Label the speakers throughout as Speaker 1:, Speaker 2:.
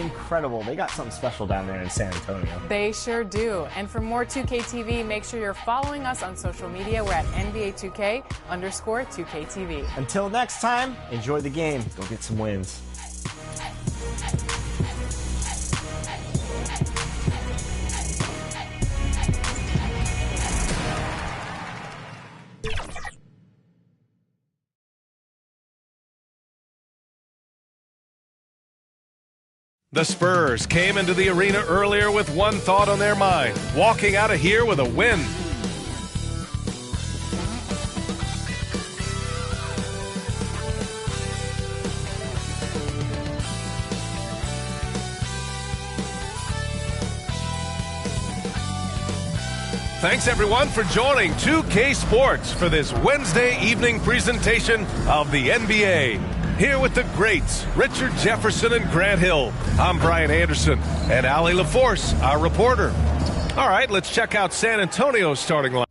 Speaker 1: Incredible. They got something special down there in San Antonio.
Speaker 2: They sure do. And for more 2K TV, make sure you're following us on social media. We're at NBA2K_2KTV.
Speaker 1: Until next time, enjoy the game. Go get some wins.
Speaker 3: The Spurs came into the arena earlier with one thought on their mind, walking out of here with a win. Thanks everyone for joining 2K Sports for this Wednesday evening presentation of the NBA. Here with the greats, Richard Jefferson and Grant Hill. I'm Brian Anderson, and Allie LaForce, our reporter. All right, let's check out San Antonio's starting line.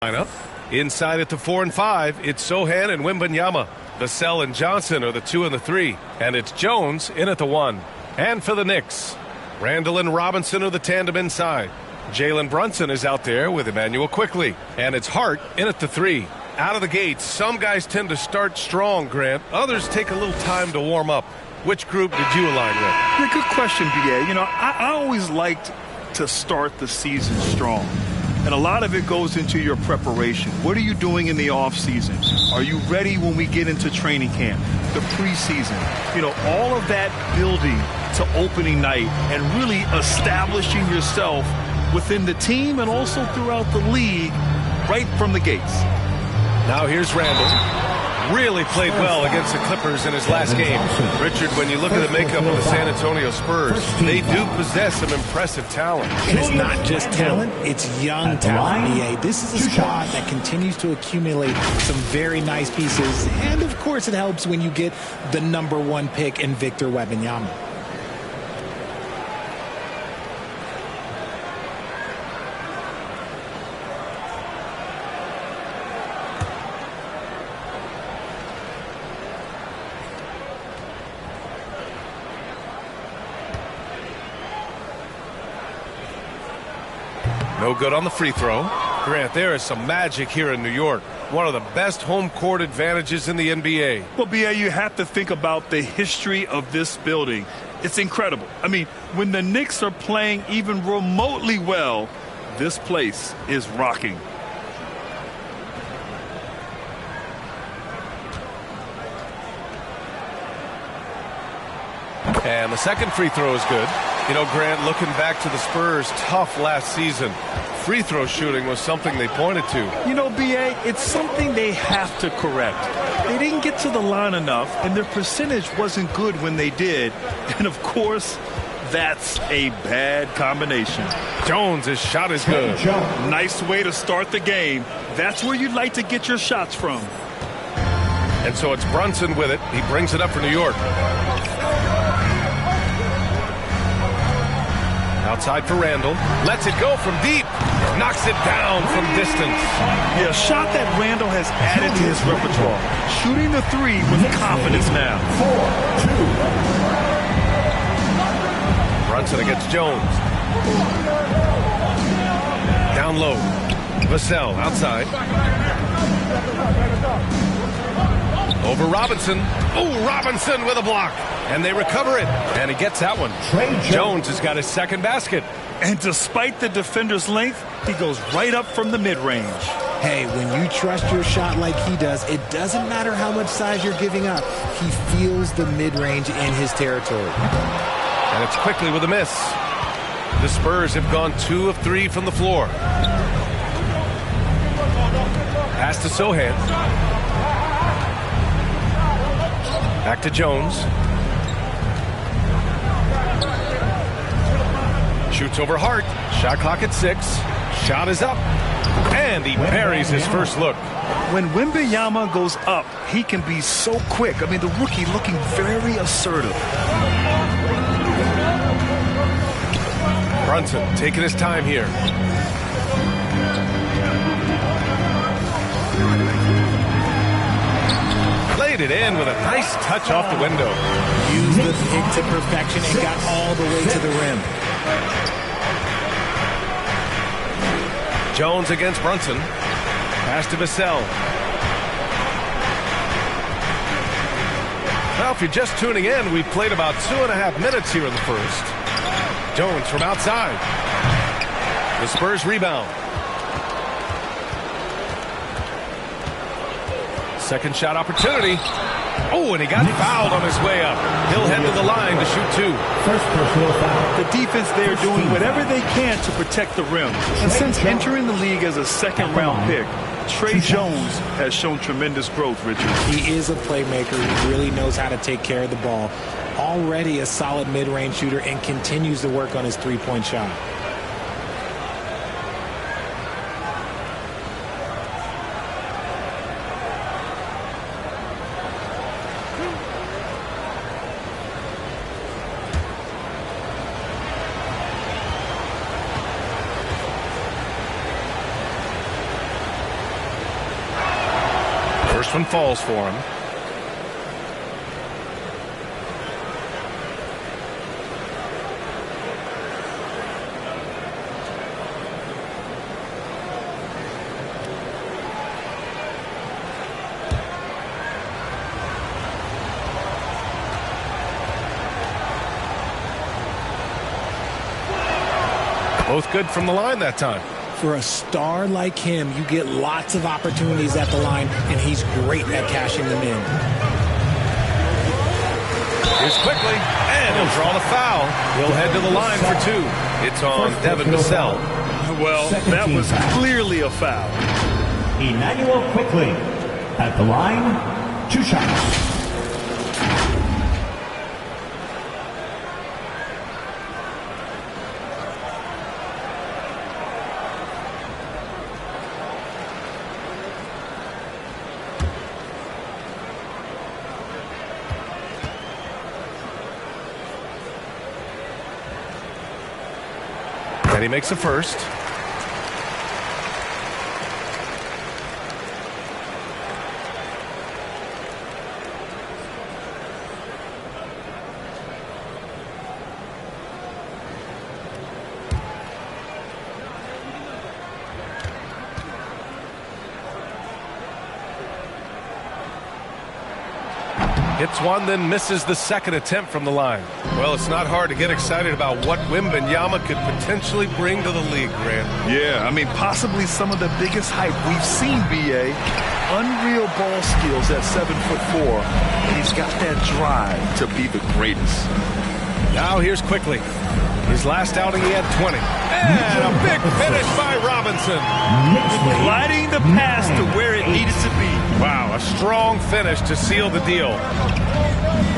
Speaker 3: Lineup. Inside at the 4 and 5, it's Sohan and Wembanyama. Vassell and Johnson are the 2 and the 3. And it's Jones in at the 1. And for the Knicks, Randall and Robinson are the tandem inside. Jalen Brunson is out there with Emmanuel Quickley. And it's Hart in at the 3. Out of the gates, some guys tend to start strong, Grant. Others take a little time to warm up. Which group did you align with?
Speaker 4: Yeah, good question, B.A. You know, I always liked to start the season strong. And a lot of it goes into your preparation. What are you doing in the offseason? Are you ready when we get into training camp, the preseason? You know, all of that building to opening night and really establishing yourself within the team and also throughout the league right from the gates.
Speaker 3: Now here's Randall. Really played well against the Clippers in his last game. Richard, when you look at the makeup of the San Antonio Spurs, they do possess some impressive talent.
Speaker 5: And it's not just talent, it's young talent, BA. This is a squad that continues to accumulate some very nice pieces. And, of course, it helps when you get the #1 pick in Victor Wembanyama.
Speaker 3: No good on the free throw. Grant, there is some magic here in New York. One of the best home court advantages in the NBA.
Speaker 4: Well, B.A., you have to think about the history of this building. It's incredible. I mean, when the Knicks are playing even remotely well, this place is rocking.
Speaker 3: And the second free throw is good. You know, Grant, looking back to the Spurs' tough last season, free throw shooting was something they pointed to.
Speaker 4: You know, B.A., it's something they have to correct. They didn't get to the line enough, and their percentage wasn't good when they did. And, of course, that's a bad combination.
Speaker 3: Jones' shot is good.
Speaker 4: Nice way to start the game. That's where you'd like to get your shots from.
Speaker 3: And so it's Brunson with it. He brings it up for New York. Outside for Randall. Lets it go from deep. Knocks it down from distance.
Speaker 4: Yeah, a shot that Randall has added to his repertoire. Shooting the 3 with confidence now.
Speaker 3: 4-2. Brunson against Jones. Down low. Vassell outside. Over Robinson. Oh, Robinson with a block. And they recover it. And he gets that one. Jones has got his second basket.
Speaker 4: And despite the defender's length, he goes right up from the mid-range.
Speaker 5: Hey, when you trust your shot like he does, it doesn't matter how much size you're giving up. He feels the mid-range in his territory.
Speaker 3: And it's Quickley with a miss. The Spurs have gone 2 of 3 from the floor. Pass to Sohan. Back to Jones. Shoots over Hart. Shot clock at 6. Shot is up. And he buries his first look.
Speaker 4: When Wembanyama goes up, he can be so quick. I mean, the rookie looking very assertive.
Speaker 3: Brunson taking his time here. Played it in with a nice touch off the window.
Speaker 5: Used the pick to perfection and got all the way to the rim.
Speaker 3: Jones against Brunson. Pass to Vassell. Well, if you're just tuning in, we've played about 2.5 minutes here in the first. Jones from outside. The Spurs rebound. Second shot opportunity. Oh, and he got fouled on his way up. He'll head to the line to shoot 2.
Speaker 4: First personal foul. The defense there doing whatever they can to protect the rim. And since entering the league as a second-round pick, Trey Jones has shown tremendous growth, Richard.
Speaker 5: He is a playmaker. He really knows how to take care of the ball. Already a solid mid-range shooter and continues to work on his three-point shot.
Speaker 3: This one falls for him. Both good from the line that time.
Speaker 5: For a star like him, you get lots of opportunities at the line, and he's great at cashing them in.
Speaker 3: Here's quickly, and he'll draw the foul. He'll head to the line for two. It's on Devin Vassell.
Speaker 4: Well, that was clearly a foul.
Speaker 6: Emmanuel Quickly at the line, 2 shots.
Speaker 3: And he makes a first. Hits one, then misses the second attempt from the line. Well, it's not hard to get excited about what Wembanyama could potentially bring to the league, Grant.
Speaker 4: Yeah, I mean, possibly some of the biggest hype we've seen, B.A. Unreal ball skills at 7'4", and he's got that drive to be the greatest.
Speaker 3: Now here's Quickly. His last outing, he had 20. And a big finish by Robinson.
Speaker 4: Gliding the pass to where it needed to be.
Speaker 3: Wow, a strong finish to seal the deal.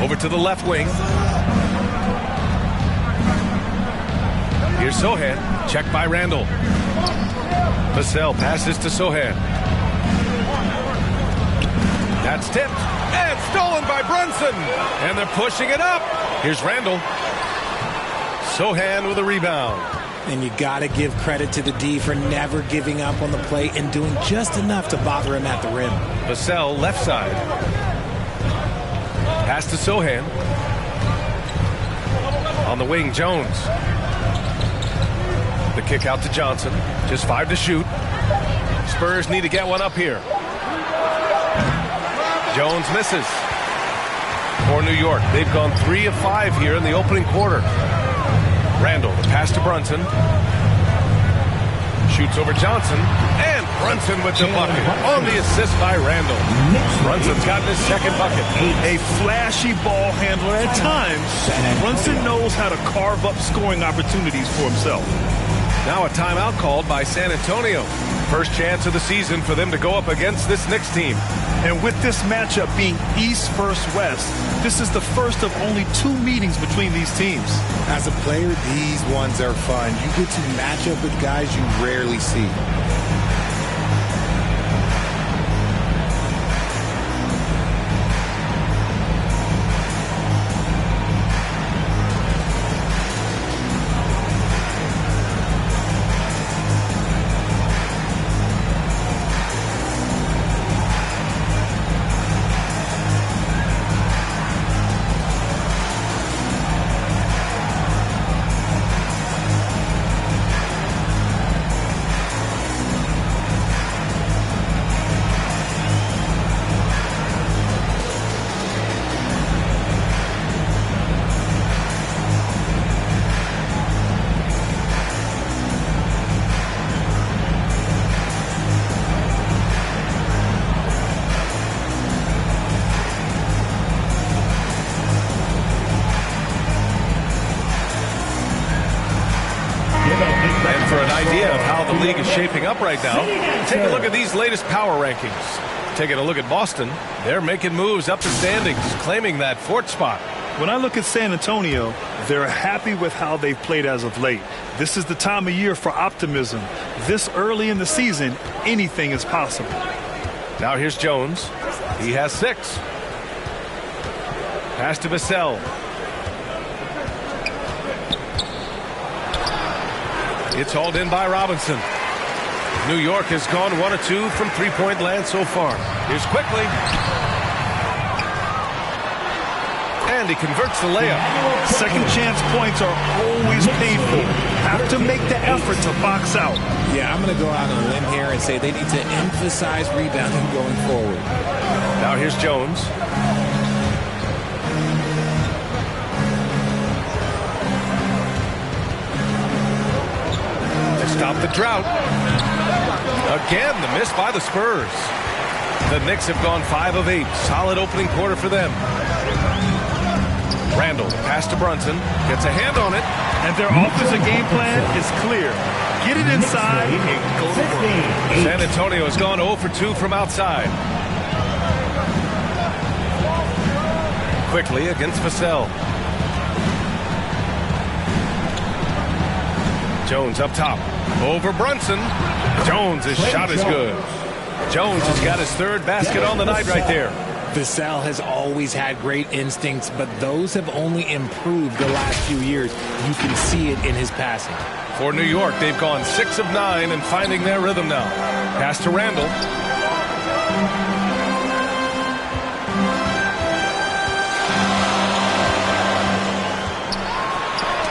Speaker 3: Over to the left wing. Here's Sohan. Checked by Randall. Vassell passes to Sohan. That's tipped. And stolen by Brunson. And they're pushing it up. Here's Randall. Sohan with a rebound.
Speaker 5: And you got to give credit to the D for never giving up on the play and doing just enough to bother him at the rim.
Speaker 3: Vassell left side. Pass to Sohan. On the wing, Jones. The kick out to Johnson. Just 5 to shoot. Spurs need to get one up here. Jones misses. For New York, they've gone 3 of 5 here in the opening quarter. Randall, the pass to Brunson. Shoots over Johnson. And Brunson with the bucket. On the assist by Randall. Brunson's gotten his second bucket.
Speaker 4: A flashy ball handler at times. Brunson knows how to carve up scoring opportunities for himself.
Speaker 3: Now a timeout called by San Antonio. First chance of the season for them to go up against this Knicks team.
Speaker 4: And with this matchup being East versus West, this is the first of only 2 meetings between these teams.
Speaker 5: As a player, these ones are fun. You get to match up with guys you rarely see.
Speaker 3: And for an idea of how the league is shaping up right now, take a look at these latest power rankings. Taking a look at Boston, they're making moves up the standings, claiming that 4th spot.
Speaker 4: When I look at San Antonio, they're happy with how they've played as of late. This is the time of year for optimism. This early in the season, anything is possible.
Speaker 3: Now here's Jones. He has 6. Pass to Vassell. It's hauled in by Robinson. New York has gone 1 of 2 from three-point land so far. Here's quickly. And he converts the layup.
Speaker 4: Second chance points are always painful. Have to make the effort to box out.
Speaker 5: Yeah, I'm going to go out on a limb here and say they need to emphasize rebounding going forward.
Speaker 3: Now here's Jones. To stop the drought. Again, the miss by the Spurs. The Knicks have gone 5 of 8. Solid opening quarter for them. Randall, pass to Brunson, gets a hand on it.
Speaker 4: And their offensive game plan is clear. Get it inside and go to work.
Speaker 3: San Antonio has gone 0 for 2 from outside. Quickly against Vassell. Jones up top. Over Brunson. Jones' shot is good. Jones has got his third basket on the night right there.
Speaker 5: Vassell has always had great instincts, but those have only improved the last few years. You can see it in his passing.
Speaker 3: For New York, they've gone 6 of 9 and finding their rhythm now. Pass to Randall.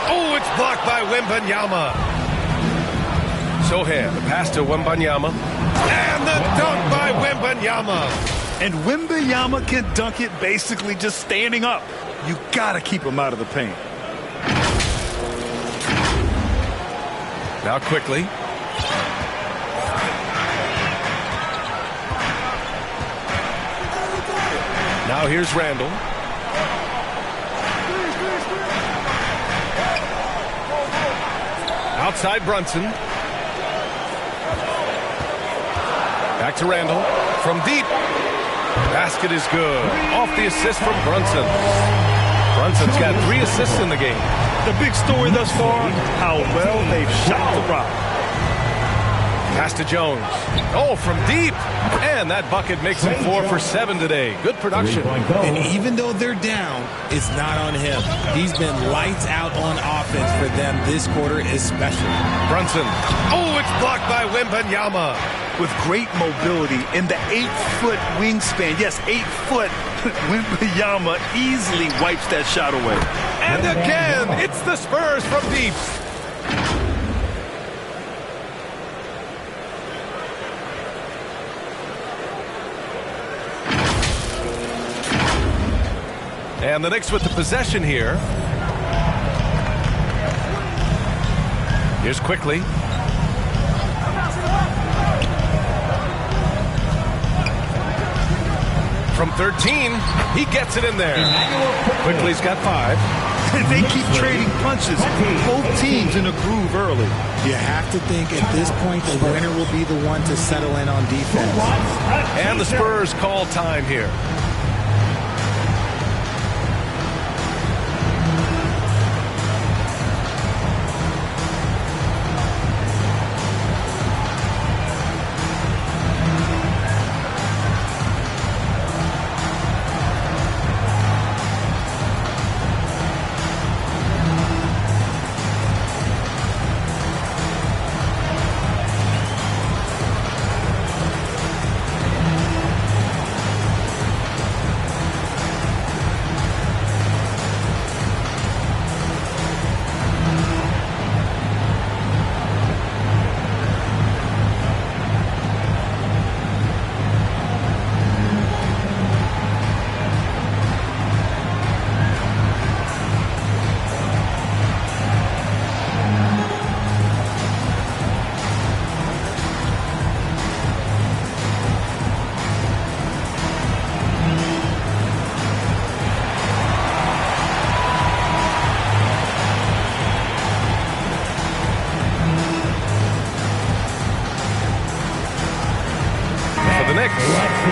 Speaker 3: Oh, it's blocked by Wembanyama. Sohan, the pass to Wembanyama. And the dunk by Wembanyama.
Speaker 4: And Wembanyama can dunk it basically just standing up. You got to keep him out of the paint.
Speaker 3: Now quickly. Now here's Randall. Outside Brunson. Back to Randall. From deep. Basket is good. Off the assist from Brunson. Brunson's got 3 assists in the game.
Speaker 4: The big story thus far, how well they've shot the rock.
Speaker 3: Pass to Jones. Oh, from deep. And that bucket makes him 4 for 7 today. Good production.
Speaker 5: And even though they're down, it's not on him. He's been lights out on offense for them this quarter especially.
Speaker 3: Brunson. Oh, it's blocked by Wembanyama.
Speaker 4: With great mobility in the 8-foot wingspan. Yes, 8 foot. Wembanyama easily wipes that shot away.
Speaker 3: And again, it's the Spurs from deep. And the Knicks with the possession here. Here's quickly. From 13, he gets it in there. Quickly's got 5.
Speaker 4: They keep trading punches. Both teams in a groove early.
Speaker 5: You have to think at this point the winner will be the one to settle in on defense.
Speaker 3: And the Spurs call time here.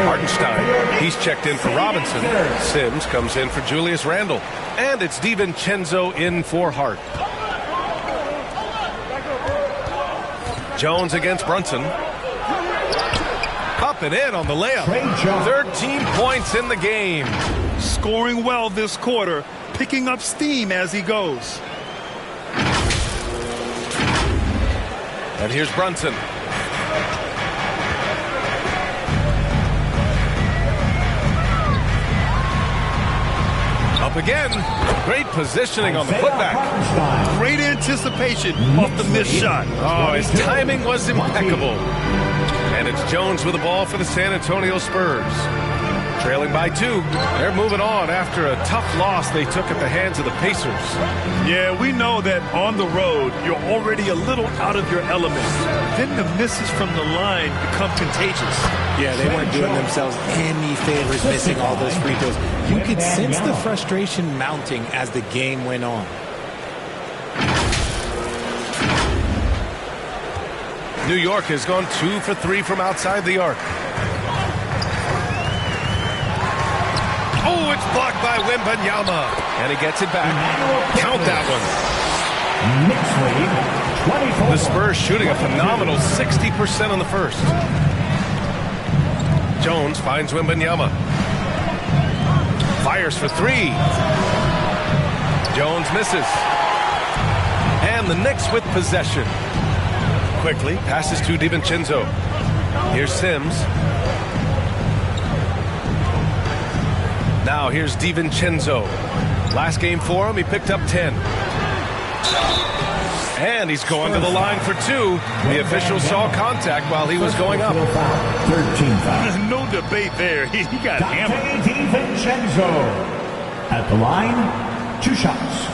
Speaker 3: Hartenstein, he's checked in for Robinson. Sims comes in for Julius Randle. And it's DiVincenzo in for Hart. Jones against Brunson. Up and in on the layup. 13 points in the game.
Speaker 4: Scoring well this quarter, picking up steam as he goes.
Speaker 3: And here's Brunson. Up again. Great positioning on the putback.
Speaker 4: Great anticipation off the missed shot.
Speaker 3: Oh, his timing was impeccable. And it's Jones with the ball for the San Antonio Spurs. Trailing by 2. They're moving on after a tough loss they took at the hands of the Pacers.
Speaker 4: Yeah, we know that on the road, you're already a little out of your element. Then the misses from the line become contagious.
Speaker 5: Yeah, they weren't doing themselves any favors missing all those free throws. You could sense the frustration mounting as the game went on.
Speaker 3: New York has gone 2 for 3 from outside the arc. Oh, it's blocked by Wembanyama. And he gets it back. Count that one.
Speaker 6: Knicks lead, 24.
Speaker 3: The Spurs shooting a phenomenal 60% on the first. Jones finds Wembanyama. Fires for 3. Jones misses. And the Knicks with possession. Quickly passes to DiVincenzo. Here's Sims. Now here's DiVincenzo. Last game for him, he picked up 10. And he's going to the line for 2. The official saw contact while he was going up.
Speaker 6: 13 foul.
Speaker 4: No debate there. He got hammered.
Speaker 6: DiVincenzo at the line, 2 shots.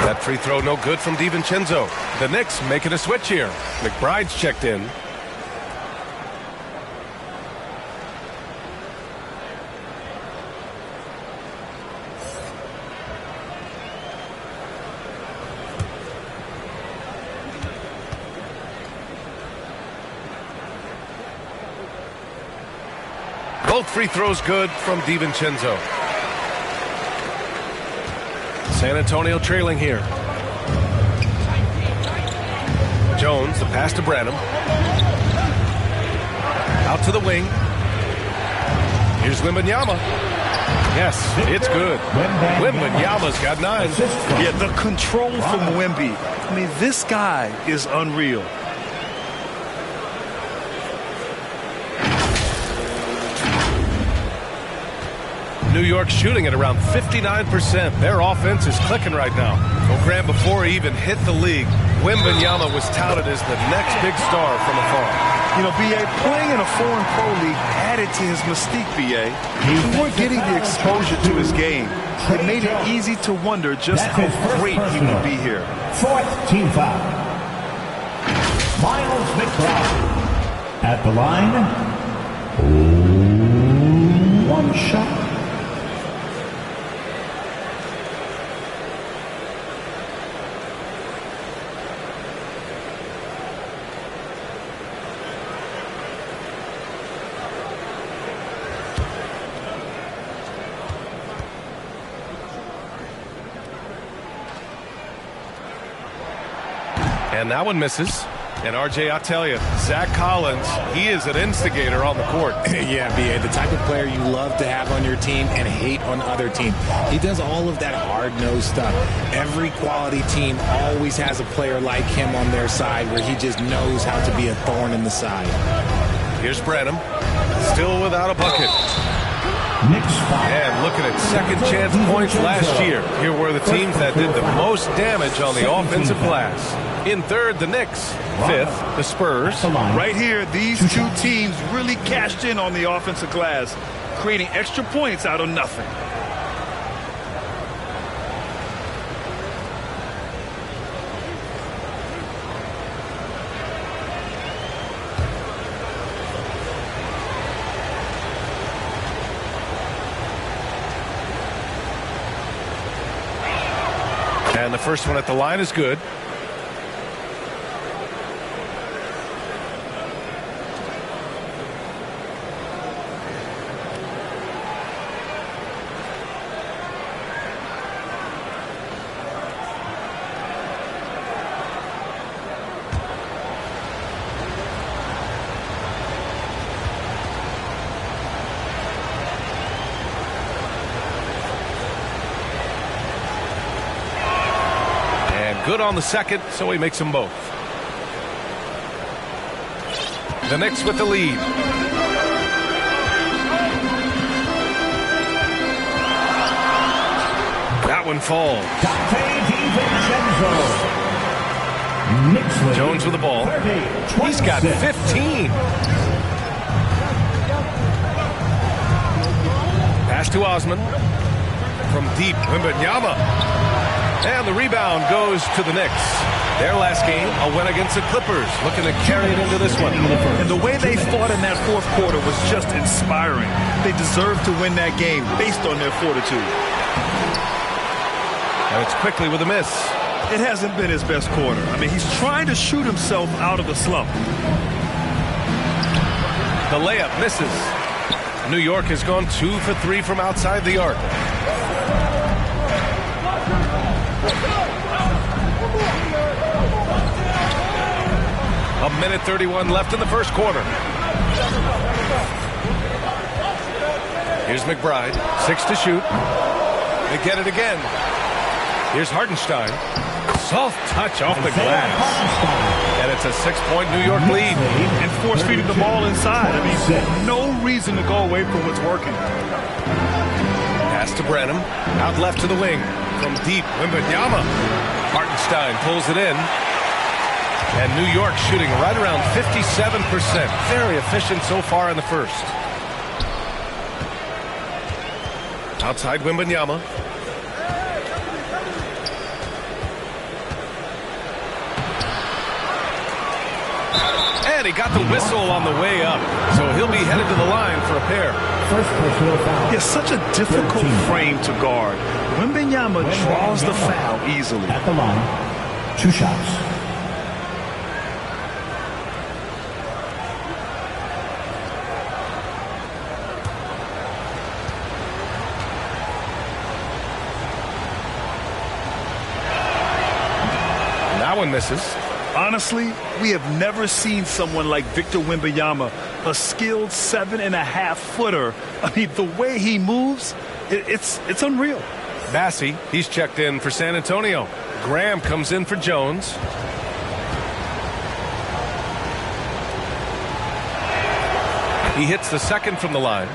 Speaker 3: That free throw no good from DiVincenzo. The Knicks making a switch here. McBride's checked in. Both free throws good from DiVincenzo. San Antonio trailing here. Jones, the pass to Branham. Out to the wing. Here's Wembanyama. Yes, it's good. Wembanyama's got 9.
Speaker 4: Yeah, the control from Wemby. I mean, this guy is unreal.
Speaker 3: New York shooting at around 59%. Their offense is clicking right now. Well, Grant, before he even hit the league, Wembanyama was touted as the next big star from afar.
Speaker 4: You know, B.A., playing in a foreign pro league added to his mystique, B.A. We weren't getting the exposure to his game. It made it easy to wonder just how great he would be here.
Speaker 6: 4th team foul. Miles McBride at the line. 1 shot.
Speaker 3: And that one misses. And RJ, I tell you, Zach Collins, he is an instigator on the court.
Speaker 5: Yeah, B.A., the type of player you love to have on your team and hate on other teams. He does all of that hard-nosed stuff. Every quality team always has a player like him on their side where he just knows how to be a thorn in the side.
Speaker 3: Here's Branham, still without a bucket.
Speaker 6: Knicks foul.
Speaker 3: And looking at second chance points last year. Here were the teams that did the most damage on the offensive glass. In third, the Knicks. Fifth, the Spurs.
Speaker 4: Right here, these two teams really cashed in on the offensive glass, creating extra points out of nothing.
Speaker 3: And the first one at the line is good. Good on the second, so he makes them both. The Knicks with the lead. That one falls. Jones with the ball. He's got 15. Pass to Osman. From deep, Wembanyama. And the rebound goes to the Knicks. Their last game, a win against the Clippers, looking to carry it into this one.
Speaker 4: And the way they fought in that fourth quarter was just inspiring. They deserved to win that game based on their fortitude.
Speaker 3: And it's quickly with a miss.
Speaker 4: It hasn't been his best quarter. I mean, he's trying to shoot himself out of the slump.
Speaker 3: The layup misses. New York has gone 2 for 3 from outside the arc. A minute 31 left in the first quarter. Here's McBride, 6 to shoot. They get it again. Here's Hartenstein. Soft touch off the glass. And it's a 6-point New York lead.
Speaker 4: And force-feeding the ball inside. I mean, no reason to go away from what's working.
Speaker 3: Pass to Branham. Out left to the wing. From deep, Wembanyama. Hartenstein pulls it in. And New York shooting right around 57%. Very efficient so far in the first. Outside Wembanyama. And he got the whistle on the way up. So he'll be headed to the line for a pair.
Speaker 6: First personal foul.
Speaker 4: It's such a difficult frame to guard. Wembanyama draws the foul easily.
Speaker 6: At the line, 2 shots.
Speaker 3: That one misses.
Speaker 4: Honestly, we have never seen someone like Victor Wembanyama, a skilled 7.5-footer. I mean, the way he moves, it's unreal.
Speaker 3: Bassie, he's checked in for San Antonio. Graham comes in for Jones. He hits the second from the line.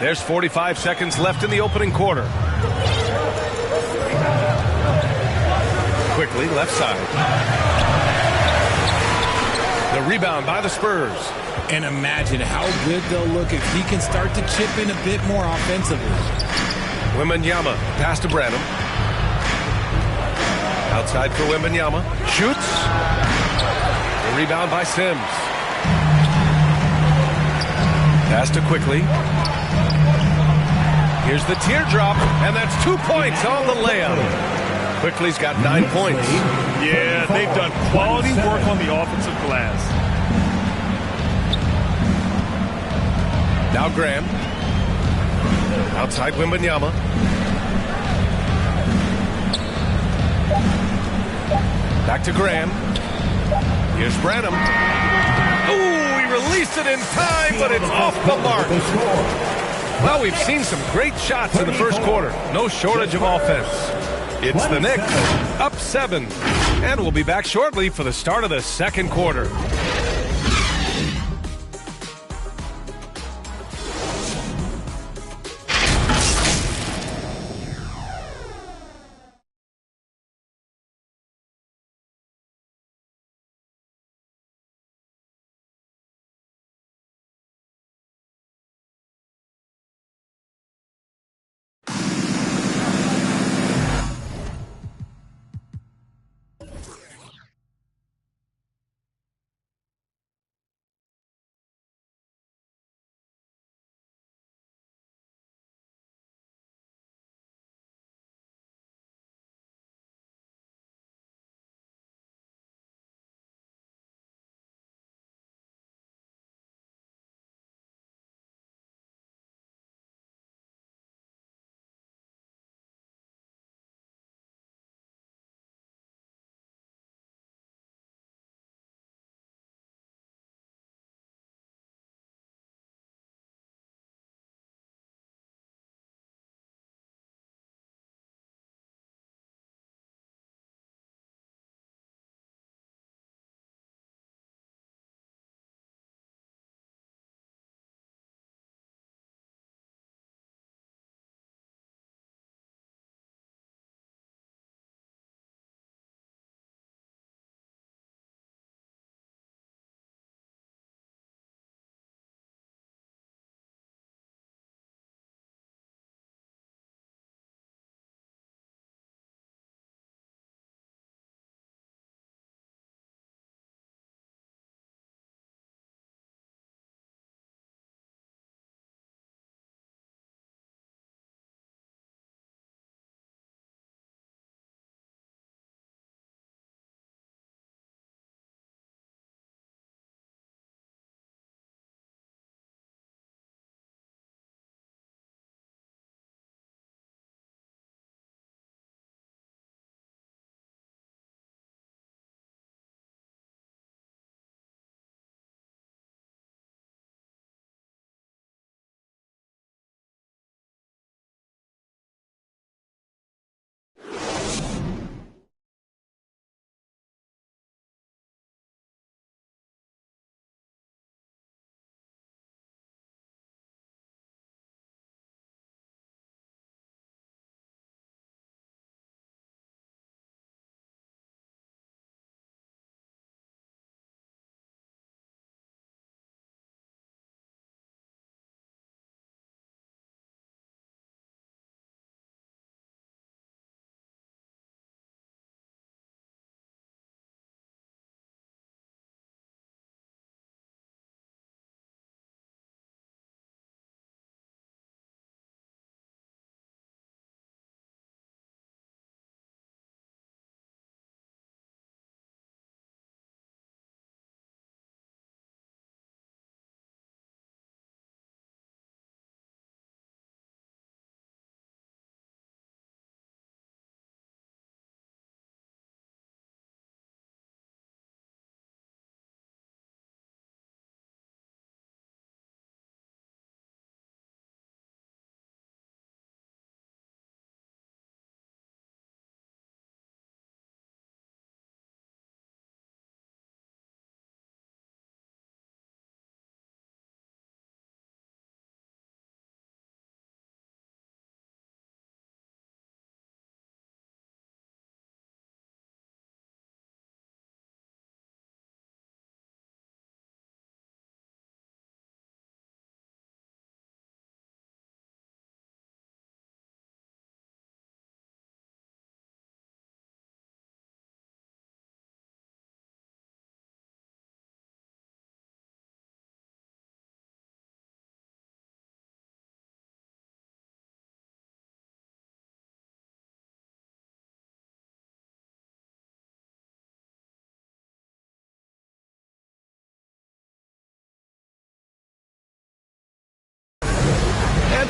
Speaker 3: There's 45 seconds left in the opening quarter. Quickly, left side. The rebound by the Spurs.
Speaker 5: And imagine how good they'll look if he can start to chip in a bit more offensively.
Speaker 3: Wembanyama, pass to Branham. Outside for Wembanyama. Shoots. The rebound by Sims. Pass to Quickly. Here's the teardrop, and that's 2 points on the layup. Quickly's got 9 points.
Speaker 4: Yeah, they've done quality work on the offensive glass.
Speaker 3: Now Graham. Outside Wembanyama. Back to Graham. Here's Branham. Ooh, he released it in time, but it's off the mark. Well, we've seen some great shots in the first quarter. No shortage of offense. It's the Knicks, up 7. And we'll be back shortly for the start of the second quarter.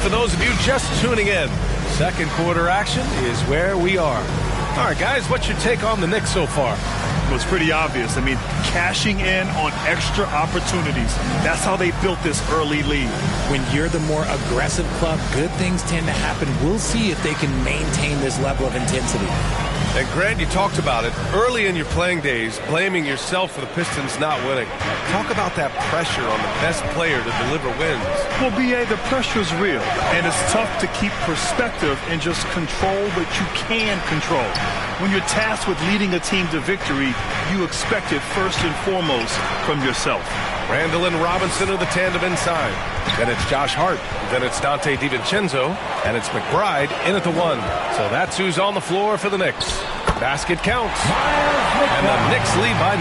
Speaker 3: for those of you just tuning in, second quarter action is where we are. All right, guys, what's your take on the Knicks so far?
Speaker 4: Well, it's pretty obvious. I mean, cashing in on extra opportunities. That's how they built this early lead.
Speaker 5: When you're the more aggressive club, good things tend to happen. We'll see if they can maintain this level of intensity.
Speaker 3: And Grant, you talked about it early in your playing days, blaming yourself for the Pistons not winning. Talk about that pressure on the best player to deliver wins.
Speaker 4: Well, B.A., the pressure's real, and it's tough to keep perspective and just control what you can control. When you're tasked with leading a team to victory, you expect it first and foremost from yourself.
Speaker 3: Randall and Robinson are the tandem inside. Then it's Josh Hart. Then it's Dante DiVincenzo. And it's McBride in at the 1. So that's who's on the floor for the Knicks. Basket counts. And the Knicks lead by 9.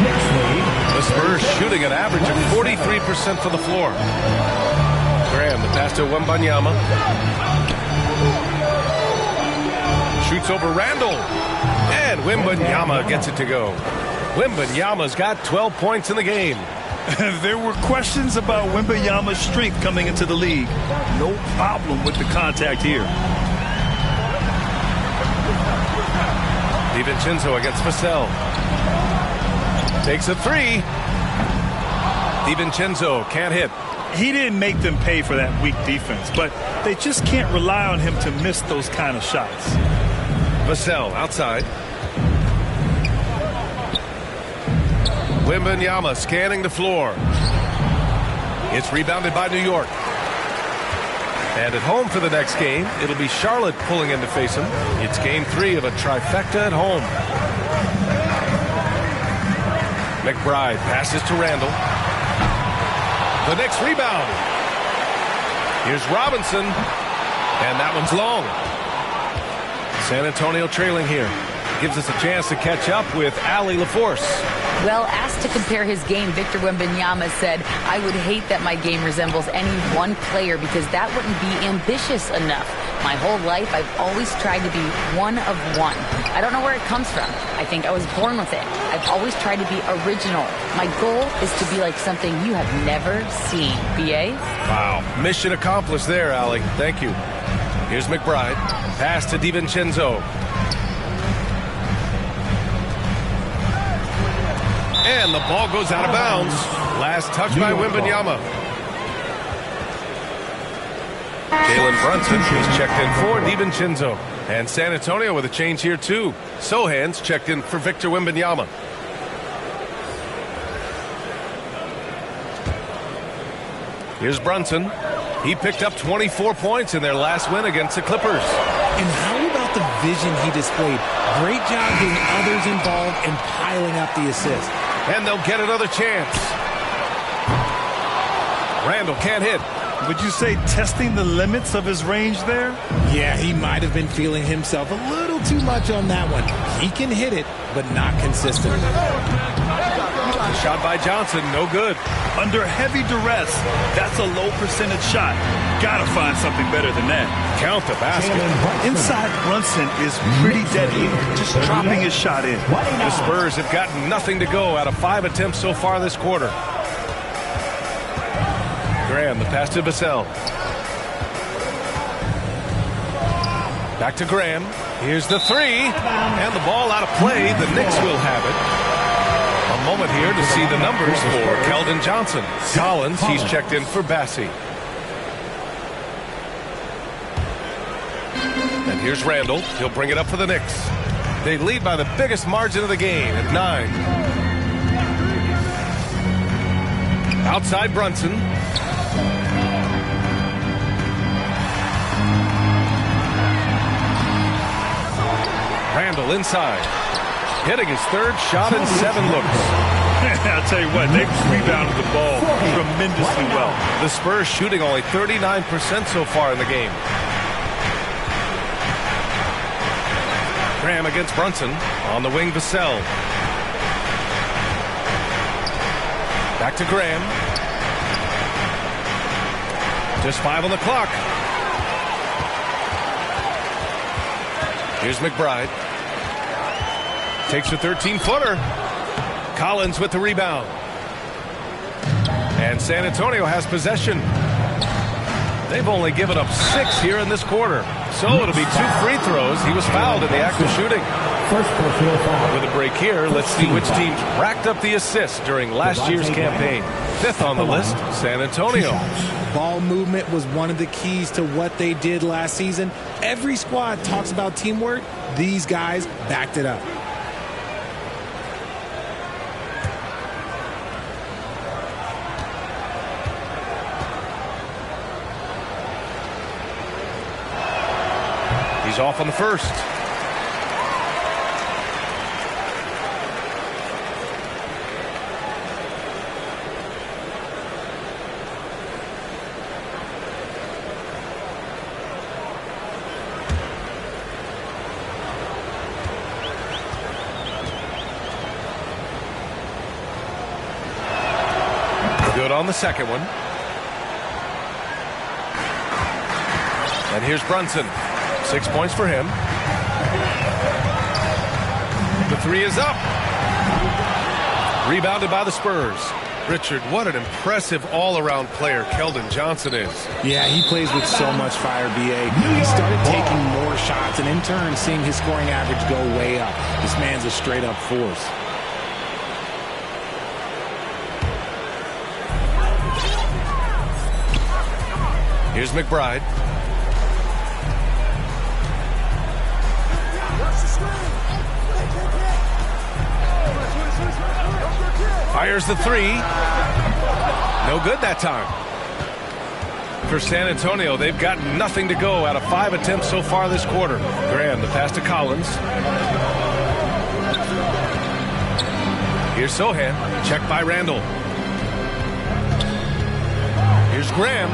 Speaker 6: Knicks lead.
Speaker 3: The Spurs shooting an average of 43% from the floor. Graham, the pass to Wembanyama. Shoots over Randall. And Wembanyama gets it to go. Wembanyama's got 12 points in the game.
Speaker 4: There were questions about Wembanyama's strength coming into the league. No problem with the contact here.
Speaker 3: DiVincenzo against Vassell. Takes a 3. DiVincenzo can't hit.
Speaker 4: He didn't make them pay for that weak defense, but they just can't rely on him to miss those kind of shots.
Speaker 3: Vassell outside. Wembanyama scanning the floor. It's rebounded by New York. And at home for the next game, it'll be Charlotte pulling in to face him. It's game 3 of a trifecta at home. McBride passes to Randall. The Knicks rebound. Here's Robinson. And that one's long. San Antonio trailing here. Gives us a chance to catch up with Allie LaForce.
Speaker 7: Well, asked to compare his game, Victor Wembanyama said, "I would hate that my game resembles any one player because that wouldn't be ambitious enough. My whole life, I've always tried to be one of one. I don't know where it comes from. I think I was born with it. I've always tried to be original. My goal is to be like something you have never seen." B.A.?
Speaker 3: Wow. Mission accomplished there, Allie. Thank you. Here's McBride. Pass to DiVincenzo. And the ball goes out of bounds. Last touch by Wembanyama. Jalen Brunson is checked in for DiVincenzo. And San Antonio with a change here, too. Sohan's checked in for Victor Wembanyama. Here's Brunson. He picked up 24 points in their last win against the Clippers.
Speaker 5: And how about the vision he displayed? Great job getting others involved and piling up the assists.
Speaker 3: And they'll get another chance. Randall can't hit.
Speaker 4: Would you say testing the limits of his range there?
Speaker 5: Yeah, he might have been feeling himself a little too much on that one. He can hit it, but not consistent.
Speaker 3: Shot by Johnson, no good.
Speaker 4: Under heavy duress, that's a low percentage shot. Gotta find something better than that.
Speaker 3: Count the basket.
Speaker 4: Inside Brunson is pretty deadly, just dropping his shot in.
Speaker 3: The Spurs have gotten nothing to go out of 5 attempts so far this quarter. Graham, the pass to Vassell. Back to Graham. Here's the 3. And the ball out of play. The Knicks will have it. A moment here to see the numbers for Keldon Johnson. Collins, he's checked in for Bassie. And here's Randall. He'll bring it up for the Knicks. They lead by the biggest margin of the game at 9. Outside Brunson. Randall inside. Hitting his third shot in 7 looks.
Speaker 4: I'll tell you what, they rebounded the ball tremendously well.
Speaker 3: The Spurs shooting only 39% so far in the game. Graham against Brunson. On the wing, Vassell. Back to Graham. Just 5 on the clock. Here's McBride. Takes a 13-footer. Collins with the rebound. And San Antonio has possession. They've only given up 6 here in this quarter. So it'll be 2 free throws. He was fouled in the act of shooting.
Speaker 6: First personal foul.
Speaker 3: With a break here, let's see which teams racked up the assists during last year's campaign. 5th on the list, San Antonio.
Speaker 5: Ball movement was one of the keys to what they did last season. Every squad talks about teamwork. These guys backed it up.
Speaker 3: He's off on the first. Good on the second one. And here's Brunson. 6 points for him. The 3 is up. Rebounded by the Spurs. Richard, what an impressive all-around player Keldon Johnson is.
Speaker 5: Yeah, he plays with so much fire, B.A. He started taking more shots and in turn seeing his scoring average go way up. This man's a straight-up force.
Speaker 3: Here's McBride. Fires the 3. No good that time. For San Antonio, they've got nothing to go out of 5 attempts so far this quarter. Graham, the pass to Collins. Here's Sohan. Checked by Randall. Here's Graham.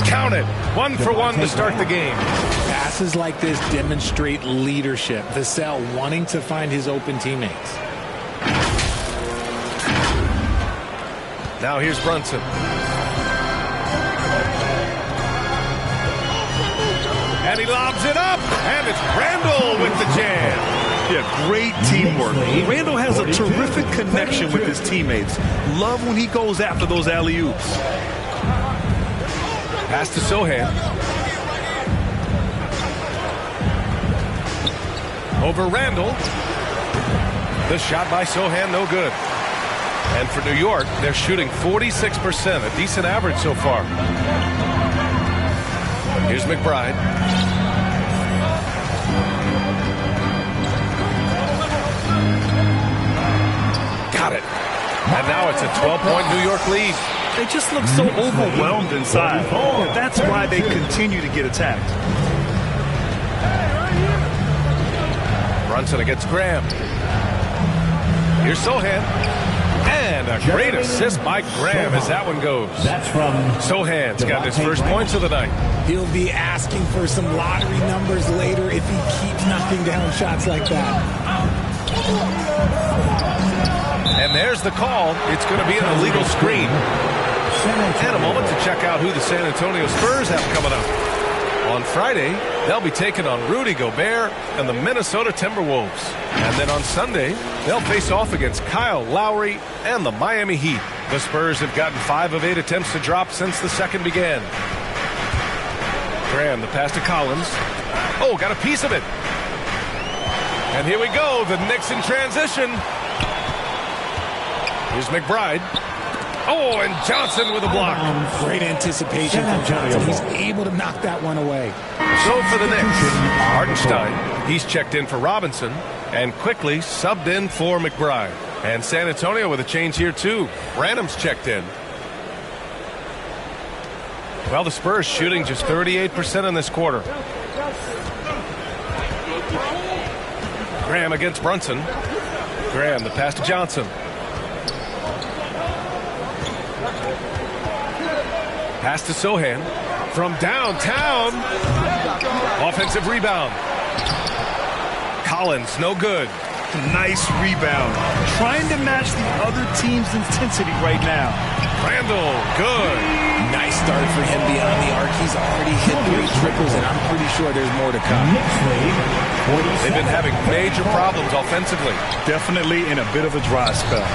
Speaker 3: Count it. 1 for 1 to start the game.
Speaker 5: Passes like this demonstrate leadership. Vassell wanting to find his open teammates.
Speaker 3: Now here's Brunson. And he lobs it up. And it's Randall with the jam.
Speaker 4: Yeah, great teamwork. Randall has a terrific connection with his teammates. Love when he goes after those alley-oops.
Speaker 3: Pass to Sohan. Over Randall. The shot by Sohan, no good. And for New York, they're shooting 46%, a decent average so far. Here's McBride. Got it. And now it's a 12-point New York lead.
Speaker 4: They just look so overwhelmed inside. That's why they continue to get attacked.
Speaker 3: Brunson against Graham. Here's Sohan. And a great assist by Graham as that one goes.
Speaker 6: That's from
Speaker 3: Sohan's got his first points of the night.
Speaker 5: He'll be asking for some lottery numbers later if he keeps knocking down shots like that.
Speaker 3: And there's the call. It's going to be an illegal screen. And a moment to check out who the San Antonio Spurs have coming up. On Friday, they'll be taking on Rudy Gobert and the Minnesota Timberwolves. And then on Sunday, they'll face off against Kyle Lowry and the Miami Heat. The Spurs have gotten 5 of 8 attempts to drop since the second began. Graham, the pass to Collins. Oh, got a piece of it. And here we go, the Knicks in transition. Here's McBride. Oh, and Johnson with a block.
Speaker 5: Great anticipation from Johnson. He's able to knock that one away.
Speaker 3: So for the Knicks, Hartenstein, he's checked in for Robinson and quickly subbed in for McBride. And San Antonio with a change here too. Branham's checked in. Well, the Spurs shooting just 38% in this quarter. Graham against Brunson. Graham, the pass to Johnson. Pass to Sohan from downtown. Offensive rebound. Collins, no good.
Speaker 4: Nice rebound. Trying to match the other team's intensity right now.
Speaker 3: Randall, good.
Speaker 5: Nice start for him beyond the arc. He's already hit 3 triples, and I'm pretty sure there's more to come.
Speaker 3: They've been having major problems offensively.
Speaker 4: Definitely in a bit of a dry spell.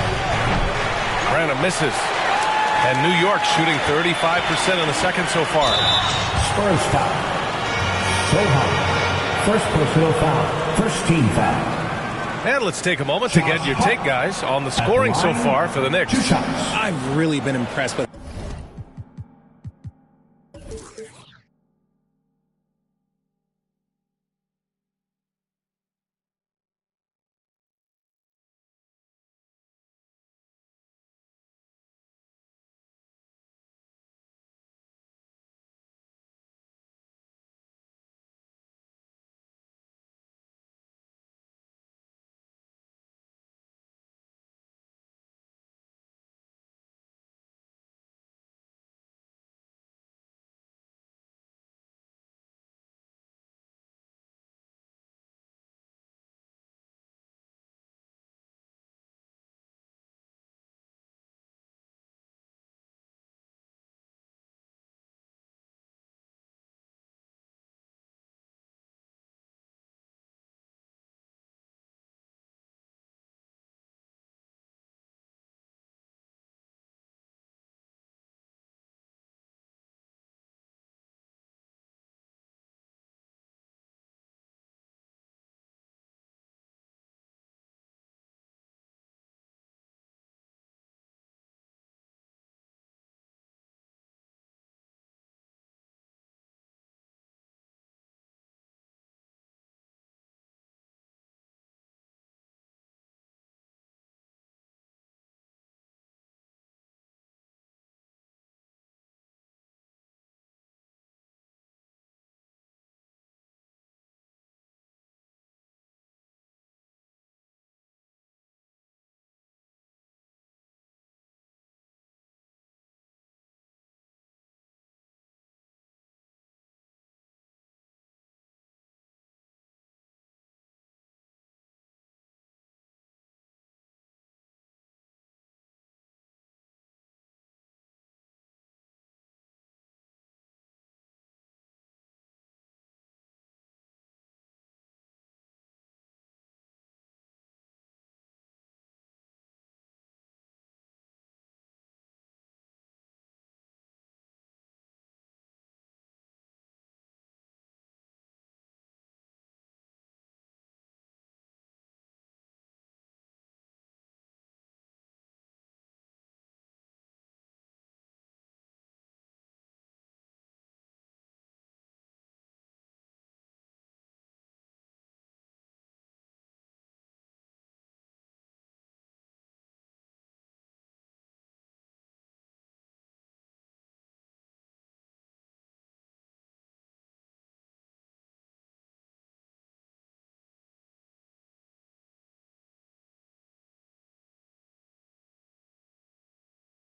Speaker 3: Branham misses. And New York shooting 35% in the second so far.
Speaker 6: Spurs foul. So high. First personal foul. First team foul.
Speaker 3: And let's take a moment to get your take, guys, on the scoring so far for the Knicks.
Speaker 6: 2 shots.
Speaker 5: I've really been impressed with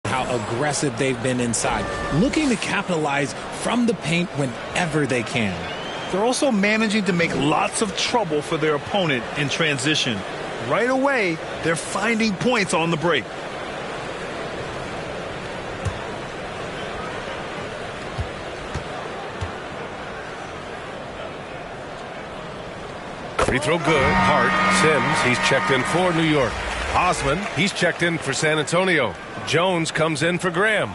Speaker 5: how aggressive they've been inside, looking to capitalize from the paint whenever they can.
Speaker 4: They're also managing to make lots of trouble for their opponent in transition. Right away, they're finding points on the break.
Speaker 3: Free throw good. Hart. Sims, he's checked in for New York. Osman, he's checked in for San Antonio. Jones comes in for Graham.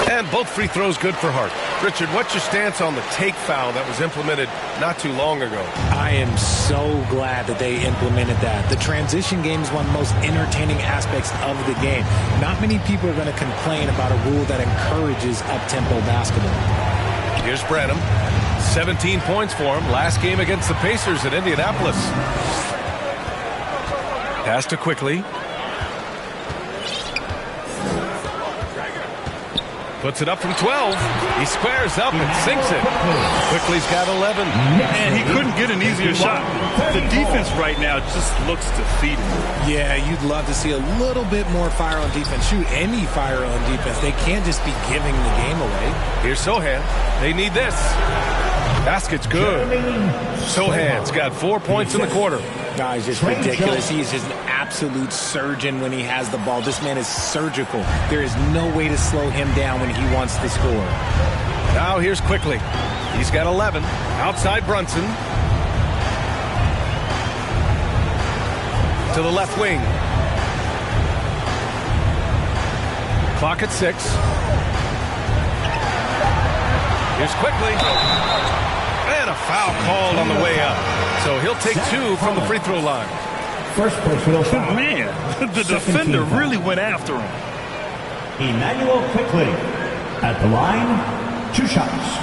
Speaker 3: And both free throws good for Hart. Richard, what's your stance on the take foul that was implemented not too long ago?
Speaker 5: I am so glad that they implemented that. The transition game is one of the most entertaining aspects of the game. Not many people are going to complain about a rule that encourages up-tempo basketball.
Speaker 3: Here's Branham. 17 points for him. Last game against the Pacers at Indianapolis. Pass to Quickly. Puts it up from 12. He squares up and sinks it. Quickly's got 11.
Speaker 4: And he couldn't get an easier shot. The defense right now just looks defeated.
Speaker 5: Yeah, you'd love to see a little bit more fire on defense. Shoot, any fire on defense. They can't just be giving the game away.
Speaker 3: Here's Sohan. They need this. Basket's good. Sohan's got 4 points in the quarter.
Speaker 5: Guys, just ridiculous. He is just an absolute surgeon when he has the ball. This man is surgical. There is no way to slow him down when he wants to score.
Speaker 3: Now here's Quickly. He's got 11. Outside Brunson. To the left wing. Clock at 6. Here's Quickly. And a foul called on the way up. So he'll take 2 from the free throw line.
Speaker 6: First personal foul.
Speaker 4: Man, the defender really went after him.
Speaker 6: Emmanuel Quickly at the line, 2 shots.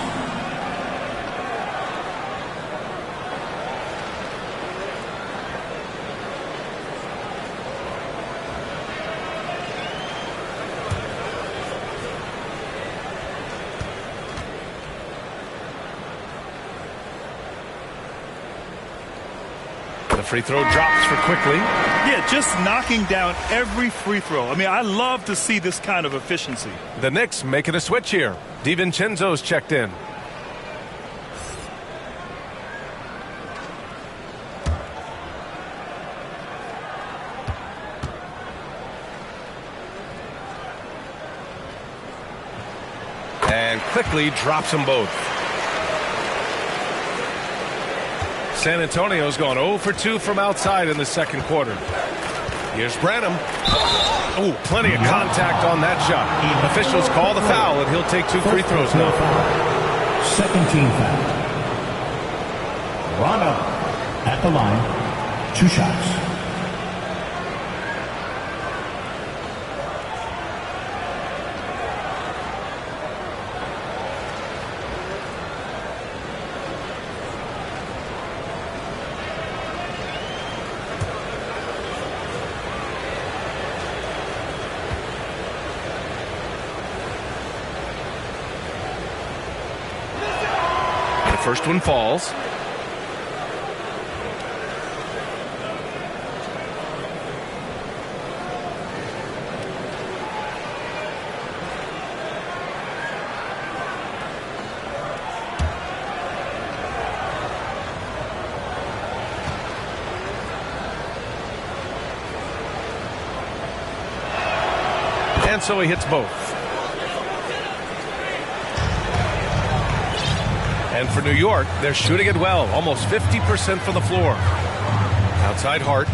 Speaker 3: The free throw drops for Quickly.
Speaker 4: Yeah, just knocking down every free throw. I mean, I love to see this kind of efficiency.
Speaker 3: The Knicks making a switch here. DiVincenzo's checked in. And Quickly drops them both. San Antonio's gone 0 for 2 from outside in the second quarter. Here's Branham. Oh, plenty of contact on that shot. Officials call the foul, and he'll take 2 free throws now.
Speaker 6: Second team foul. Branham at the line, 2 shots.
Speaker 3: First one falls. And so he hits both. And for New York, they're shooting it well, almost 50% from the floor. Outside Hart.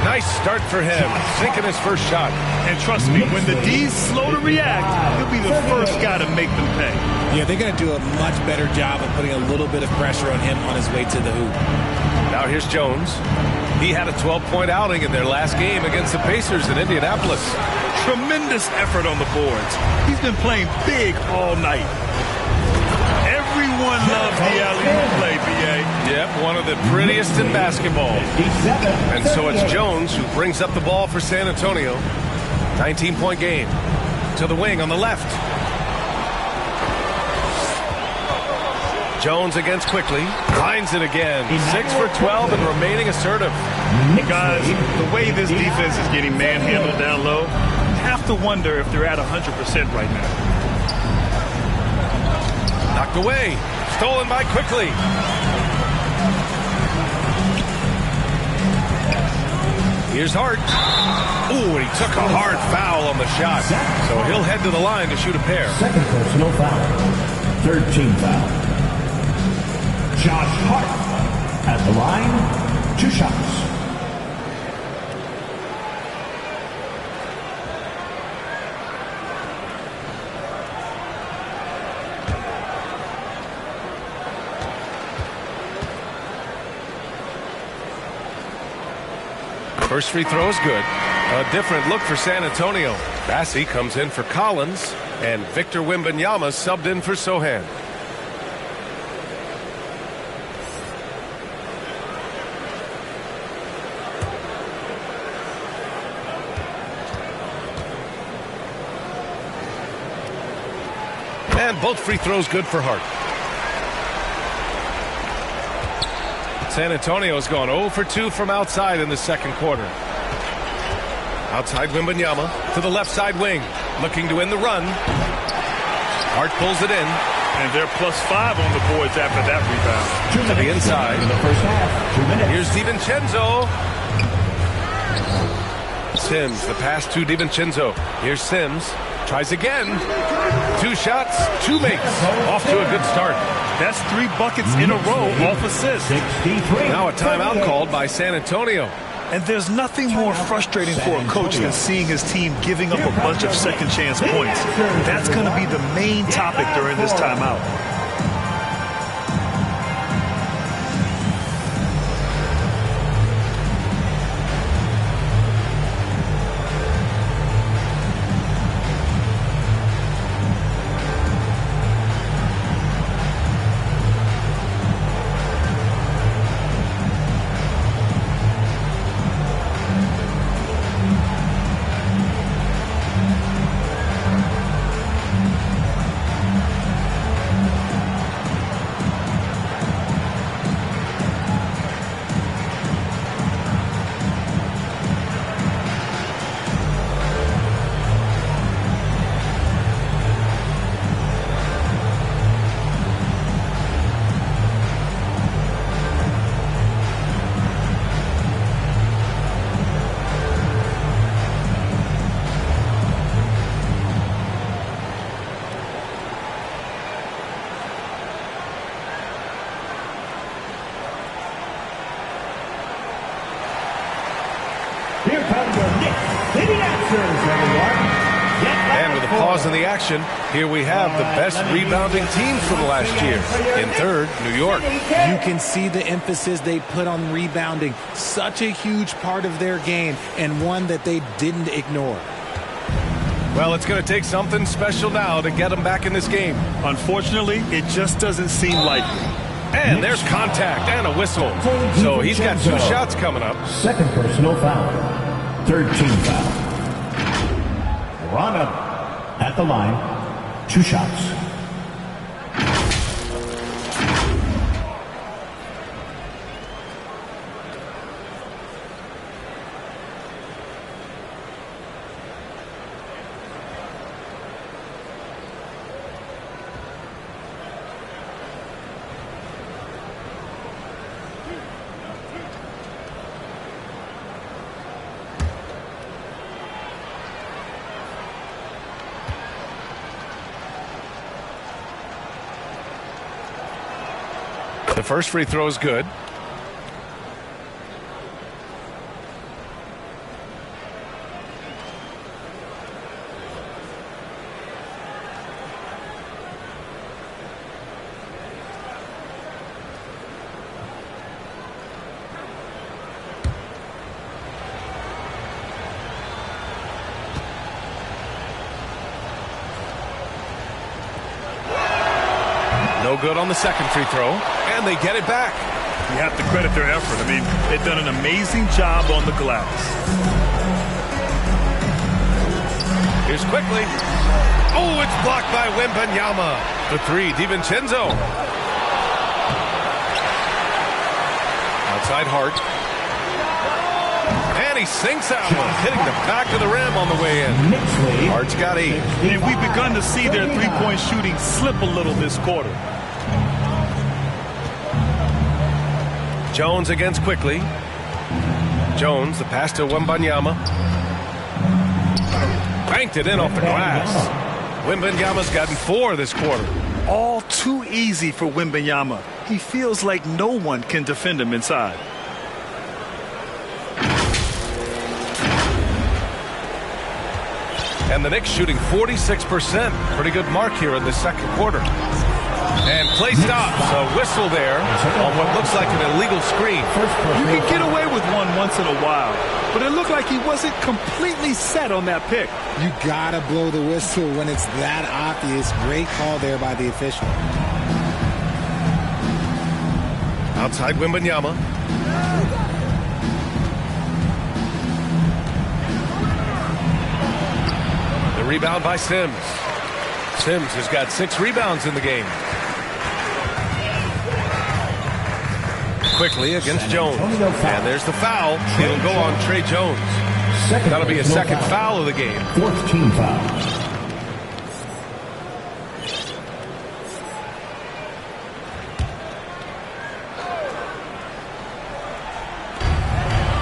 Speaker 3: Nice start for him, sinking his first shot.
Speaker 4: And trust me, when the D's slow to react, he'll be the first guy to make them pay.
Speaker 5: Yeah, they're going to do a much better job of putting a little bit of pressure on him on his way to the hoop.
Speaker 3: Now here's Jones. He had a 12-point outing in their last game against the Pacers in Indianapolis.
Speaker 4: Tremendous effort on the boards. He's been playing big all night. Everyone loves the alley-oop play, B.A.
Speaker 3: Yep, one of the prettiest in basketball. And so it's Jones who brings up the ball for San Antonio. 19-point game. To the wing on the left. Jones against Quickly. Finds it again. 6 for 12 and remaining assertive.
Speaker 4: Guys, the way this defense is getting manhandled down low, have to wonder if they're at 100% right now.
Speaker 3: Knocked away. Stolen by Quickly. Here's Hart. Ooh, and he took a hard foul on the shot. So he'll head to the line to shoot a pair.
Speaker 6: Second personal foul. Third team foul. Josh Hart at the line, 2 shots.
Speaker 3: First free throw is good. A different look for San Antonio. Bassey comes in for Collins, and Victor Wembanyama subbed in for Sohan. And both free throws good for Hart. San Antonio's gone 0 for 2 from outside in the second quarter. Outside Wembanyama to the left side wing. Looking to win the run. Hart pulls it in.
Speaker 4: And they're +5 on the boards after that rebound.
Speaker 3: To the inside.
Speaker 6: In the first half, 2 minutes.
Speaker 3: Here's DiVincenzo. Sims, the pass to DiVincenzo. Here's Sims. Tries again. 2 shots, 2 makes. Off to a good start.
Speaker 4: That's 3 buckets in a row off assists.
Speaker 3: Now a timeout called by San Antonio.
Speaker 4: And there's nothing more frustrating for a coach than seeing his team giving up a bunch of second chance points. That's going to be the main topic during this timeout.
Speaker 6: Here comes your Knicks City Answers, everyone.
Speaker 3: And with a pause in the action, here we have the best rebounding teams from last year. In third, New York.
Speaker 5: You can see the emphasis they put on rebounding. Such a huge part of their game, and one that they didn't ignore.
Speaker 3: Well, it's going to take something special now to get them back in this game.
Speaker 4: Unfortunately, it just doesn't seem likely.
Speaker 3: And there's contact and a whistle. So he's got 2 shots coming up.
Speaker 6: Second personal foul. Third team foul. Ron up at the line. 2 shots.
Speaker 3: The first free throw is good. No good on the second free throw, and they get it back.
Speaker 4: You have to credit their effort. I mean, they've done an amazing job on the glass.
Speaker 3: Here's quickly. Oh, it's blocked by Wembanyama. The 3, DiVincenzo. Outside Hart. And he sinks out one, hitting the back of the rim on the way in. Hart's got 8.
Speaker 4: And we've begun to see their three-point shooting slip a little this quarter.
Speaker 3: Jones against Quickly. Jones, the pass to Wembanyama. Banked it in off the glass. Wembanyama's gotten 4 this quarter.
Speaker 4: All too easy for Wembanyama. He feels like no one can defend him inside.
Speaker 3: And the Knicks shooting 46%. Pretty good mark here in the second quarter. And play stops. A whistle there on what looks like an illegal screen.
Speaker 4: You can get away with one once in a while, but it looked like he wasn't completely set on that pick.
Speaker 5: You gotta blow the whistle when it's that obvious. Great call there by the official.
Speaker 3: Outside Wembanyama. The rebound by Sims. Sims has got 6 rebounds in the game. Quickly against Jones. And there's the foul. It'll go on Trey Jones. That'll be a second foul of the game.
Speaker 6: 4th team foul.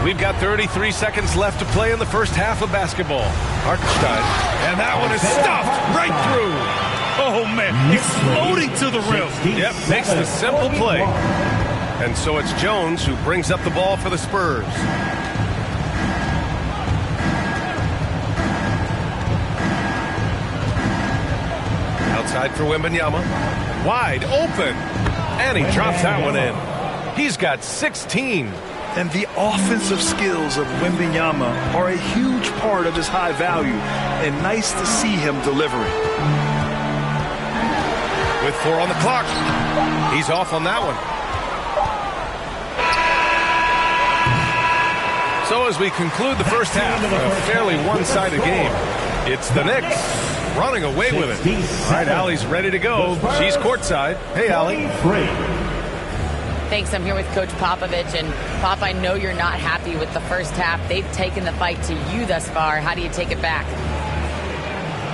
Speaker 3: We've got 33 seconds left to play in the first half of basketball. Hartenstein, and that one is stuffed right through.
Speaker 4: Oh, man, he's floating to the rim.
Speaker 3: Yep, makes the simple play. And so it's Jones who brings up the ball for the Spurs. Outside for Wembanyama. Wide open. And he drops that one in. He's got 16.
Speaker 4: And the offensive skills of Wembanyama are a huge part of his high value. And nice to see him delivering.
Speaker 3: With 4 on the clock. He's off on that one. So as we conclude the first half, a fairly one-sided game, it's the Knicks running away with it. All right, Allie's ready to go. She's courtside. Hey, Allie.
Speaker 7: Thanks. I'm here with Coach Popovich. And, Pop, I know you're not happy with the first half. They've taken the fight to you thus far. How do you take it back?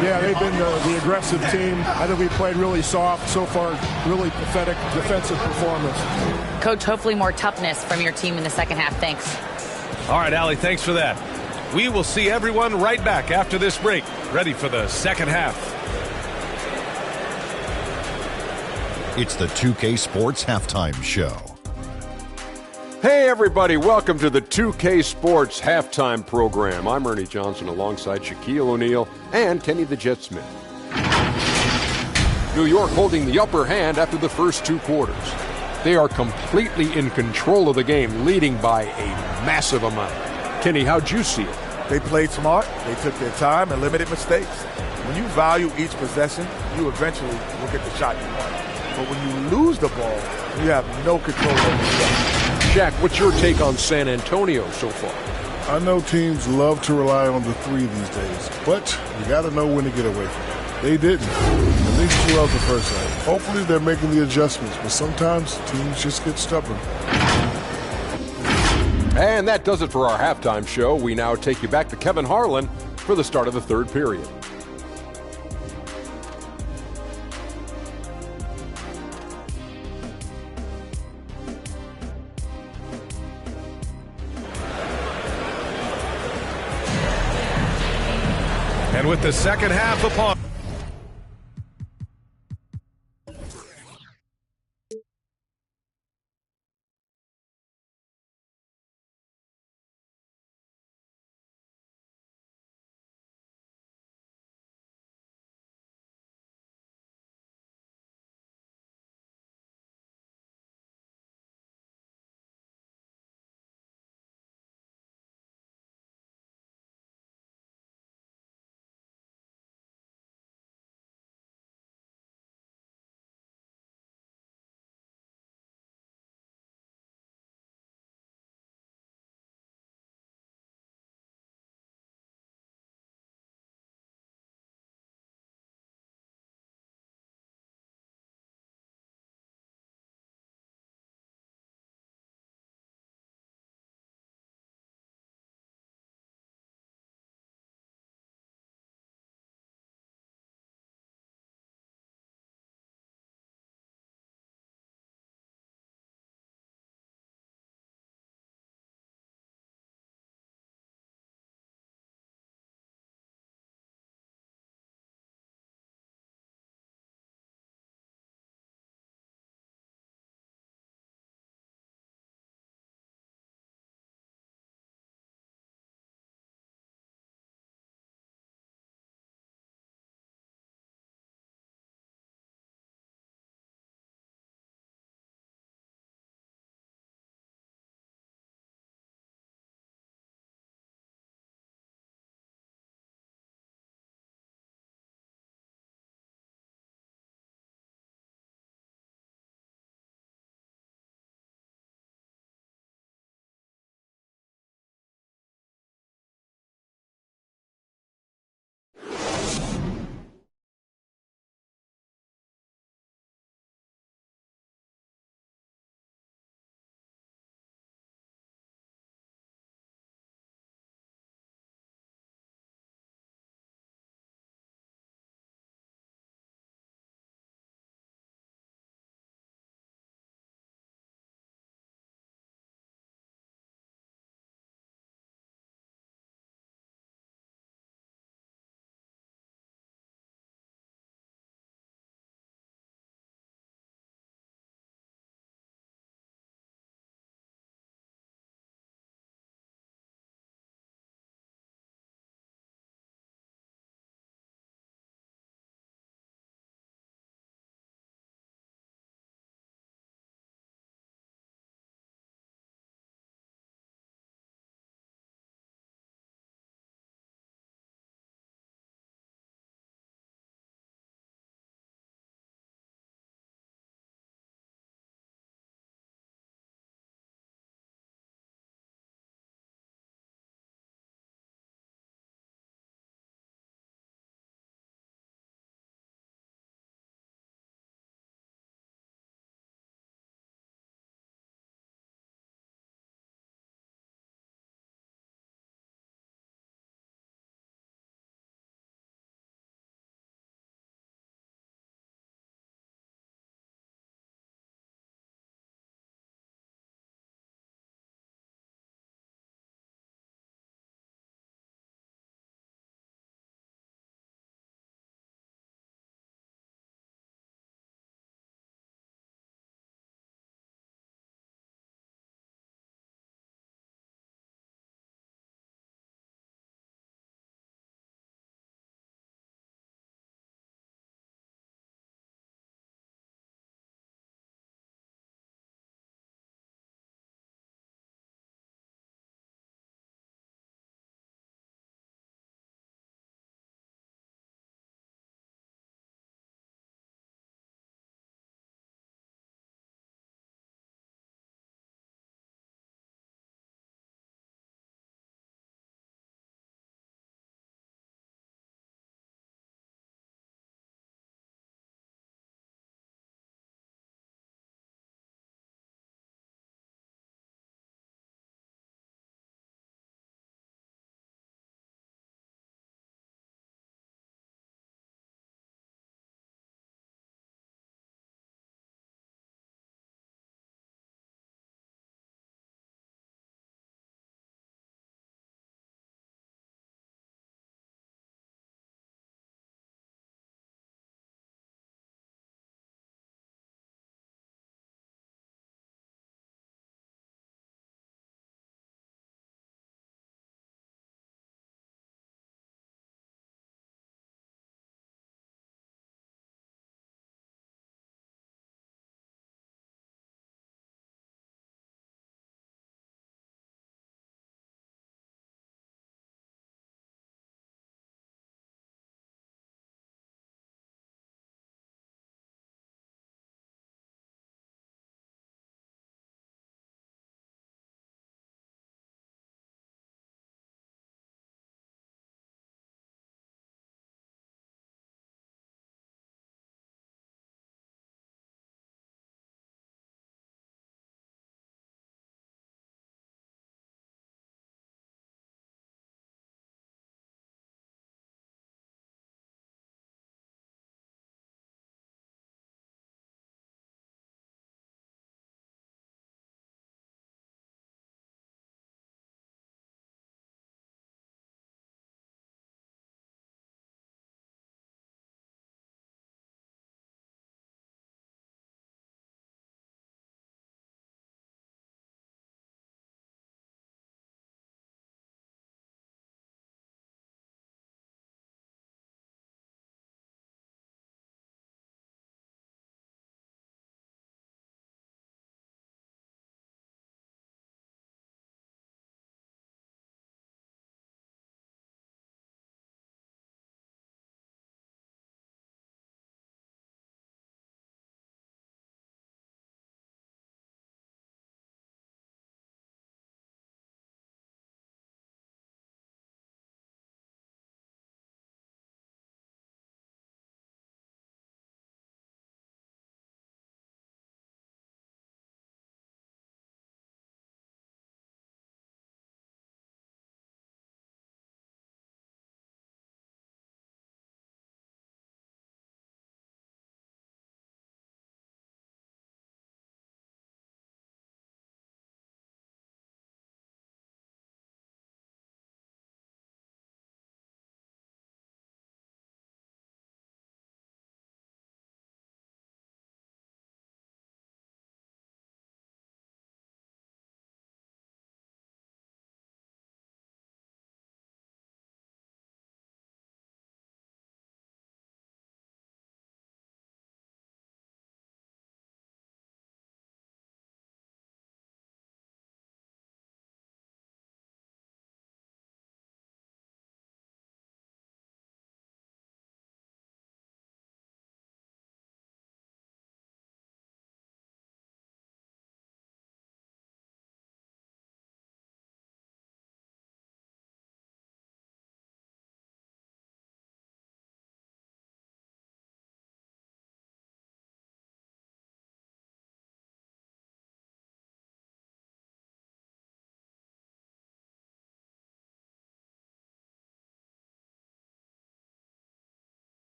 Speaker 8: Yeah, they've been the aggressive team. I think we played really soft so far, really pathetic defensive performance.
Speaker 7: Coach, hopefully more toughness from your team in the second half. Thanks.
Speaker 3: All right, Allie, thanks for that. We will see everyone right back after this break, ready for the second half.
Speaker 9: It's the 2K Sports Halftime Show.
Speaker 10: Hey, everybody. Welcome to the 2K Sports Halftime Program. I'm Ernie Johnson alongside Shaquille O'Neal and Kenny the Jet Smith. New York holding the upper hand after the first 2 quarters. They are completely in control of the game, leading by a massive amount. Kenny, how'd you see it?
Speaker 11: They played smart. They took their time and limited mistakes. When you value each possession, you eventually will get the shot you want. But when you lose the ball, you have no control over the game.
Speaker 10: Shaq, what's your take on San Antonio so far?
Speaker 12: I know teams love to rely on the 3 these days, but you got to know when to get away from it. They didn't, at least throughout the first half. Hopefully they're making the adjustments, but sometimes teams just get stubborn.
Speaker 10: And that does it for our halftime show. We now take you back to Kevin Harlan for the start of the third period.
Speaker 3: And with the second half upon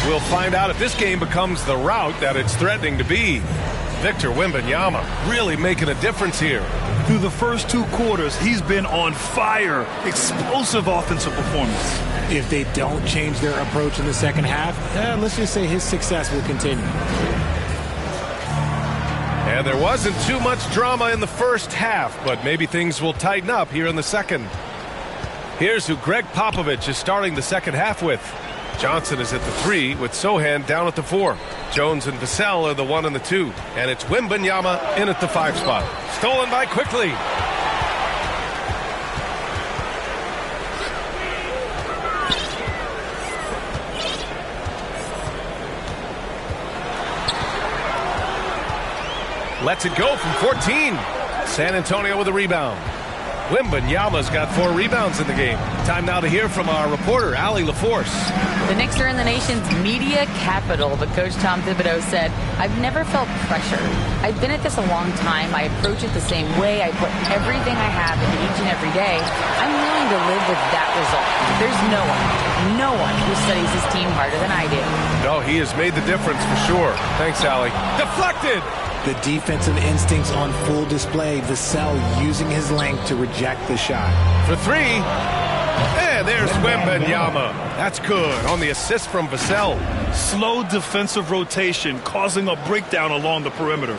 Speaker 3: We'll find out if this game becomes the rout that it's threatening to be. Victor Wembanyama really making a difference here.
Speaker 4: Through the first 2 quarters, he's been on fire. Explosive offensive performance.
Speaker 5: If they don't change their approach in the second half, let's just say his success will continue.
Speaker 3: And there wasn't too much drama in the first half, but maybe things will tighten up here in the second. Here's who Greg Popovich is starting the second half with. Johnson is at the 3 with Sohan down at the 4. Jones and Vassell are the 1 and the 2. And it's Wembanyama in at the 5 spot. Stolen by Quickly. Lets it go from 14. San Antonio with a rebound. Wembanyama's got 4 rebounds in the game. Time now to hear from our reporter, Allie LaForce.
Speaker 7: The Knicks are in the nation's media capital, but Coach Tom Thibodeau said, "I've never felt pressure. I've been at this a long time. I approach it the same way. I put everything I have into each and every day. I'm willing to live with that result. There's no one who studies his team harder than I do."
Speaker 3: No, he has made the difference for sure. Thanks, Allie. Deflected!
Speaker 5: The defensive instincts on full display. Vassell using his length to reject the shot.
Speaker 3: For 3. And there's Wembanyama. That's good on the assist from Vassell.
Speaker 4: Slow defensive rotation causing a breakdown along the perimeter.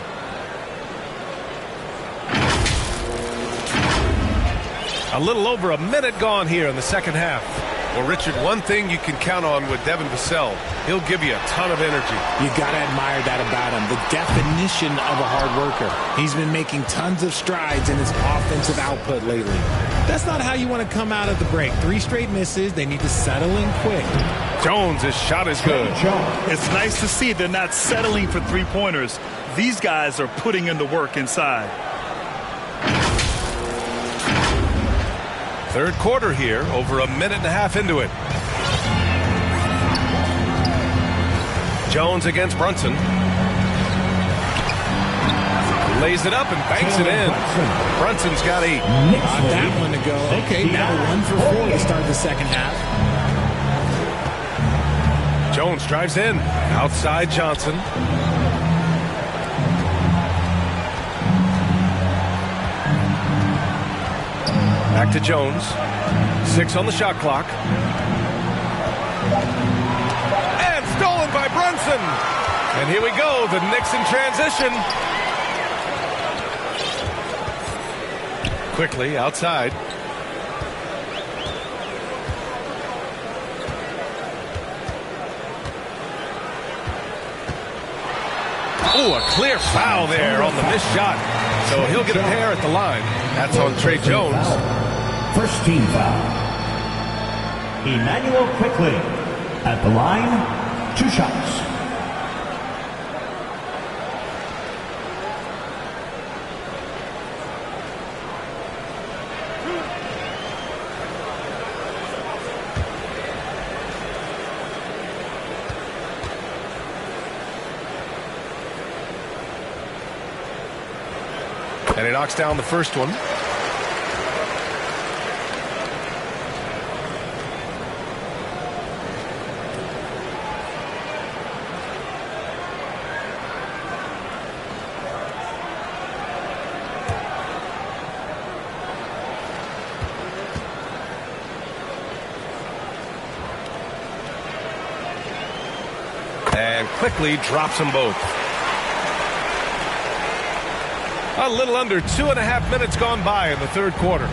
Speaker 3: A little over a minute gone here in the second half. Well, Richard, one thing you can count on with Devin Vassell, he'll give you a ton of energy.
Speaker 5: You got to admire that about him. The definition of a hard worker. He's been making tons of strides in his offensive output lately. That's not how you want to come out of the break. 3 straight misses. They need to settle in quick.
Speaker 3: Jones' shot is good.
Speaker 4: It's nice to see they're not settling for 3-pointers. These guys are putting in the work inside.
Speaker 3: Third quarter here, over a minute and a half into it. Jones against Brunson. Lays it up and banks it in. Brunson's got 8.
Speaker 5: Got that one to go. Okay, now 1 for 4 to start the second half.
Speaker 3: Jones drives in. Outside Johnson. Back to Jones. 6 on the shot clock. And stolen by Brunson. And here we go. The Knicks in transition. Quickly outside. Oh, a clear foul there on the missed shot. So he'll get a pair at the line. That's on Trey Jones.
Speaker 6: First team foul. Emmanuel Quickly at the line, 2 shots.
Speaker 3: And he knocks down the first one. And quickly drops them both. A little under 2.5 minutes gone by in the third quarter.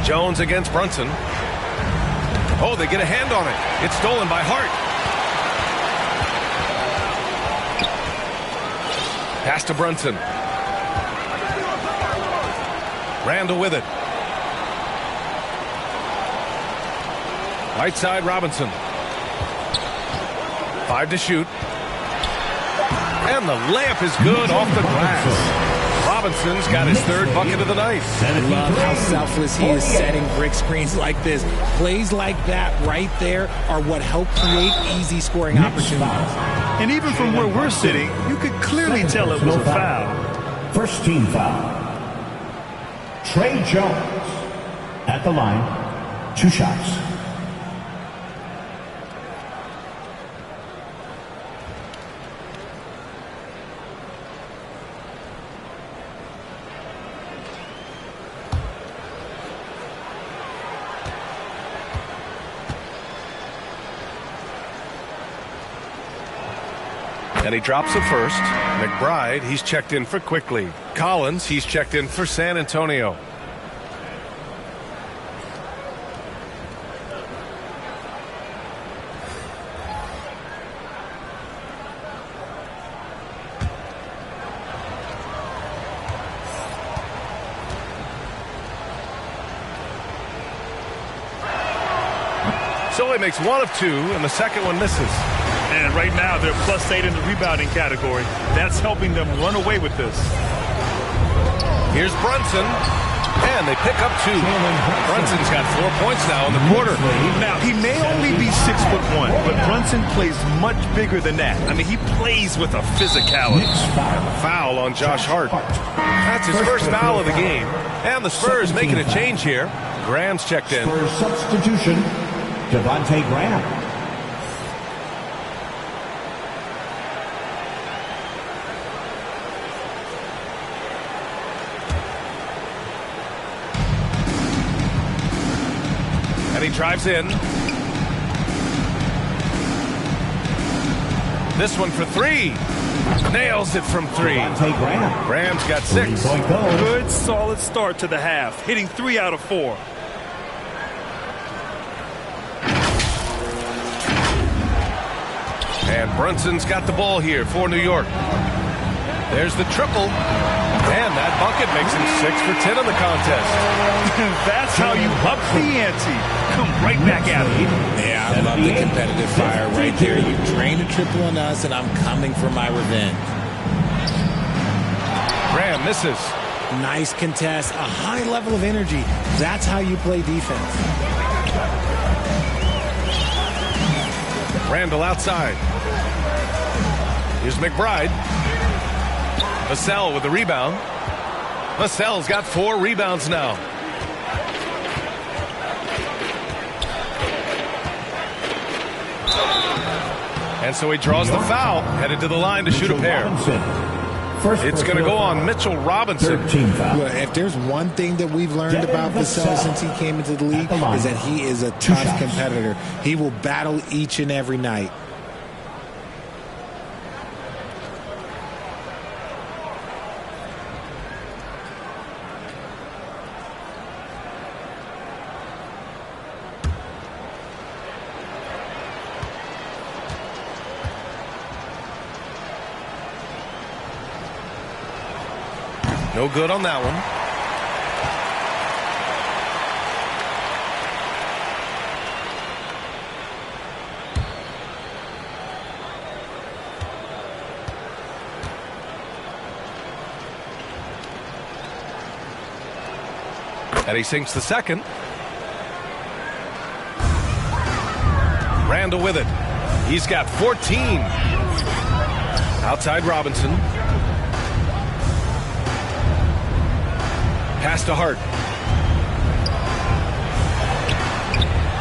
Speaker 3: Jones against Brunson. Oh, they get a hand on it. It's stolen by Hart. Pass to Brunson. Randall with it. Right side Robinson. 5 to shoot. And the layup is good off the glass. Robinson's got his 3rd bucket of the night.
Speaker 5: I love how selfless he is setting brick screens like this. Plays like that right there are what help create easy scoring opportunities.
Speaker 4: And even from where we're sitting, you could clearly tell it was a foul.
Speaker 6: First team foul. Trey Jones at the line, 2 shots.
Speaker 3: And he drops the first. McBride, he's checked in for Quickly. Collins, he's checked in for San Antonio. So he makes one of two, and the second one misses.
Speaker 4: And right now, they're +8 in the rebounding category. That's helping them run away with this.
Speaker 3: Here's Brunson, and they pick up 2. Brunson's got 4 points now in the quarter.
Speaker 4: Now, he may only be 6'1", but Brunson plays much bigger than that. I mean, he plays with a physicality.
Speaker 3: Foul on Josh Hart. That's his first foul of the game. And the Spurs making a change here. Graham's checked in.
Speaker 6: Spurs substitution, Devontae Graham.
Speaker 3: And he drives in. This one for 3. Nails it from 3. Graham's got 6.
Speaker 4: Good, solid start to the half, hitting 3 out of 4.
Speaker 3: And Brunson's got the ball here for New York. There's the triple. And that bucket makes him 6 for 10 in the contest.
Speaker 4: That's how you up the ante. Come right back at it.
Speaker 5: Yeah, I love the competitive fire right there. You drain a triple on us, and I'm coming for my revenge.
Speaker 3: Graham misses.
Speaker 5: Nice contest, a high level of energy. That's how you play defense.
Speaker 3: Randall outside. Here's McBride. Vassell with the rebound. Vassell's got 4 rebounds now. And so he draws the foul, headed to the line to shoot a pair. It's going to go on Mitchell Robinson.
Speaker 5: Well, if there's one thing that we've learned about Vassell since he came into the league, is that he is a tough competitor. He will battle each and every night.
Speaker 3: No good on that one. And he sinks the second. Randall with it. He's got 14. Outside Robinson. Pass to Hart.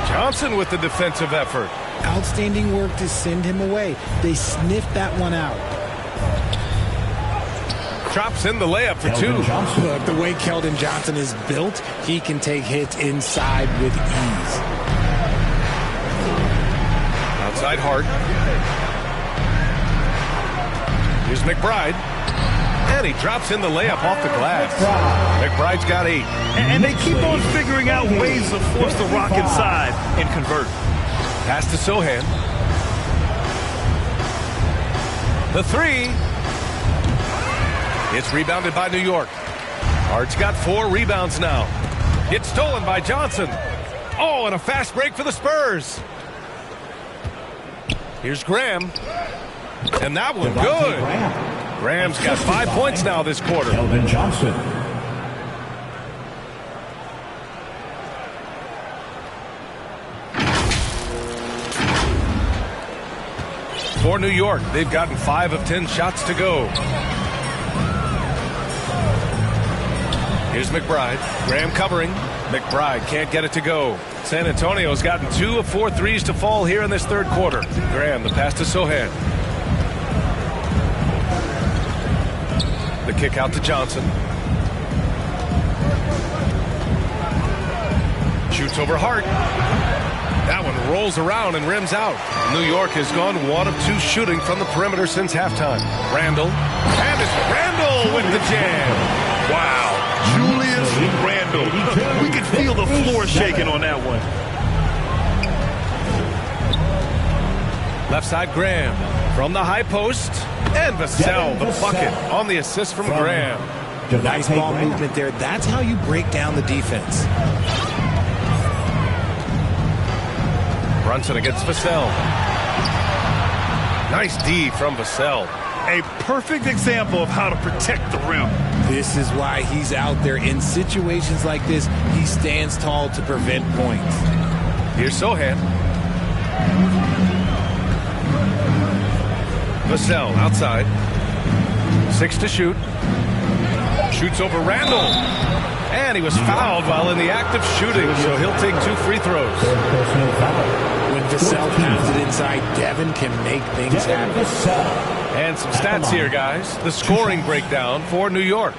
Speaker 3: Johnson with the defensive effort.
Speaker 5: Outstanding work to send him away. They sniffed that one out.
Speaker 3: Drops in the layup for 2.
Speaker 5: Look, the way Keldon Johnson is built, he can take hits inside with ease.
Speaker 3: Outside Hart. Here's McBride. And he drops in the layup off the glass. McBride's got 8.
Speaker 4: And they keep on figuring out ways to force the rock inside and convert.
Speaker 3: Pass to Sohan. The 3. It's rebounded by New York. Hart's got 4 rebounds now. It's stolen by Johnson. Oh, and a fast break for the Spurs. Here's Graham. And that one good. Graham's got 5 points now this quarter.
Speaker 6: Keldon Johnson.
Speaker 3: For New York, they've gotten 5 of 10 shots to go. Here's McBride. Graham covering. McBride can't get it to go. San Antonio's gotten 2 of 4 threes to fall here in this third quarter. Graham, the pass to Sohan. The kick out to Johnson. Shoots over Hart. That one rolls around and rims out. New York has gone 1 of 2 shooting from the perimeter since halftime. Randle. And it's Randle with the jam.
Speaker 4: Wow. Julius Randle. We could feel the floor shaking on that one.
Speaker 3: Left side Graham from the high post. And Vassell, the bucket on the assist from Graham.
Speaker 5: Nice ball movement there. That's how you break down the defense.
Speaker 3: Brunson against Vassell. Nice D from Vassell.
Speaker 4: A perfect example of how to protect the rim.
Speaker 5: This is why he's out there. In situations like this, he stands tall to prevent points.
Speaker 3: Here's Sohan. Vassell outside. 6 to shoot. Shoots over Randle. And he was fouled while in the act of shooting, so he'll take 2 free throws.
Speaker 5: When Vassell pounds it inside, Devin can make things happen.
Speaker 3: And some stats here, guys. The scoring breakdown for New York.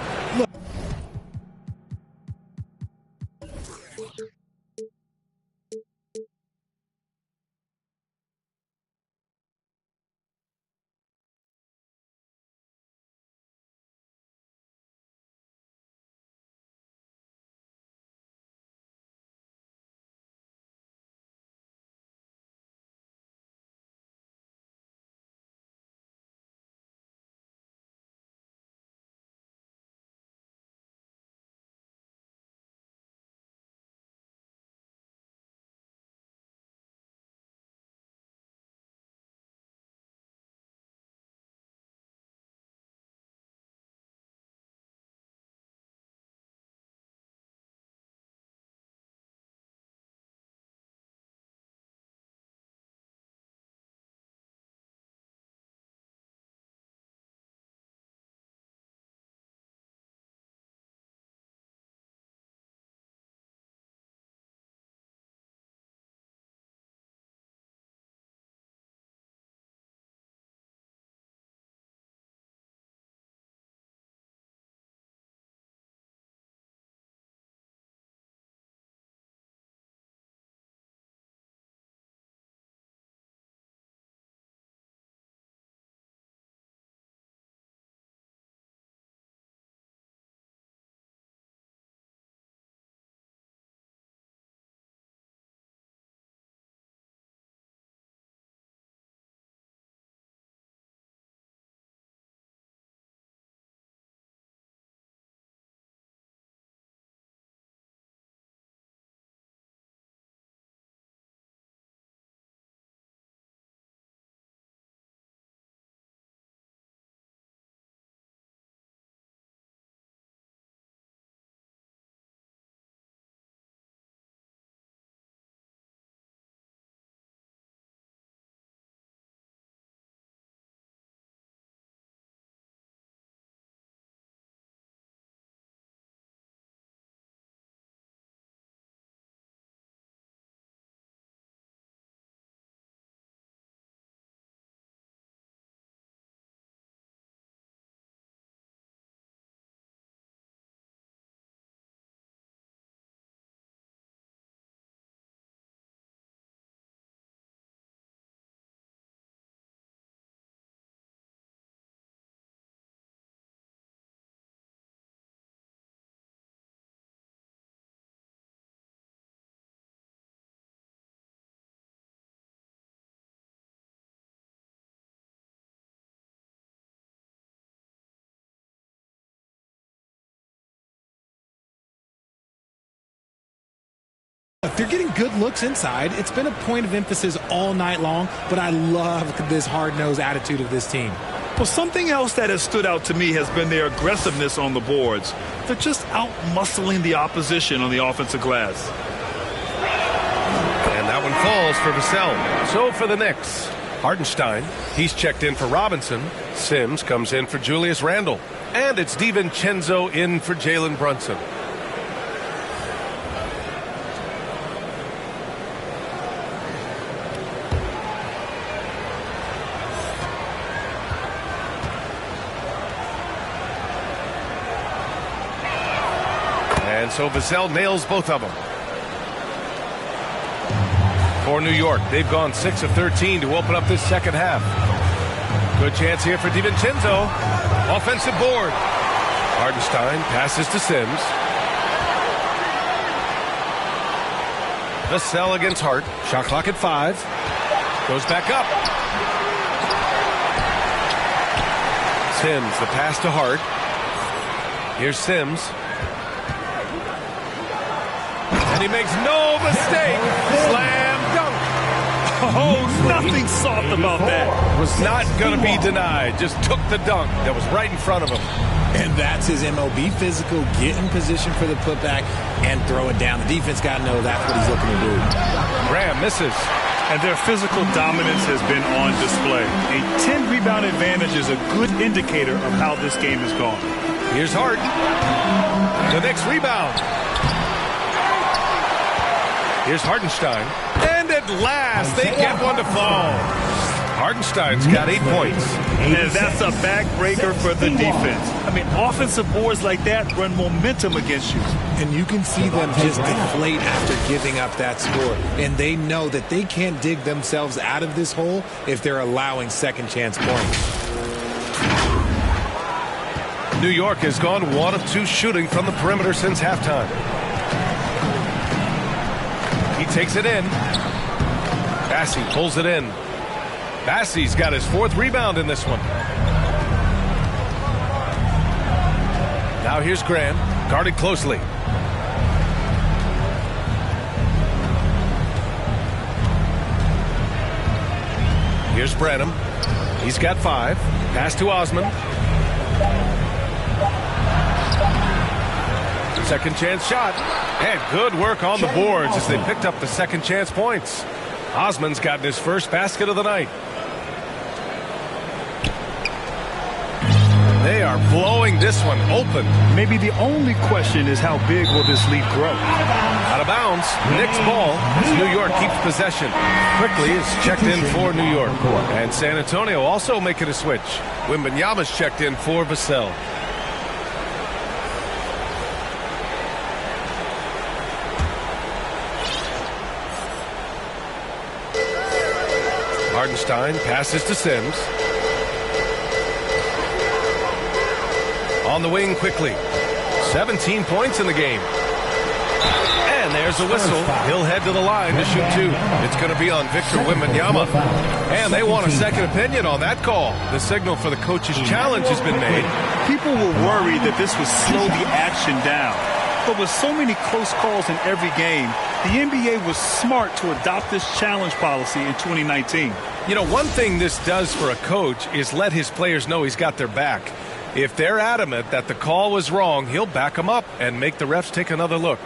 Speaker 5: They're getting good looks inside. It's been a point of emphasis all night long, but I love this hard-nosed attitude of this team.
Speaker 4: Well, something else that has stood out to me has been their aggressiveness on the boards. They're just out-muscling the opposition on the offensive glass.
Speaker 3: And that one falls for Vassell. So for the Knicks, Hartenstein, he's checked in for Robinson. Sims comes in for Julius Randle. And it's DiVincenzo in for Jalen Brunson. And so Vassell nails both of them. for New York. They've gone 6 of 13 to open up this second half. Good chance here for DiVincenzo. Offensive board. Hardenstein passes to Sims. Vassell against Hart. Shot clock at 5. Goes back up. Sims, the pass to Hart. Here's Sims. And he makes no mistake. Slam dunk.
Speaker 4: Oh, nothing soft about that.
Speaker 3: Was not going to be denied. Just took the dunk that was right in front of him.
Speaker 5: And that's his MLB physical. Get in position for the putback and throw it down. The defense got to know that's what he's looking to do.
Speaker 3: Graham misses.
Speaker 4: And their physical dominance has been on display. A 10-rebound advantage is a good indicator of how this game has gone.
Speaker 3: Here's Hart. The Knicks rebound. Here's Hardenstein. And at last, they get one to fall. Hardenstein's got 8 points.
Speaker 4: And that's a backbreaker for the defense. I mean, offensive boards like that run momentum against you.
Speaker 5: And you can see them just deflate after giving up that score. And they know that they can't dig themselves out of this hole if they're allowing second chance points.
Speaker 3: New York has gone 1 of 2 shooting from the perimeter since halftime. He takes it in. Bassey pulls it in. Bassey's got his 4th rebound in this one. Now here's Graham, guarded closely. Here's Branham. He's got 5. Pass to Osman. Second chance shot. And good work on the boards as they picked up the second chance points. Osman's gotten his first basket of the night. They are blowing this one open.
Speaker 4: Maybe the only question is how big will this lead grow?
Speaker 3: Out of bounds. Knicks ball as New York keeps possession. Quickly is checked in for New York. And San Antonio also making a switch. Wembanyama's checked in for Vassell. Hardenstein passes to Sims. On the wing quickly. 17 points in the game. And there's a whistle. He'll head to the line to shoot 2. It's going to be on Victor Wembanyama. And they want a second opinion on that call. The signal for the coach's challenge has been made.
Speaker 4: People were worried that this would slow the action down. But with so many close calls in every game, the NBA was smart to adopt this challenge policy in 2019.
Speaker 3: You know, one thing this does for a coach is let his players know he's got their back. If they're adamant that the call was wrong, he'll back them up and make the refs take another look.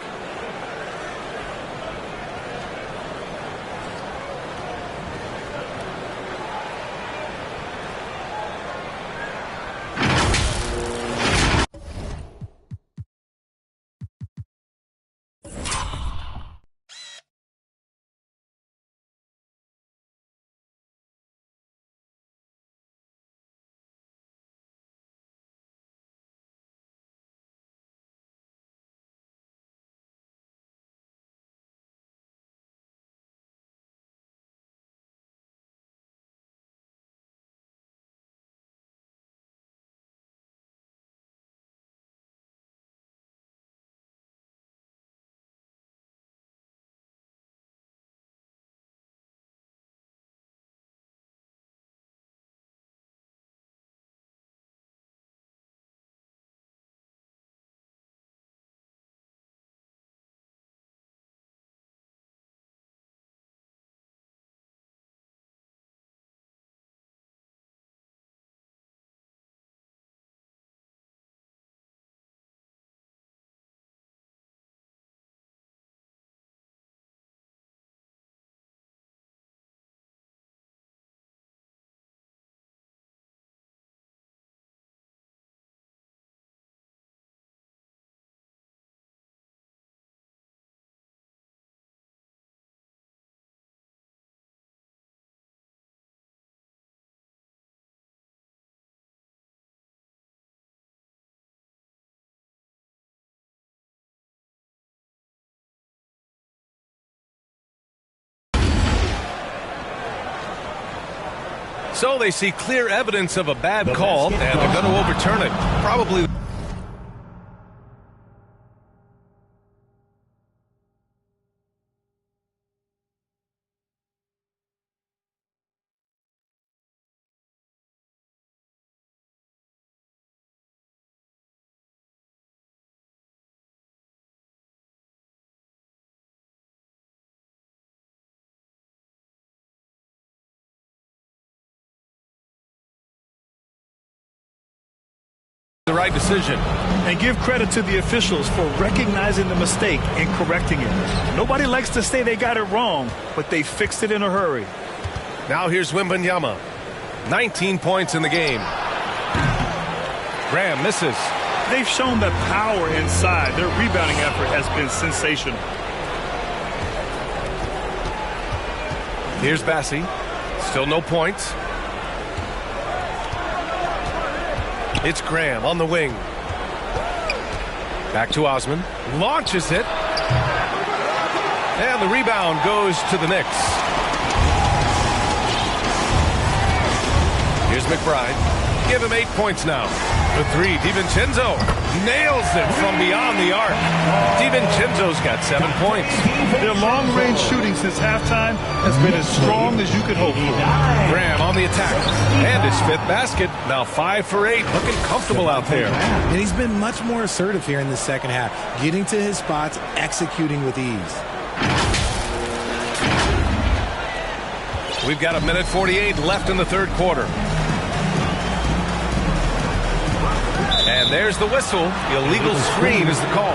Speaker 3: So they see clear evidence of a bad call, and they're going to overturn it. Probably. The right decision.
Speaker 4: And give credit to the officials for recognizing the mistake and correcting it. Nobody likes to say they got it wrong, but they fixed it in a hurry.
Speaker 3: Now here's Wembanyama. 19 points in the game. Graham misses.
Speaker 4: They've shown that power inside. Their rebounding effort has been sensational.
Speaker 3: Here's Bassi. Still no points. It's Graham on the wing. Back to Osman. Launches it. And the rebound goes to the Knicks. Here's McBride. Give him 8 points now. The three, DiVincenzo nails it from beyond the arc. DiVincenzo's got 7 points.
Speaker 4: Their long-range shooting since halftime has been as strong as you could hope for.
Speaker 3: Graham on the attack. And his 5th basket. Now 5 for 8. Looking comfortable out there.
Speaker 5: And he's been much more assertive here in the second half. Getting to his spots, executing with ease.
Speaker 3: We've got 1:48 left in the third quarter. And there's the whistle. Illegal screen is the call.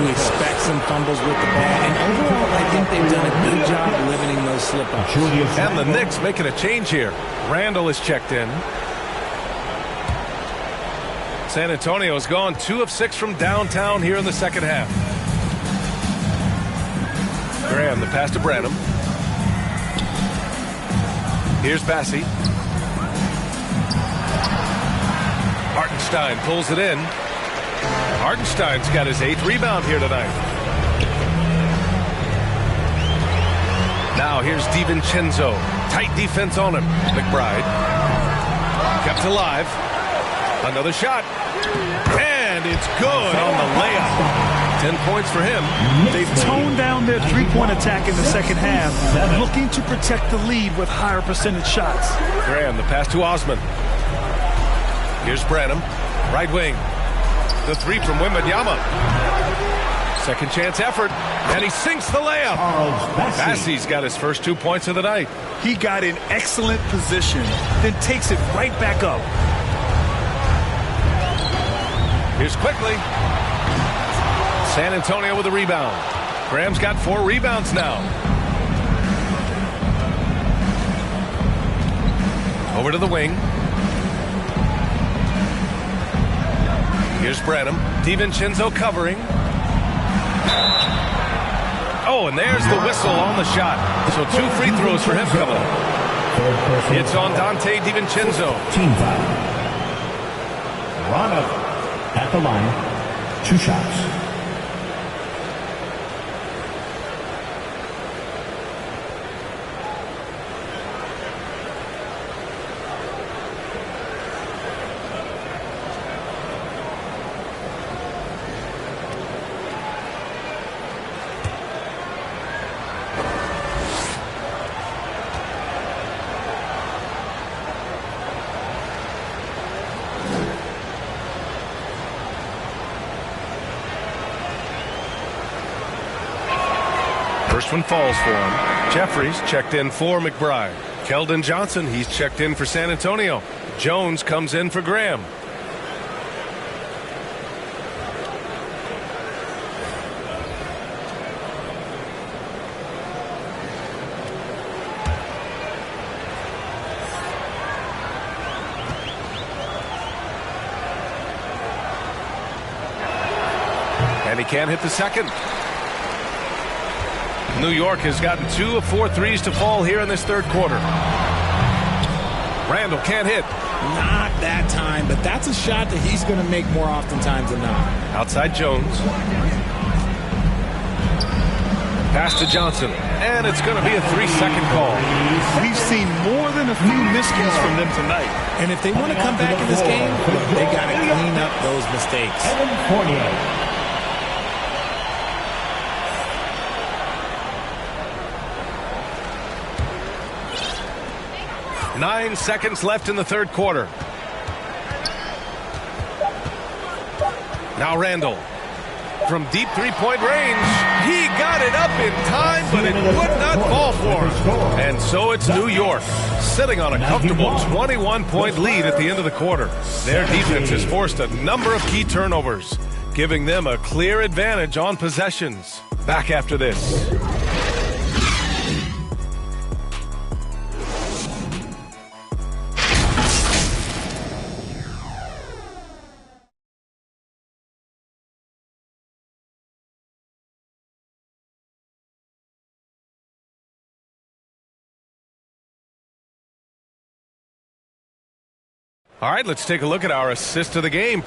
Speaker 5: You expect some fumbles with the ball. And overall, I think they've done a good job limiting those slip-ups.
Speaker 3: And the Knicks making a change here. Randall is checked in. San Antonio has gone 2 of 6 from downtown here in the second half. Graham, the pass to Branham. Here's Bassi. Hartenstein pulls it in. Hartenstein's got his 8th rebound here tonight. Now here's DiVincenzo. Tight defense on him. McBride. Kept alive. Another shot. And it's good on the layup. 10 points for him.
Speaker 4: They've toned down their three-point attack in the second half, looking to protect the lead with higher percentage shots.
Speaker 3: Graham, the pass to Osman. Here's Branham, right wing. The three from Wembanyama. Second chance effort, and he sinks the layup. Bassi's got his first 2 points of the night.
Speaker 4: He got in excellent position, then takes it right back up.
Speaker 3: Here's quickly. San Antonio with a rebound. Graham's got 4 rebounds now. Over to the wing. Here's Branham. DiVincenzo covering. Oh, and there's the whistle on the shot. So 2 free throws for him coming up. It's on Dante DiVincenzo.
Speaker 6: Team foul. Ron up at the line. 2 shots.
Speaker 3: First one falls for him. Jeffries checked in for McBride. Keldon Johnson, he's checked in for San Antonio. Jones comes in for Graham. And he can't hit the second. New York has gotten 2 of 4 threes to fall here in this third quarter. Randall can't hit.
Speaker 5: Not that time, but that's a shot that he's going to make more oftentimes than not.
Speaker 3: Outside Jones. Pass pass to Johnson, and it's going to be a 3-second call.
Speaker 4: We've seen more than a few miscues from them tonight.
Speaker 5: And if they want to come back in this game, they got to clean up those mistakes.
Speaker 6: Evan Fournier.
Speaker 3: 9 seconds left in the third quarter. Now Randall. From deep three-point range, he got it up in time, but it would not fall for him. And so it's New York, sitting on a comfortable 21-point lead at the end of the quarter. Their defense has forced a number of key turnovers, giving them a clear advantage on possessions. Back after this. All right, let's take a look at our assist of the game.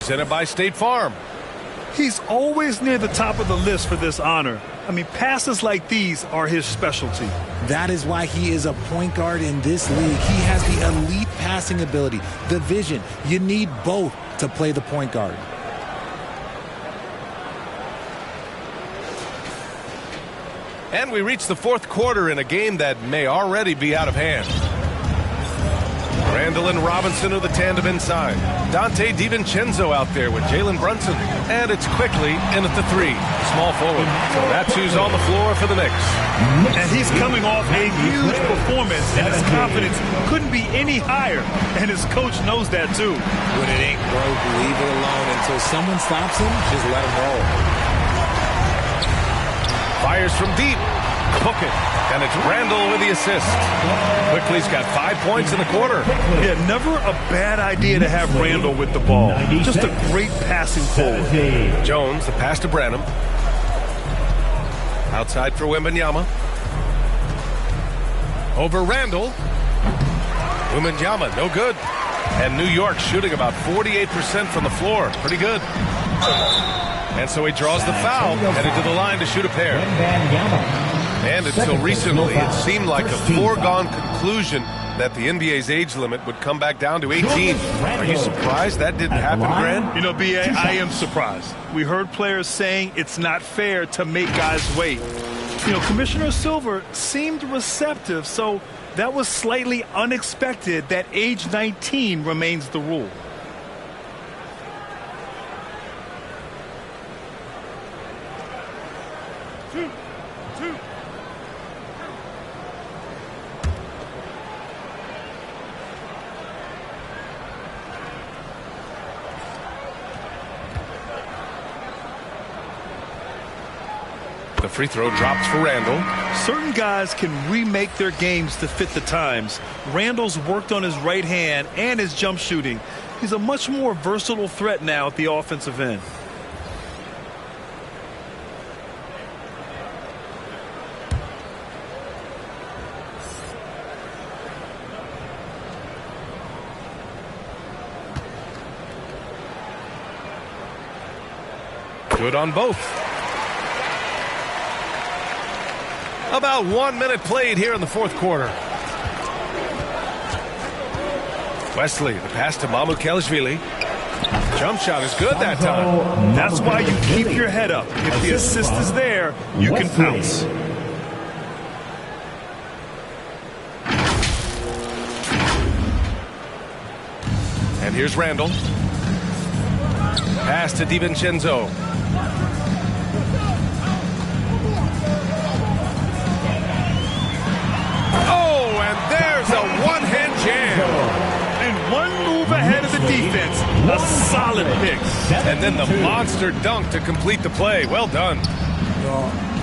Speaker 3: presented by State Farm.
Speaker 4: He's always near the top of the list for this honor. I mean, passes like these are his specialty.
Speaker 5: That is why he is a point guard in this league. He has the elite passing ability, the vision. You need both to play the point guard.
Speaker 3: And we reach the fourth quarter in a game that may already be out of hand. Randall and Robinson are the tandem inside. Dante DiVincenzo out there with Jalen Brunson. And it's quickly in at the three. Small forward. So that's who's on the floor for the Knicks.
Speaker 4: And he's coming off a huge performance, and his confidence couldn't be any higher. And his coach knows that too.
Speaker 5: When it ain't broke, leave it alone. Until someone stops him, just let him roll.
Speaker 3: Fires from deep. Book it. And it's Randall with the assist. Quickly's got 5 points in the quarter.
Speaker 4: Yeah, never a bad idea to have Randall with the ball. Just a great passing forward.
Speaker 3: Jones, the pass to Branham. Outside for Wembanyama. Over Randall. Wembanyama, no good. And New York shooting about 48% from the floor. Pretty good. And so he draws the foul, headed to the line to shoot a pair. And until recently, it seemed like a foregone conclusion that the NBA's age limit would come back down to 18. Are you surprised that didn't happen, Grant?
Speaker 4: You know, B.A., I am surprised. We heard players saying it's not fair to make guys wait. You know, Commissioner Silver seemed receptive, so that was slightly unexpected that age 19 remains the rule.
Speaker 3: The free throw drops for Randall.
Speaker 4: Certain guys can remake their games to fit the times. Randall's worked on his right hand and his jump shooting. He's a much more versatile threat now at the offensive end.
Speaker 3: Good on both. About 1 minute played here in the fourth quarter. Wesley, the pass to Mamukelashvili. Jump shot is good that time.
Speaker 4: That's why you keep your head up. If the assist is there, you can pounce.
Speaker 3: And here's Randall. Pass to DiVincenzo. There's a one-hand jam.
Speaker 4: And one move ahead of the defense. A solid pick.
Speaker 3: And then the monster dunk to complete the play. Well done.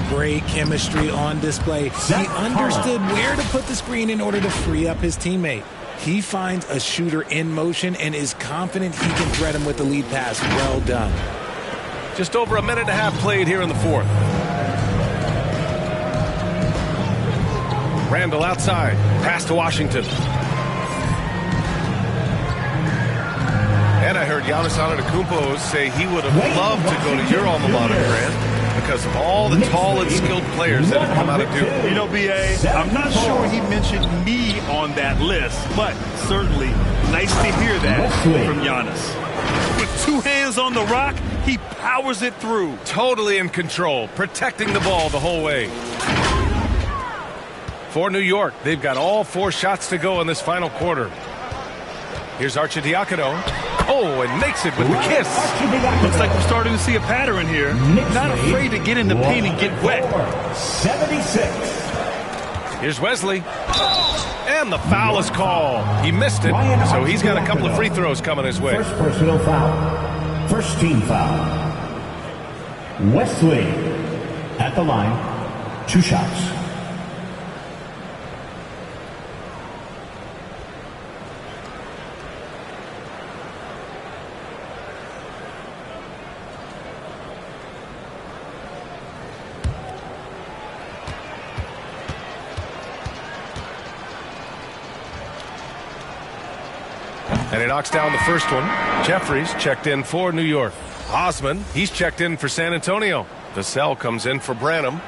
Speaker 5: Great chemistry on display. He understood where to put the screen in order to free up his teammate. He finds a shooter in motion and is confident he can thread him with the lead pass. Well done.
Speaker 3: Just over a minute and a half played here in the fourth. Randall outside. Pass to Washington. And I heard Giannis Antetokounmpo say he would have loved to go to your alma mater, Grant, because of all the tall and skilled players that have come out of Duke.
Speaker 4: You know, B.A., I'm not sure he mentioned me on that list, but certainly nice to hear that from Giannis. With two hands on the rock, he powers it through.
Speaker 3: Totally in control, protecting the ball the whole way. For New York, they've got all 4 shots to go in this final quarter. Here's Arcidiacono. Oh, and makes it with the kiss.
Speaker 4: Looks like we're starting to see a pattern here. Not afraid to get in the paint and get wet.
Speaker 6: 76.
Speaker 3: Here's Wesley. And the foul is called. He missed it, so he's got a couple of free throws coming his way.
Speaker 6: First personal foul. First team foul. Wesley at the line. 2 shots.
Speaker 3: And he knocks down the first one. Jeffries checked in for New York. Osman, he's checked in for San Antonio. Vassell comes in for Branham.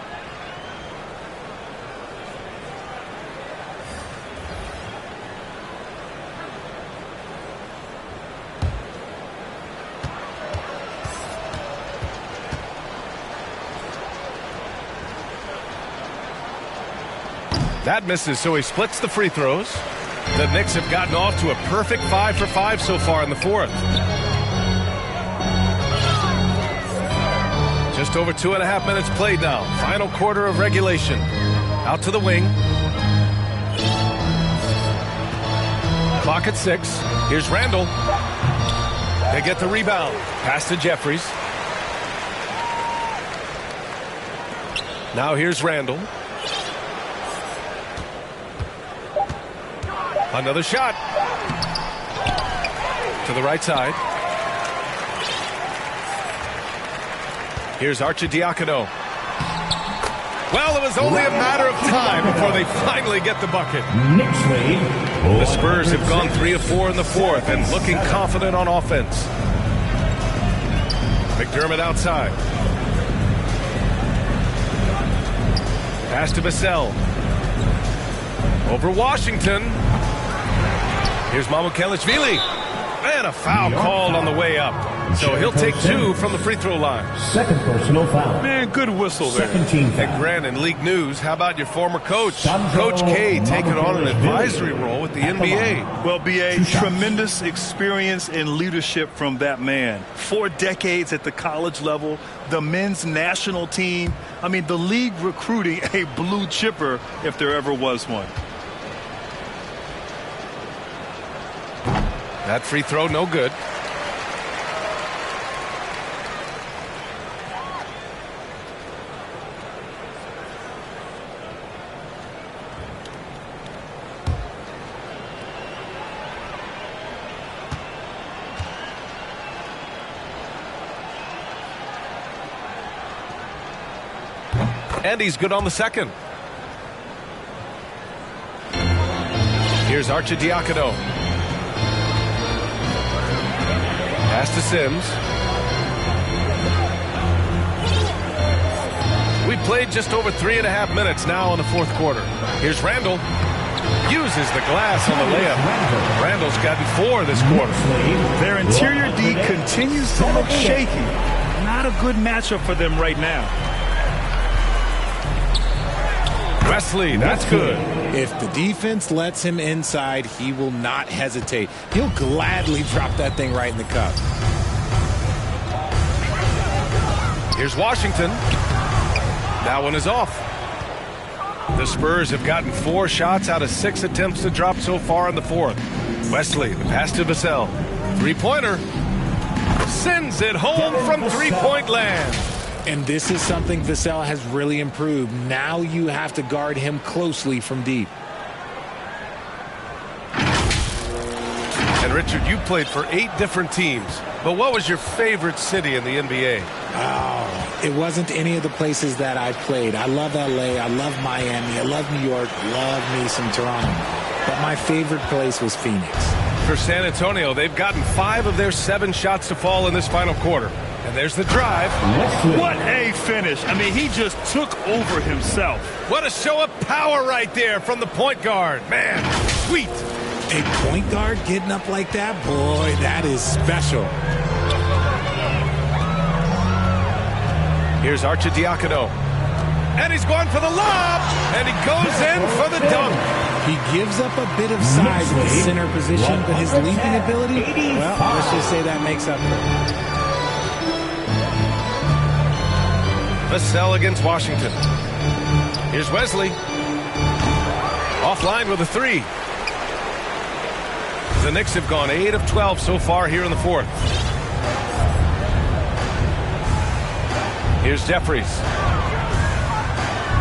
Speaker 3: That misses, so he splits the free throws. The Knicks have gotten off to a perfect 5 for 5 so far in the fourth. Just over 2.5 minutes played now. Final quarter of regulation. Out to the wing. Clock at 6. Here's Randall. They get the rebound. Pass to Jeffries. Now here's Randall. Another shot. To the right side. Here's Arcidiacono. Well, it was only a matter of time before they finally get the bucket. The Spurs have gone 3 of 4 in the fourth and looking confident on offense. McDermott outside. Pass to Vassell. Over Washington. Here's Mamukelishvili. And a foul called on the way up. So he'll take 2 from the free throw line.
Speaker 6: Second personal foul.
Speaker 4: Man, good whistle there.
Speaker 3: Hey, Grant, in league news, how about your former coach? Coach K taking on an advisory role with the NBA.
Speaker 4: Well, B.A., tremendous experience and leadership from that man. 4 decades at the college level, the men's national team. I mean, the league recruiting a blue chipper if there ever was one.
Speaker 3: That free throw, no good. And he's good on the second. Here's Arcidiacono. Pass to Sims. We played just over 3.5 minutes now in the fourth quarter. Here's Randall. Uses the glass on the layup. Randall's gotten 4 this quarter.
Speaker 4: Their interior D continues to look shaky. Not a good matchup for them right now.
Speaker 3: Wesley, that's good.
Speaker 5: If the defense lets him inside, he will not hesitate. He'll gladly drop that thing right in the cup.
Speaker 3: Here's Washington. That one is off. The Spurs have gotten 4 shots out of 6 attempts to drop so far in the fourth. Wesley, the pass to Vassell. 3-pointer. Sends it home from 3-point land.
Speaker 5: And this is something Vassell has really improved. Now you have to guard him closely from deep.
Speaker 3: And Richard, you played for 8 different teams. But what was your favorite city in the NBA?
Speaker 5: Oh, it wasn't any of the places that I played. I love LA. I love Miami. I love New York. Love me some Toronto. But my favorite place was Phoenix.
Speaker 3: For San Antonio, they've gotten 5 of their 7 shots to fall in this final quarter. And there's the drive.
Speaker 4: What a finish. I mean, he just took over himself.
Speaker 3: What a show of power right there from the point guard. Man, sweet.
Speaker 5: A point guard getting up like that? Boy, that is special.
Speaker 3: Here's Arcidiacono. And he's going for the lob. And he goes in for the dunk.
Speaker 5: He gives up a bit of size in the center position, but his leaping ability, well, let's just say that makes up for it.
Speaker 3: Vassell against Washington. Here's Wesley. Offline with a 3. The Knicks have gone 8 of 12 so far here in the fourth. Here's Jeffries.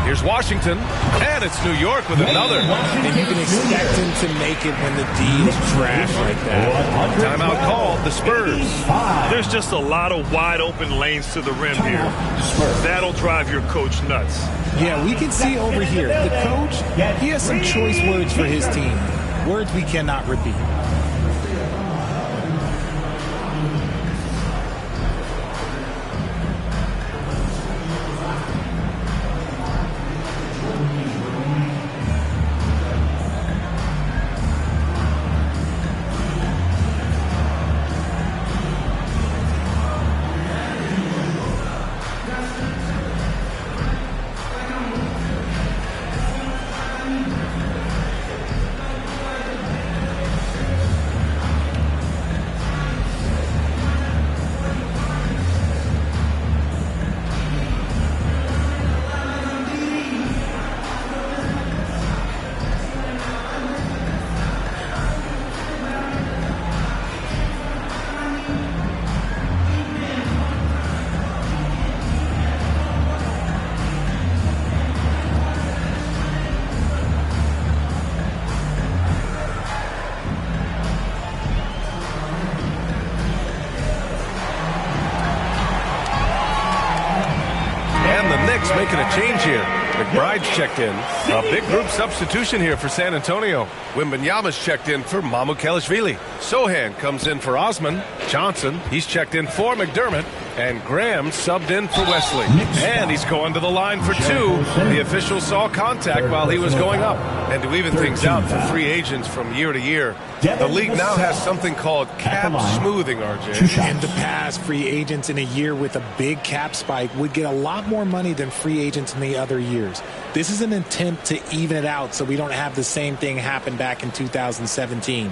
Speaker 3: Here's Washington. And it's New York with another.
Speaker 5: And you can expect him to make it when the D is trash like that.
Speaker 3: Timeout called, the Spurs.
Speaker 4: There's just a lot of wide open lanes to the rim here. That'll drive your coach nuts.
Speaker 5: Yeah, we can see over here. The coach, he has some choice words for his team. Words we cannot repeat.
Speaker 3: change here. McBride's checked in. A big group substitution here for San Antonio. Wembanyama's checked in for Mamukelashvili. Sohan comes in for Osman. Johnson, he's checked in for McDermott. And Graham subbed in for Wesley. And he's going to the line for two. The official saw contact while he was going up. And to even things out for free agents from year to year, the league now has something called cap smoothing, RJ.
Speaker 5: In the past, free agents in a year with a big cap spike would get a lot more money than free agents in the other years. This is an attempt to even it out so we don't have the same thing happen back in 2017.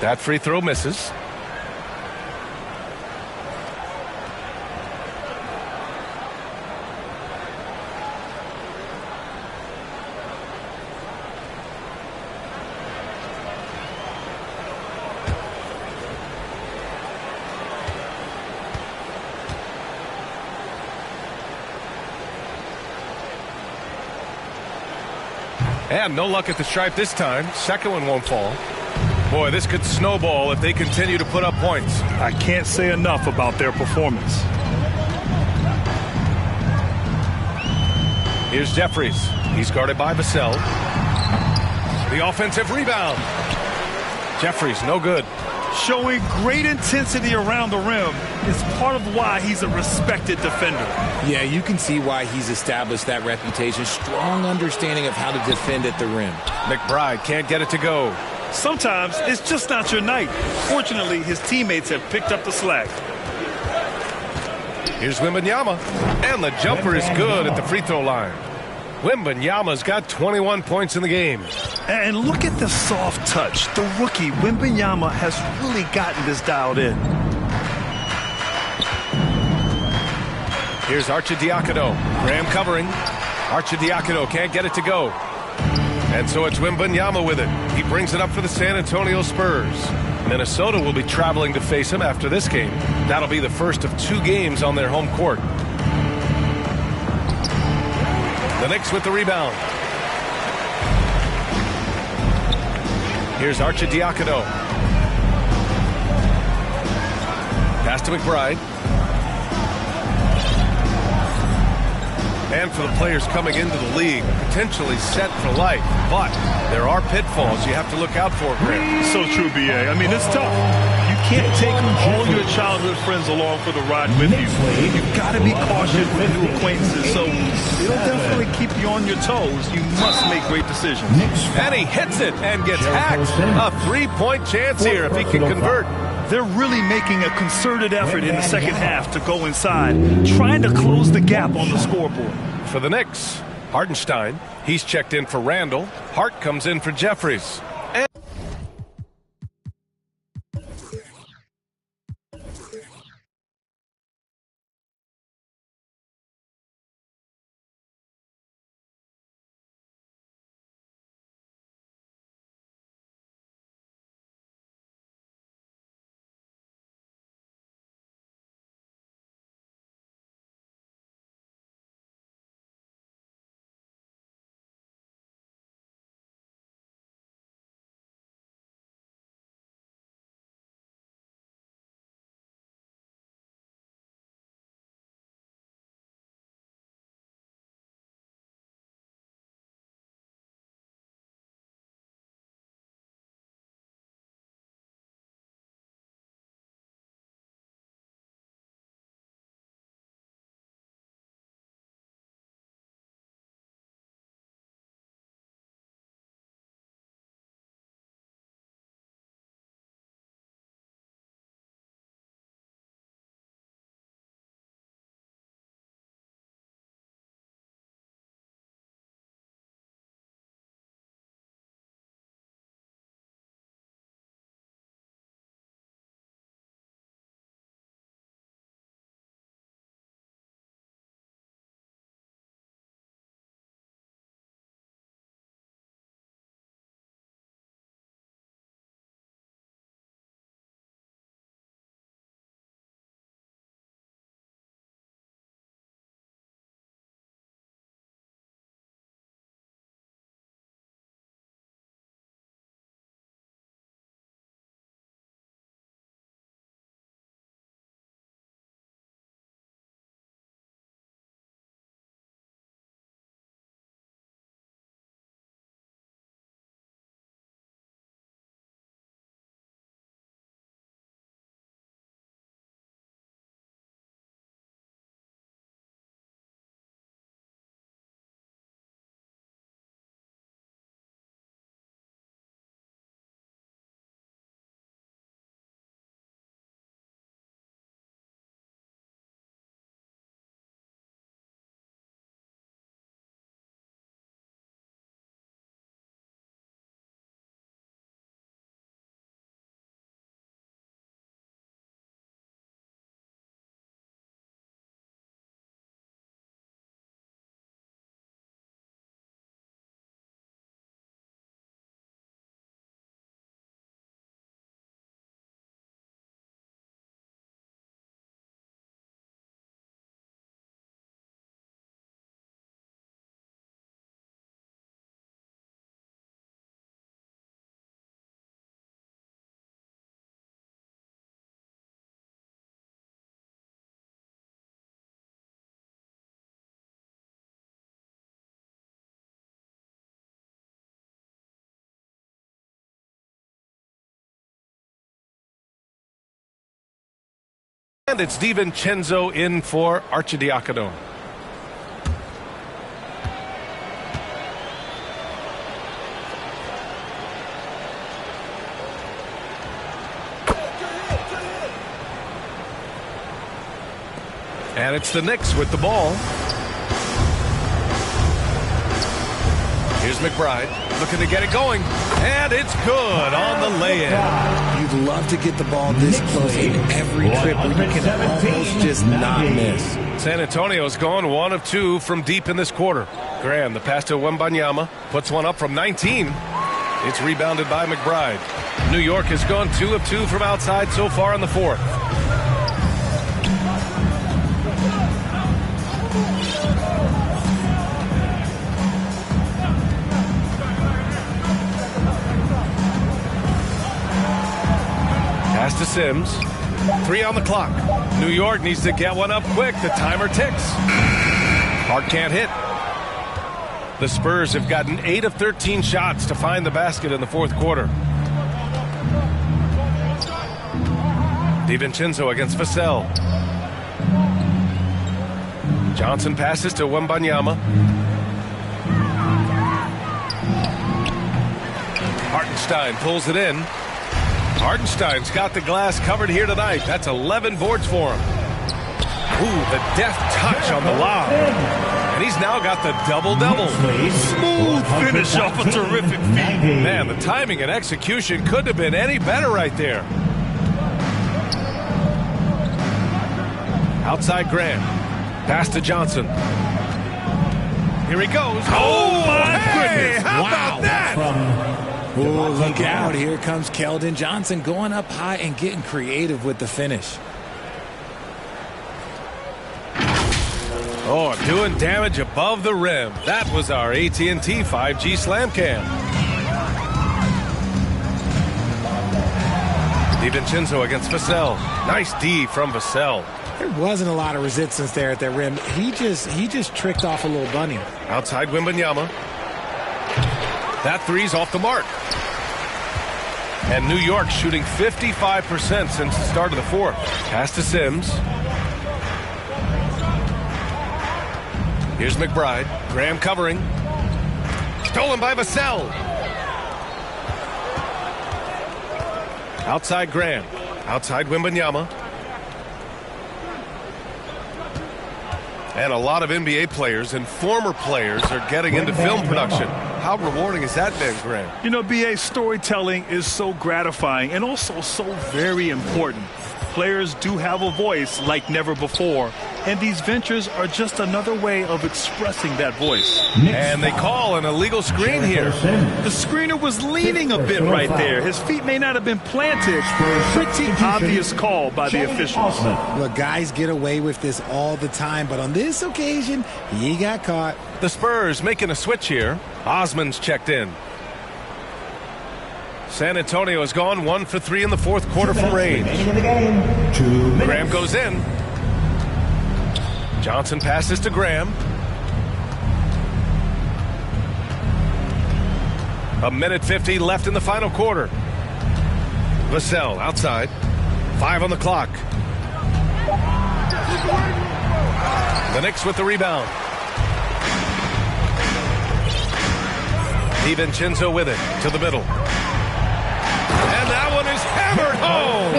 Speaker 3: That free throw misses. And no luck at the stripe this time. Second one won't fall. Boy, this could snowball if they continue to put up points.
Speaker 4: I can't say enough about their performance.
Speaker 3: Here's Jeffries. He's guarded by Vassell. The offensive rebound. Jeffries, no good.
Speaker 4: Showing great intensity around the rim is part of why he's a respected defender.
Speaker 5: Yeah, you can see why he's established that reputation. Strong understanding of how to defend at the rim.
Speaker 3: McBride can't get it to go.
Speaker 4: Sometimes it's just not your night. Fortunately, his teammates have picked up the slack.
Speaker 3: Here's Wembanyama. And the jumper is good at the free throw line. Wembanyama's got 21 points in the game.
Speaker 4: And look at the soft touch. The rookie, Wembanyama, has really gotten this dialed in.
Speaker 3: Here's Arcidiacono. Graham covering. Arcidiacono can't get it to go. And so it's Wembanyama with it. He brings it up for the San Antonio Spurs. Minnesota will be traveling to face him after this game. That'll be the first of 2 games on their home court. The Knicks with the rebound. Here's Arcidiacono. Pass to McBride. And for the players coming into the league, potentially set for life. But there are pitfalls you have to look out for, Graham.
Speaker 4: So true, B.A. I mean, it's tough. You can't take all your childhood friends along for the ride with you. You've got to be cautious with new acquaintances. So it'll definitely keep you on your toes. You must make great decisions.
Speaker 3: And he hits it and gets hacked. A 3-point chance here if he can convert.
Speaker 4: They're really making a concerted effort in the second half to go inside, trying to close the gap on the scoreboard.
Speaker 3: For the Knicks, Hartenstein, he's checked in for Randall. Hart comes in for Jeffries. And it's DiVincenzo in for Arcidiacono. And it's the Knicks with the ball. Here's McBride looking to get it going. And it's good on the lay-in.
Speaker 5: You'd love to get the ball this close in every trip where you can almost just not miss.
Speaker 3: San Antonio's gone 1 of 2 from deep in this quarter. Graham, the pass to Wembanyama, puts one up from 19. It's rebounded by McBride. New York has gone 2 of 2 from outside so far in the fourth. Pass to Sims. 3 on the clock. New York needs to get one up quick. The timer ticks. Hart can't hit. The Spurs have gotten 8 of 13 shots to find the basket in the fourth quarter. DiVincenzo against Vassell. Johnson passes to Wembanyama. Hartenstein pulls it in. Hartenstein's got the glass covered here tonight. That's 11 boards for him. Ooh, the deft touch on the lob. And he's now got the double-double.
Speaker 4: Smooth finish off a terrific feed.
Speaker 3: Man, the timing and execution couldn't have been any better right there. Outside Graham. Pass to Johnson. Here he goes. Oh, my goodness. How about that?
Speaker 5: Oh, look out. Here comes Keldon Johnson going up high and getting creative with the finish.
Speaker 3: Oh, doing damage above the rim. That was our AT&T 5G Slam Cam. DiVincenzo against Vassell. Nice D from Vassell.
Speaker 5: There wasn't a lot of resistance there at that rim. He just tricked off a little bunny.
Speaker 3: Outside Wembanyama. That three's off the mark. And New York shooting 55% since the start of the fourth. Pass to Sims. Here's McBride. Graham covering. Stolen by Vassell. Outside Graham. Outside Wembanyama. And a lot of NBA players and former players are getting into film production. How rewarding has that been, Graham?
Speaker 4: You know, BA, storytelling is so gratifying and also so very important. Players do have a voice like never before, and these ventures are just another way of expressing that voice.
Speaker 3: And they call an illegal screen here.
Speaker 4: The screener was leaning a bit right there. His feet may not have been planted. Pretty obvious call by the officials.
Speaker 5: Look, guys get away with this all the time, but on this occasion, he got caught.
Speaker 3: The Spurs making a switch here. Osman's checked in. San Antonio has gone 1 for 3 in the fourth quarter from range. Graham goes in. Johnson passes to Graham. A minute 50 left in the final quarter. Vassell outside. 5 on the clock. The Knicks with the rebound. DiVincenzo with it to the middle. And that one is hammered home.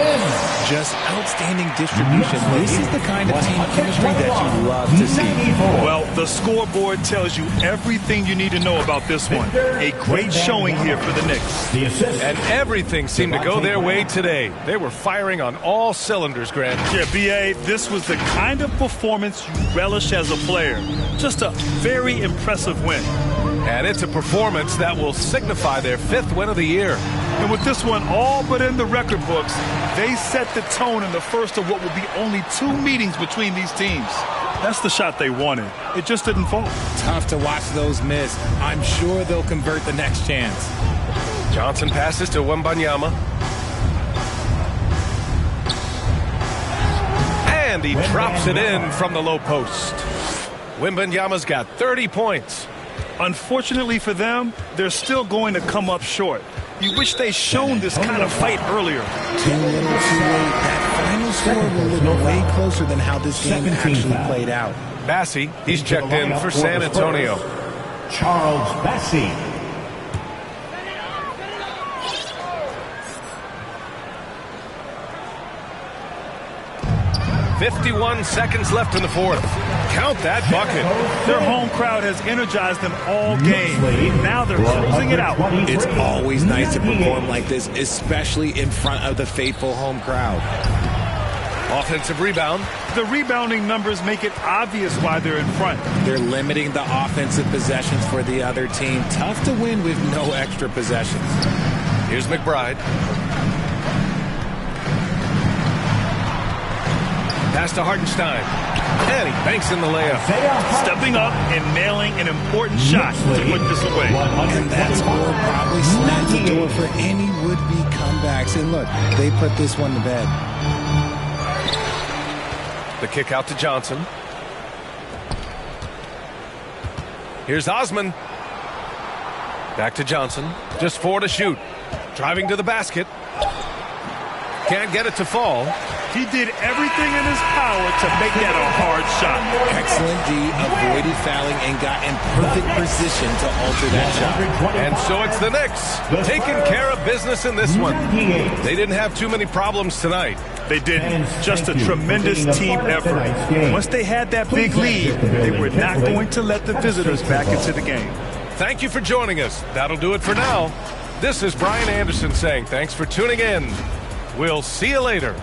Speaker 5: Just outstanding distribution. This is the kind of team chemistry that you love to see.
Speaker 4: Well, the scoreboard tells you everything you need to know about this one. A great showing here for the Knicks.
Speaker 3: And everything seemed to go their way today. They were firing on all cylinders, Grant.
Speaker 4: Yeah, BA, this was the kind of performance you relish as a player. Just a very impressive win.
Speaker 3: And it's a performance that will signify their 5th win of the year.
Speaker 4: And with this one all but in the record books, they set the tone in the first of what will be only 2 meetings between these teams. That's the shot they wanted. It just didn't fall.
Speaker 5: Tough to watch those miss. I'm sure they'll convert the next chance.
Speaker 3: Johnson passes to Wembanyama. And he drops it in from the low post. Wembanyama's got 30 points.
Speaker 4: Unfortunately for them, they're still going to come up short. You wish they shown this kind of fight earlier.
Speaker 5: Too little, too late. That final score will look way closer than how this game actually played out.
Speaker 3: Bassi, he's checked in for San Antonio.
Speaker 6: Charles Bassi.
Speaker 3: 51 seconds left in the fourth. Count that bucket.
Speaker 4: Their home crowd has energized them all game. Now they're closing it out.
Speaker 5: It's always nice to perform like this, especially in front of the faithful home crowd.
Speaker 3: Offensive rebound.
Speaker 4: The rebounding numbers make it obvious why they're in front.
Speaker 5: They're limiting the offensive possessions for the other team. Tough to win with no extra possessions.
Speaker 3: Here's McBride. Pass to Hartenstein. And he banks in the layup.
Speaker 4: Stepping up and nailing an important shot to put this away.
Speaker 5: And that score probably snaps the door for any would-be comebacks. And look, they put this one to bed.
Speaker 3: The kick out to Johnson. Here's Osman. Back to Johnson. Just 4 to shoot. Driving to the basket. Can't get it to fall.
Speaker 4: He did everything in his power to make that a hard shot.
Speaker 5: Excellent D, avoided fouling and got in perfect position to alter that shot.
Speaker 3: And so it's the Knicks taking care of business in this one. They didn't have too many problems tonight.
Speaker 4: They didn't. Just a tremendous team effort. Once they had that big lead, they were not going to let the visitors back into the game.
Speaker 3: Thank you for joining us. That'll do it for now. This is Brian Anderson saying thanks for tuning in. We'll see you later.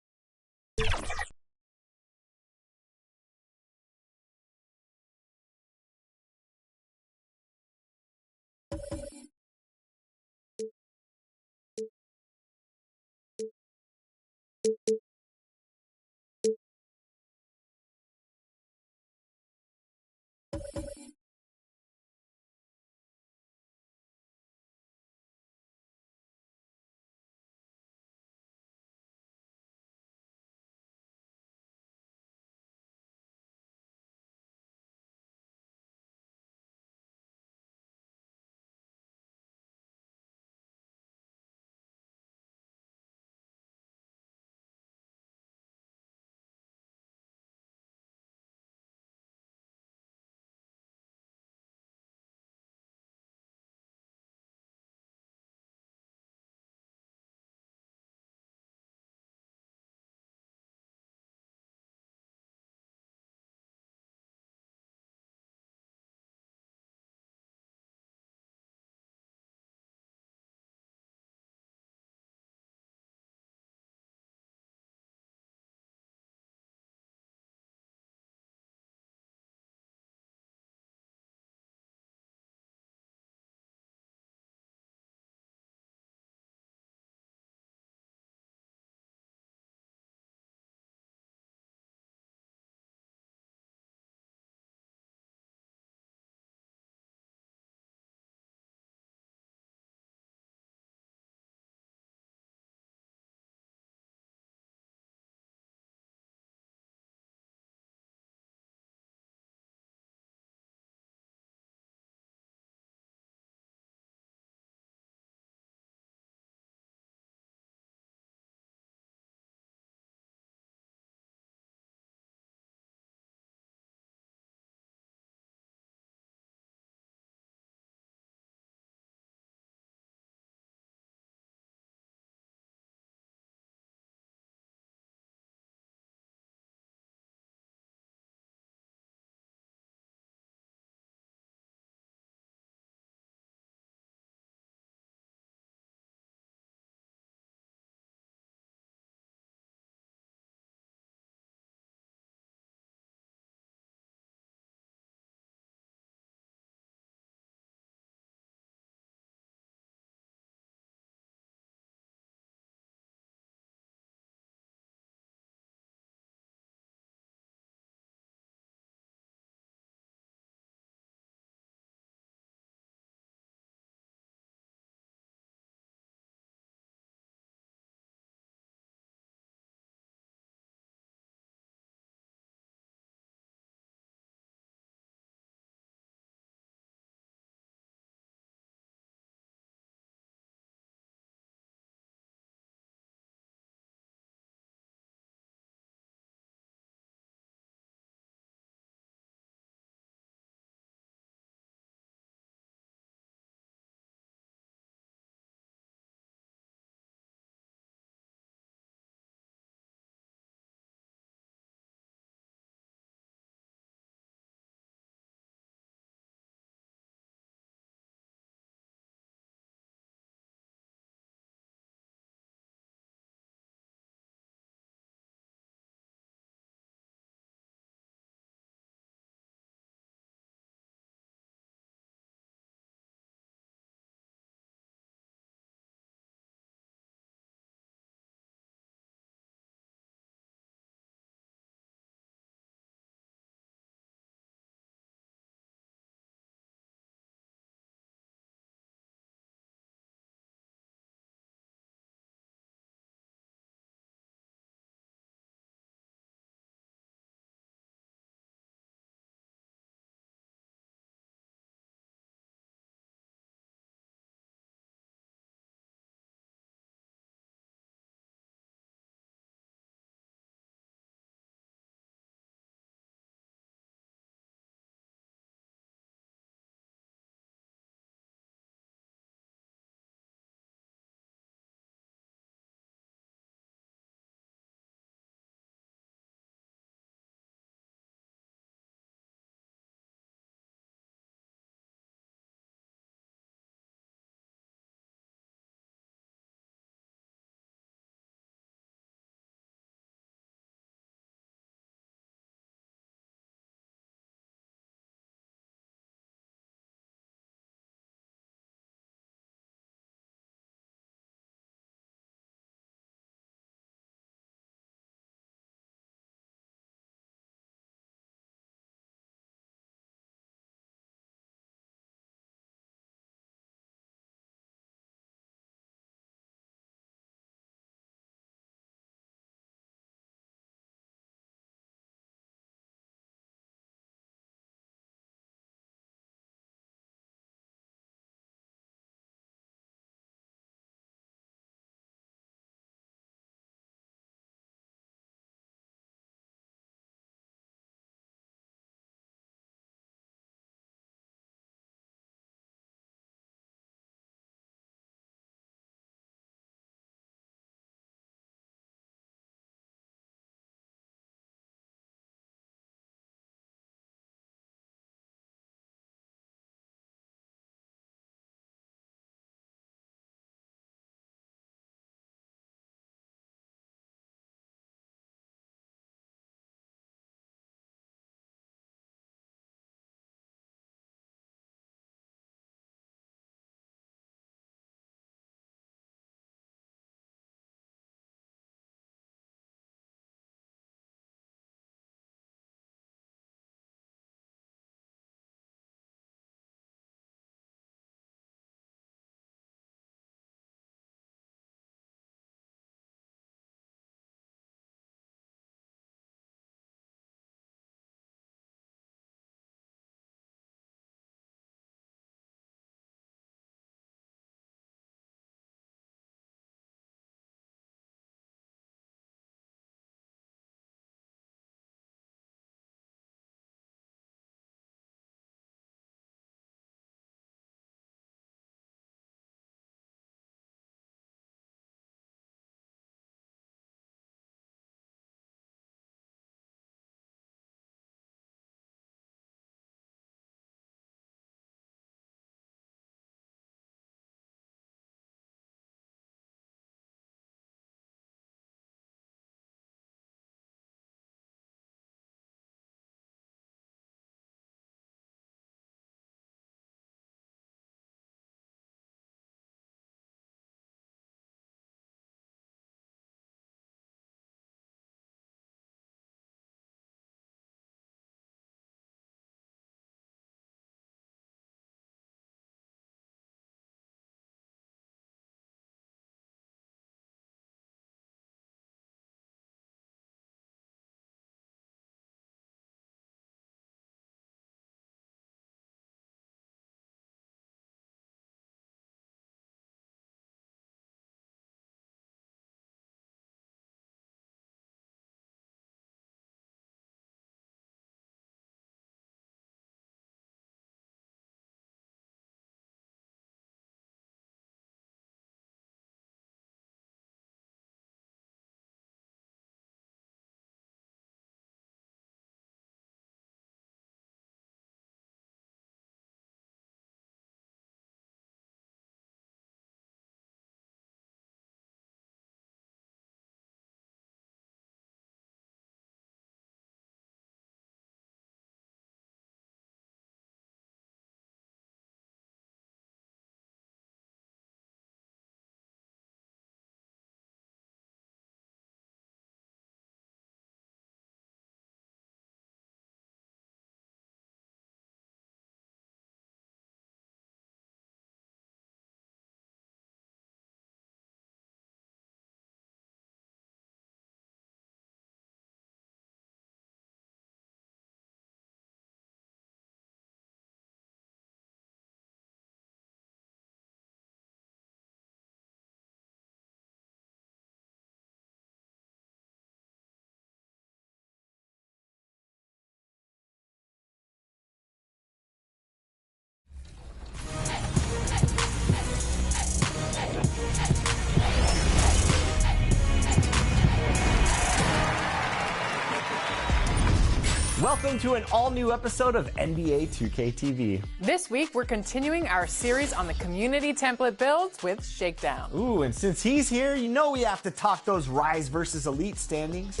Speaker 1: Welcome to an all-new episode of NBA 2K TV.
Speaker 2: This week, we're continuing our series on the community template builds with Shakedown.
Speaker 1: Ooh, and since he's here, you know we have to talk those Rise versus Elite standings.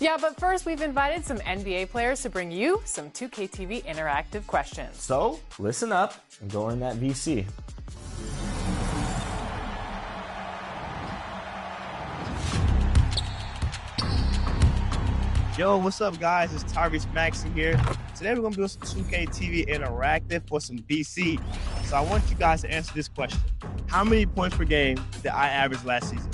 Speaker 2: Yeah, but first, we've invited some NBA players to bring you some 2K TV interactive questions.
Speaker 1: So, listen up and go in that VC.
Speaker 13: Yo, what's up, guys? It's Tyrese Maxey here. Today we're going to do some 2K TV Interactive for some BC. So I want you guys to answer this question. How many points per game did I average last season?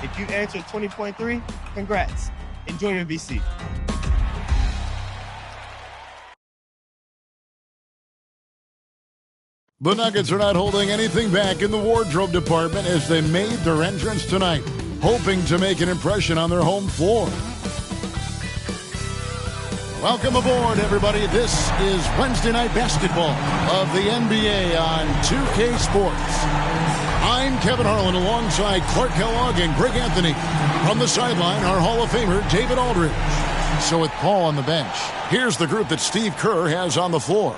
Speaker 13: If you answered 20.3, congrats. Enjoy your VC.
Speaker 14: The Nuggets are not holding anything back in the wardrobe department as they made their entrance tonight, hoping to make an impression on their home floor. Welcome aboard, everybody. This is Wednesday Night Basketball of the NBA on 2K Sports. I'm Kevin Harlan alongside Clark Kellogg and Greg Anthony. From the sideline, our Hall of Famer, David Aldridge. So with Paul on the bench, here's the group that Steve Kerr has on the floor.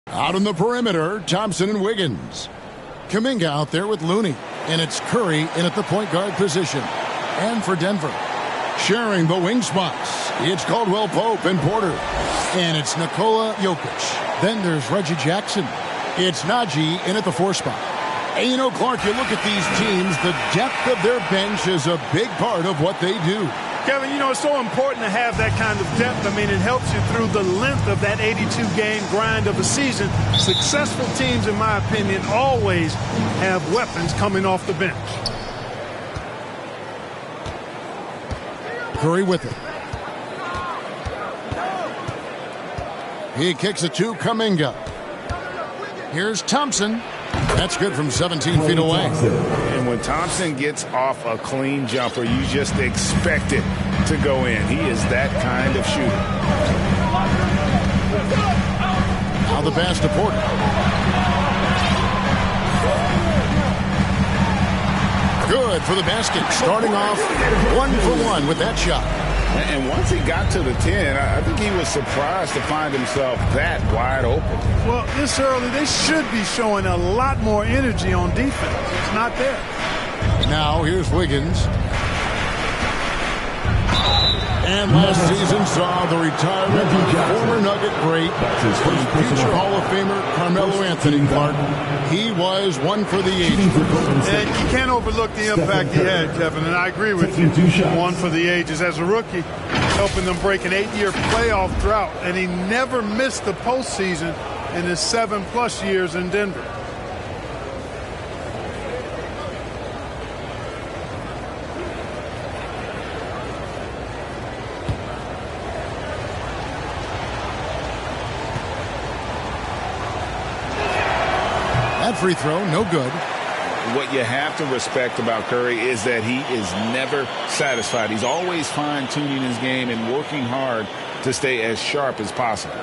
Speaker 14: Out on the perimeter, Thompson and Wiggins. Kuminga out there with Looney. And it's Curry in at the point guard position. And for Denver, sharing the wing spots, it's Caldwell Pope and Porter. And it's Nikola Jokic. Then there's Reggie Jackson. It's Najee in at the 4 spot. And you know, Clark, you look at these teams, the depth of their bench is a big part of what they do.
Speaker 15: Kevin, you know, it's so important to have that kind of depth. I mean, it helps you through the length of that 82-game grind of a season. Successful teams, in my opinion, always have weapons coming off the bench.
Speaker 14: Curry with it. He kicks it to Kuminga. Here's Thompson. That's good from 17 feet away.
Speaker 16: And when Thompson gets off a clean jumper, you just expect it to go in. He is that kind of shooter.
Speaker 14: Now the pass to Porter. Good for the basket. Starting off 1 for 1 with that shot.
Speaker 16: And once he got to the 10, I think he was surprised to find himself that wide open.
Speaker 15: Well, this early, they should be showing a lot more energy on defense. It's not there.
Speaker 14: Now here's Wiggins. And last season saw the retirement of former Nugget great, future Hall of Famer Carmelo Anthony Clark. He was 1 for the ages.
Speaker 15: And you can't overlook the impact he had, Kevin, and I agree with you. 1 for the ages as a rookie, helping them break an 8-year playoff drought, and he never missed the postseason in his 7+ years in Denver.
Speaker 14: That free throw, no good.
Speaker 16: what you have to respect about Curry is that he is never satisfied. He's always fine-tuning his game and working hard to stay as sharp as possible.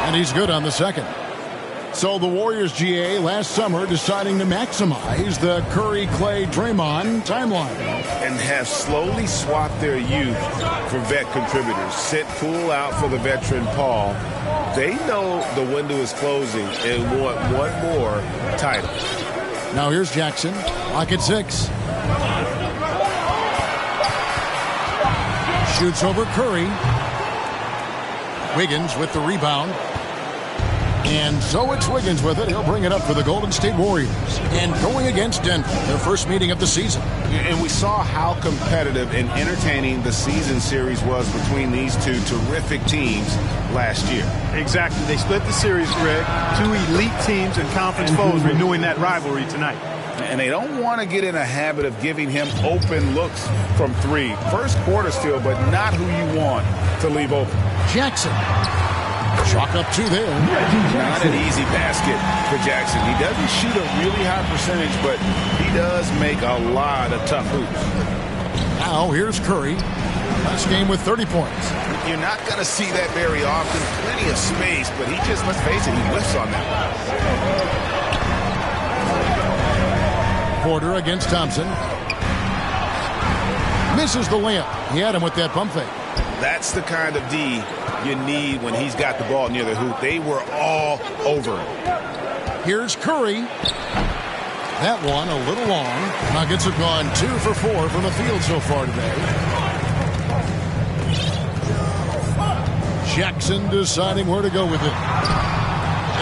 Speaker 14: And he's good on the second. So the Warriors GA last summer deciding to maximize the Curry, Clay, Draymond timeline.
Speaker 16: And have slowly swapped their youth for vet contributors. Sent Poole out for the veteran Paul. They know the window is closing and want one more title.
Speaker 14: Now here's Jackson. Lock at 6. Shoots over Curry. Wiggins with the rebound. And so it's Wiggins with it. He'll bring it up for the Golden State Warriors. And going against Denver, their first meeting of the season.
Speaker 16: And we saw how competitive and entertaining the season series was between these two terrific teams last year.
Speaker 15: Exactly. They split the series, Greg. Two elite teams and conference foes renewing that rivalry tonight.
Speaker 16: And they don't want to get in a habit of giving him open looks from 3. First quarter still, but not who you want to leave open.
Speaker 14: Jackson. Chalk up 2 there.
Speaker 16: Not an easy basket for Jackson. He doesn't shoot a really high percentage, but he does make a lot of tough hoops.
Speaker 14: Now here's Curry. Last game with 30 points.
Speaker 16: You're not going to see that very often. Plenty of space, but he just, let's face it, he whiffs on that.
Speaker 14: Porter against Thompson. Misses the layup. He had him with that pump fake.
Speaker 16: That's the kind of D you need when he's got the ball near the hoop. They were all over him.
Speaker 14: Here's Curry. That one a little long. Nuggets have gone 2 for 4 from the field so far today. Jackson deciding where to go with it.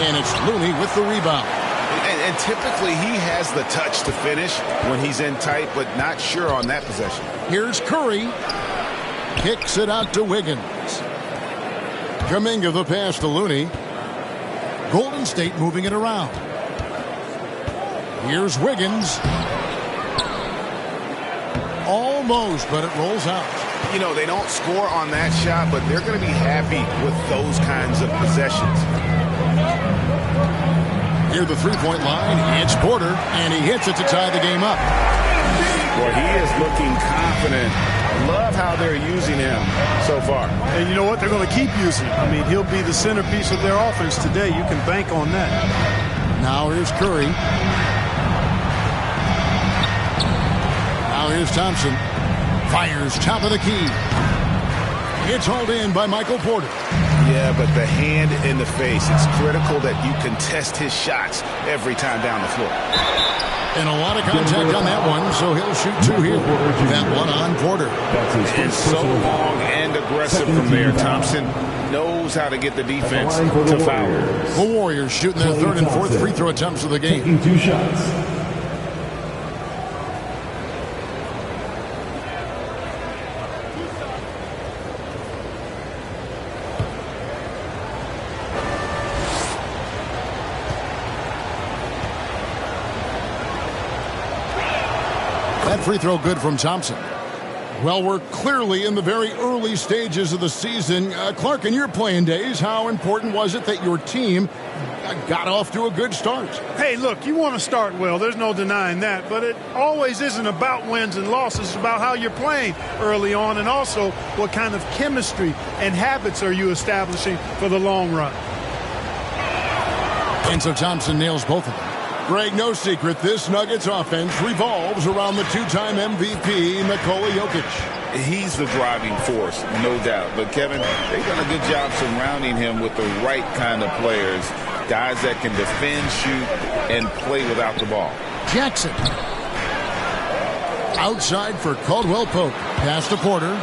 Speaker 14: And it's Looney with the rebound.
Speaker 16: And typically he has the touch to finish when he's in tight, but not sure on that possession.
Speaker 14: Here's Curry. Kicks it out to Wiggins. Kuminga the pass to Looney. Golden State moving it around. Here's Wiggins. Almost, but it rolls out.
Speaker 16: You know, they don't score on that shot, but they're going to be happy with those kinds of possessions.
Speaker 14: Near the three-point line, it's Porter, and he hits it to tie the game up.
Speaker 16: Well, he is looking confident. Love how they're using him so far.
Speaker 15: And you know what? They're going to keep using him. I mean, he'll be the centerpiece of their offense today. You can bank on that.
Speaker 14: Now here's Curry. Now here's Thompson. Fires top of the key. It's hauled in by Michael Porter.
Speaker 16: Yeah, but the hand in the face. It's critical that you contest his shots every time down the floor.
Speaker 14: And a lot of contact on that one, so he'll shoot 2 here. That one on Porter.
Speaker 16: It's so long and aggressive from there. Thompson knows how to get the defense to foul.
Speaker 14: The Warriors shooting their 3rd and 4th free throw attempts of the game.
Speaker 6: Taking 2 shots.
Speaker 14: That free throw good from Thompson. Well, we're clearly in the very early stages of the season. Clark, in your playing days, how important was it that your team got off to a good start?
Speaker 15: Hey, look, you want to start well. There's no denying that. But it always isn't about wins and losses. It's about how you're playing early on and also what kind of chemistry and habits are you establishing for the long run.
Speaker 14: And so Thompson nails both of them. Greg, no secret, this Nuggets offense revolves around the 2-time MVP, Nikola Jokic.
Speaker 16: He's the driving force, no doubt. But, Kevin, they've done a good job surrounding him with the right kind of players, guys that can defend, shoot, and play without the ball.
Speaker 14: Jackson. Outside for Caldwell Pope. Pass to Porter.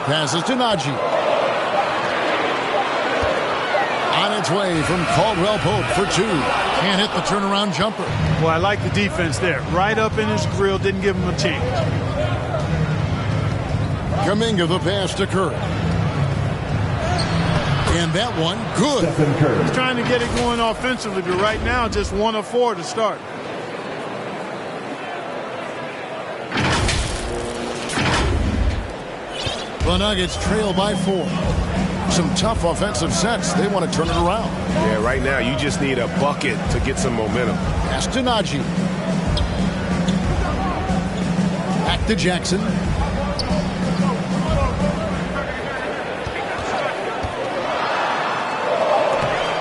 Speaker 14: Passes to Najee. On its way from Caldwell Pope for 2. Can't hit the turnaround jumper.
Speaker 15: Well, I like the defense there. Right up in his grill, didn't give him a chance. Kuminga
Speaker 14: the pass to Curry. And that one, good.
Speaker 15: He's trying to get it going offensively, but right now just 1 of 4 to start.
Speaker 14: The Nuggets trail by 4. Some tough offensive sets. They want to turn it around.
Speaker 16: Yeah, right now you just need a bucket to get some momentum.
Speaker 14: Pass to Najee. Back to Jackson.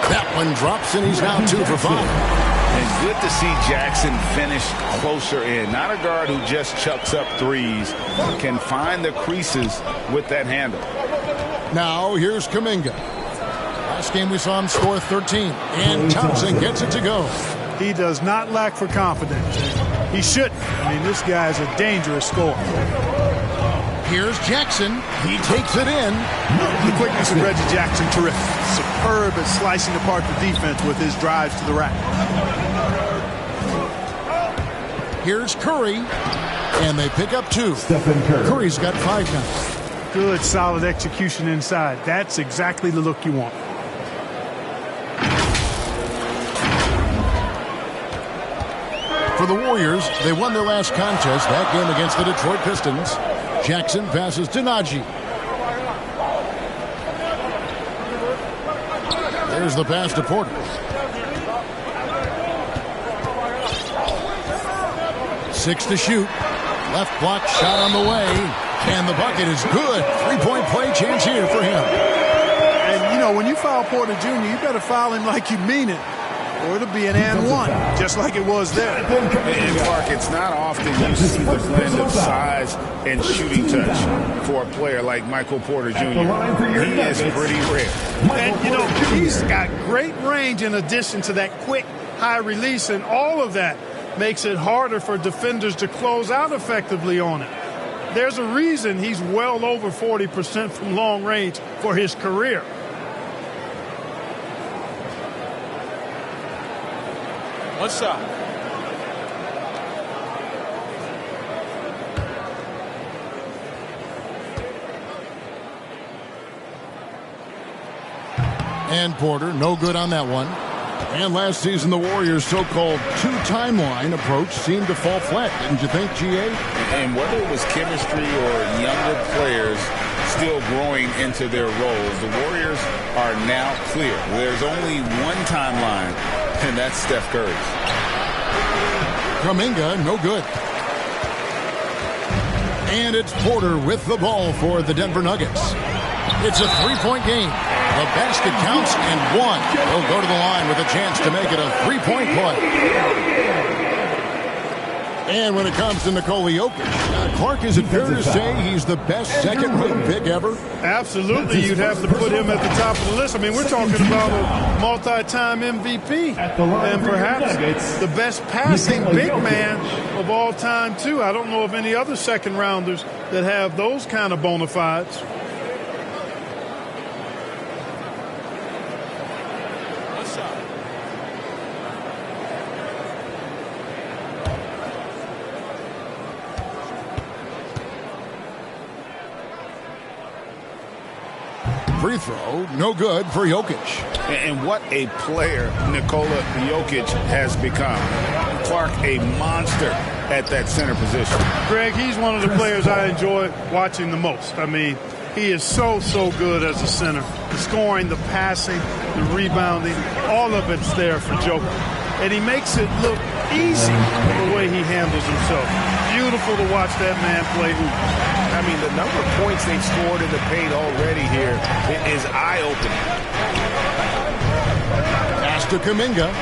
Speaker 14: That one drops, and he's now 2 for 5.
Speaker 17: It's good to see Jackson finish closer in. Not a guard who just chucks up threes, can find the creases with that handle.
Speaker 14: Now here's Kuminga. Last game we saw him score 13, and Thompson gets it to go.
Speaker 15: He does not lack for confidence. He shouldn't. I mean, this guy is a dangerous scorer.
Speaker 14: Here's Jackson. He takes it in.
Speaker 15: The quickness of Reggie Jackson, terrific. Superb at slicing apart the defense with his drives to the rack.
Speaker 14: Here's Curry, and they pick up 2. Curry's got 5 now.
Speaker 15: Good, solid execution inside. That's exactly the look you want.
Speaker 14: For the Warriors, they won their last contest, that game against the Detroit Pistons. Jackson passes to Najee. There's the pass to Porter. Six to shoot. Left block shot on the way. And the bucket is good. 3-point play chance here for him.
Speaker 15: And, you know, when you foul Porter Jr., you better foul him like you mean it, or it'll be an and one, just like it was there.
Speaker 17: And Clark, it's not often you see the blend of size and shooting touch for a player like Michael Porter Jr. He is pretty rare.
Speaker 15: And, you know, he's got great range in addition to that quick, high release, and all of that makes it harder for defenders to close out effectively on it. There's a reason he's well over 40% from long range for his career.
Speaker 18: What's up?
Speaker 14: And Porter, no good on that one. And last season, the Warriors' so-called two-timeline approach seemed to fall flat, didn't you think, G.A.?
Speaker 17: And whether it was chemistry or younger players still growing into their roles, the Warriors are now clear. There's only one timeline, and that's Steph Curry's.
Speaker 14: Kuminga, no good. And it's Porter with the ball for the Denver Nuggets. It's a three-point game. The basket counts and one. He'll go to the line with a chance to make it a three-point play. And when it comes to Nikola Jokic, Clark, is it fair to say he's the best second-rate pick ever?
Speaker 15: Absolutely. You'd have to put him at the top of the list. I mean, we're talking about a multi-time MVP and perhaps the best passing big man of all time, too. I don't know of any other second-rounders that have those kind of bona fides.
Speaker 14: Free throw, no good for Jokic.
Speaker 17: And what a player Nikola Jokic has become. Clark, a monster at that center position.
Speaker 15: Greg, he's one of the players I enjoy watching the most. I mean, he is so good as a center. The scoring, the passing, the rebounding, all of it's there for Jokic. And he makes it look easy the way he handles himself. Beautiful to watch that man play hoop.
Speaker 16: I mean, the number of points they've scored in the paint already here is eye-opening.
Speaker 14: Pass to Kuminga.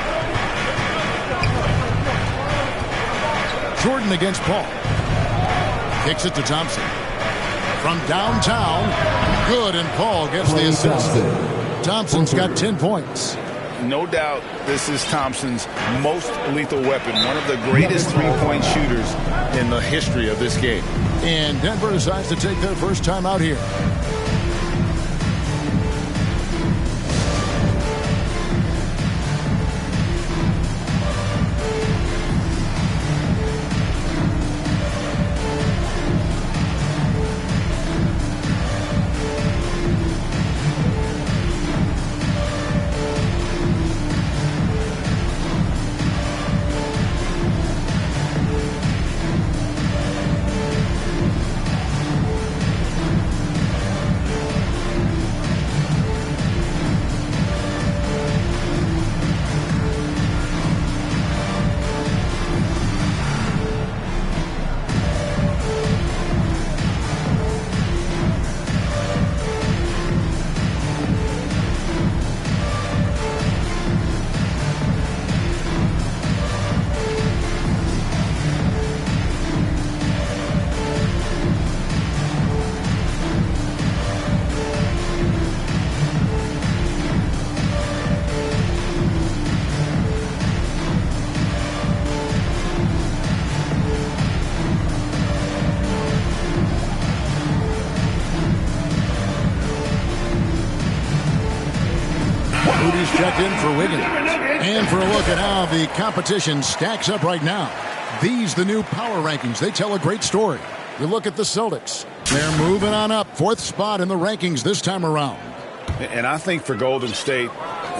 Speaker 14: Jordan against Paul. Kicks it to Thompson. From downtown, good, and Paul gets the assist. Thompson's got 10 points.
Speaker 17: No doubt this is Thompson's most lethal weapon, one of the greatest three-point shooters in the history of this game.
Speaker 14: And Denver decides to take their first time out here. Moody's checked in for Wiggins. And for a look at how the competition stacks up right now. These, the new power rankings, they tell a great story. You look at the Celtics. They're moving on up. 4th spot in the rankings this time around.
Speaker 17: And I think for Golden State,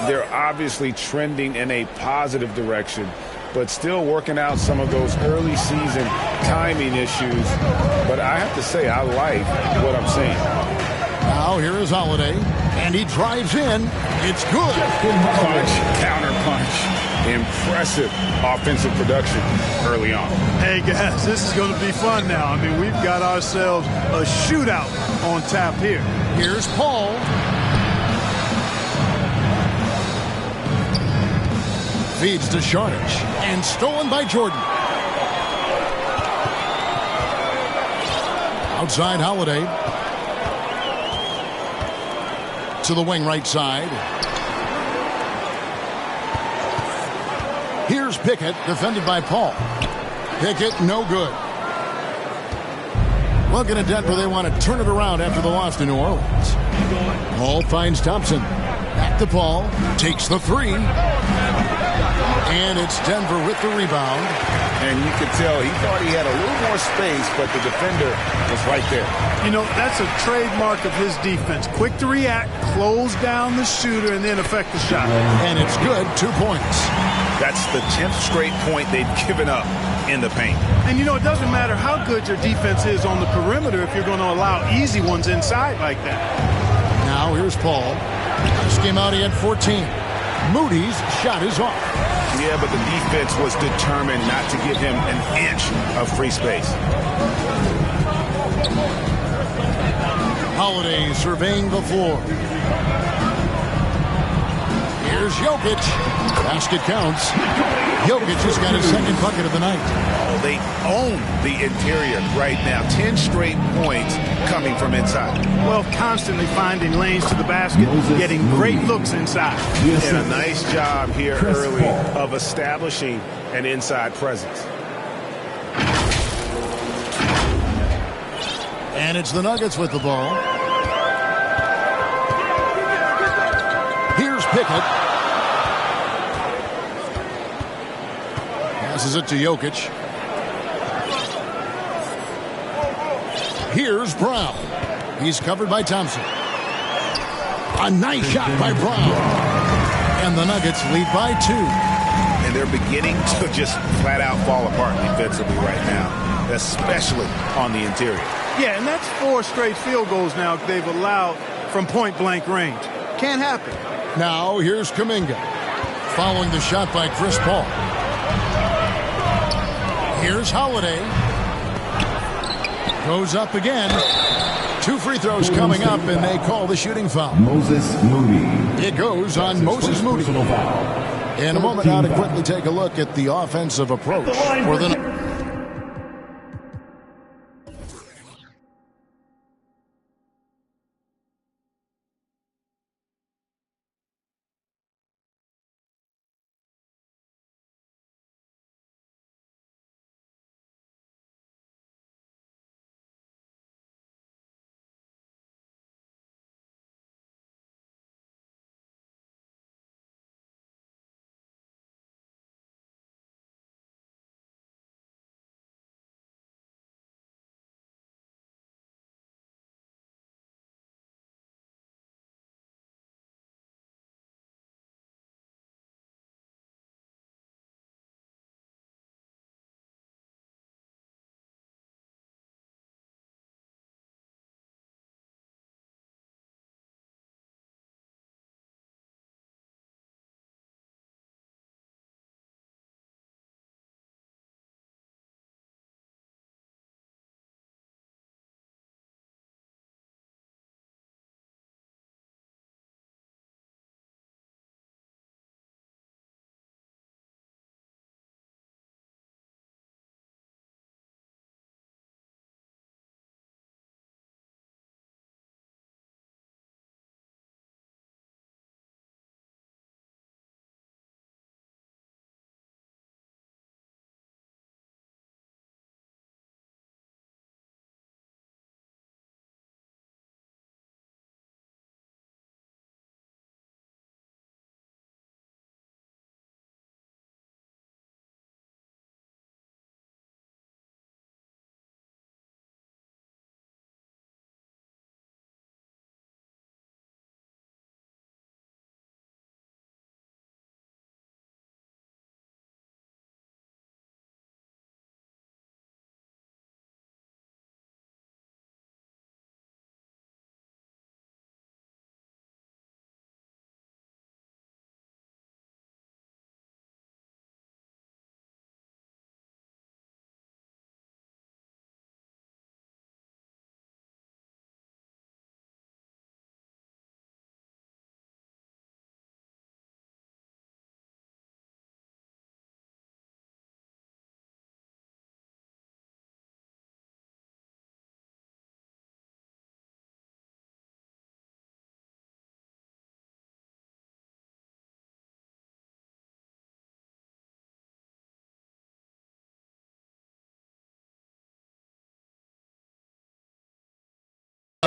Speaker 17: they're obviously trending in a positive direction, but still working out some of those early season timing issues. But I have to say, I like what I'm seeing.
Speaker 14: Now here is Holiday, and he drives in. It's good.
Speaker 17: Punch, counter punch. Impressive offensive production early on.
Speaker 15: Hey, guys, this is going to be fun now. I mean, we've got ourselves a shootout on tap here.
Speaker 14: Here's Paul. Feeds to Shardish, and stolen by Jordan. Outside Holiday. To the wing right side. Here's Pickett, defended by Paul. Pickett, no good. Looking at Denver, they want to turn it around after the loss to New Orleans. Paul finds Thompson. Back to Paul. Takes the three. And it's Denver with the rebound.
Speaker 17: And you could tell he thought he had a little more space, but the defender was right there.
Speaker 15: You know, that's a trademark of his defense. Quick to react, close down the shooter, and then affect the shot.
Speaker 14: And it's good. 2 points.
Speaker 17: That's the 10th straight point they've given up in the paint.
Speaker 15: And, you know, it doesn't matter how good your defense is on the perimeter if you're going to allow easy ones inside like that.
Speaker 14: Now here's Paul. Last game out, he had 14. Moody's shot is off.
Speaker 17: Yeah, but the defense was determined not to give him an inch of free space.
Speaker 14: Holiday surveying the floor. Here's Jokic. Basket counts. Jokic has got his second bucket of the night.
Speaker 17: Oh, they own the interior right now. 10 straight points coming from inside.
Speaker 15: Well, constantly finding lanes to the basket, getting great looks inside.
Speaker 17: And a nice job here early of establishing an inside presence.
Speaker 14: And it's the Nuggets with the ball. Here's Pickett. Passes it to Jokic. Here's Brown. He's covered by Thompson. A nice shot by Brown. And the Nuggets lead by 2.
Speaker 17: And they're beginning to just flat out fall apart defensively right now, especially on the interior.
Speaker 15: Yeah, and that's 4 straight field goals now they've allowed from point-blank range. Can't happen.
Speaker 14: Now here's Kuminga. Following the shot by Chris Paul. Here's Holiday. Goes up again. 2 free throws coming up, and they call the shooting foul.
Speaker 6: Moses Moody.
Speaker 14: It goes on Moses Moody. In a moment now to quickly take a look at the offensive approach for the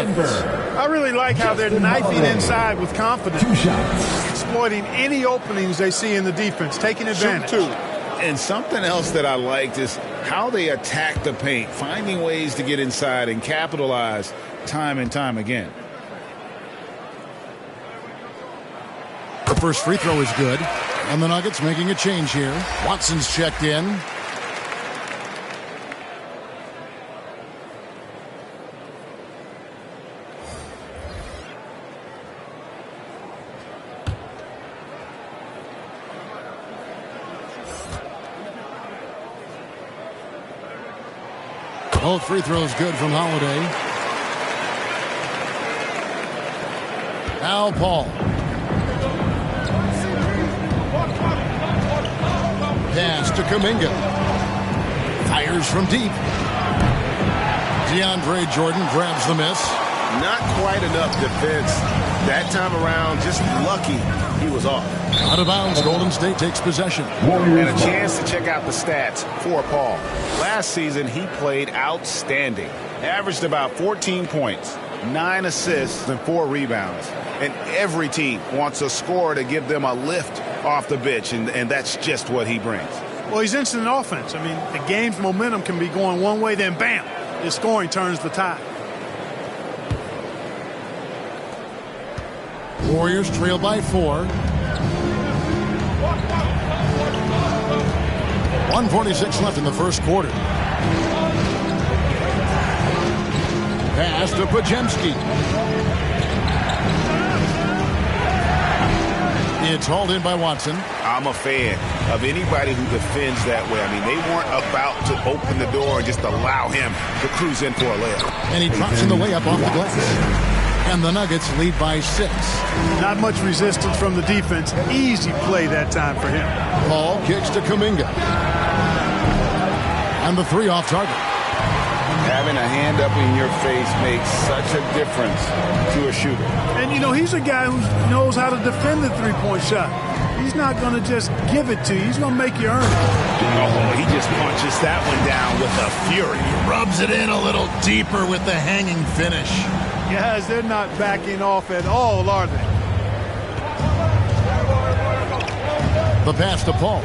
Speaker 15: I really like how they're knifing inside with confidence, exploiting any openings they see in the defense, taking advantage.
Speaker 17: And something else that I liked is how they attack the paint, finding ways to get inside and capitalize time and time again.
Speaker 14: The first free throw is good, and the Nuggets making a change here. Watson's checked in. Both free throws good from Holiday. Now Paul. Pass to Kuminga. Fires from deep. DeAndre Jordan grabs the miss.
Speaker 16: Not quite enough defense. That time around, just lucky he was off.
Speaker 14: Out of bounds, Golden State takes possession.
Speaker 16: And a chance to check out the stats for Paul. Last season, he played outstanding. Averaged about 14 points, 9 assists, and 4 rebounds. And every team wants a scorer to give them a lift off the bench, and that's just what he brings.
Speaker 15: Well, he's instant offense. I mean, the game's momentum can be going one way, then bam, his scoring turns the tide.
Speaker 14: Warriors trail by 4. 1:46 left in the first quarter. Pass to Podziemski. It's hauled in by Watson.
Speaker 16: I'm a fan of anybody who defends that way. I mean, they weren't about to open the door and just allow him to cruise in for a layup.
Speaker 14: And he drops in the layup off the glass. And the Nuggets lead by 6.
Speaker 15: Not much resistance from the defense. Easy play that time for him.
Speaker 14: Paul kicks to Kuminga. And the 3 off target.
Speaker 17: Having a hand up in your face makes such a difference to a shooter.
Speaker 15: And, you know, he's a guy who knows how to defend the three-point shot. He's not going to just give it to you. He's going to make you earn it.
Speaker 16: Oh, he just punches that one down with a fury.
Speaker 14: Rubs it in a little deeper with the hanging finish.
Speaker 15: Guys, they're not backing off at all, are they?
Speaker 14: The pass to Paul.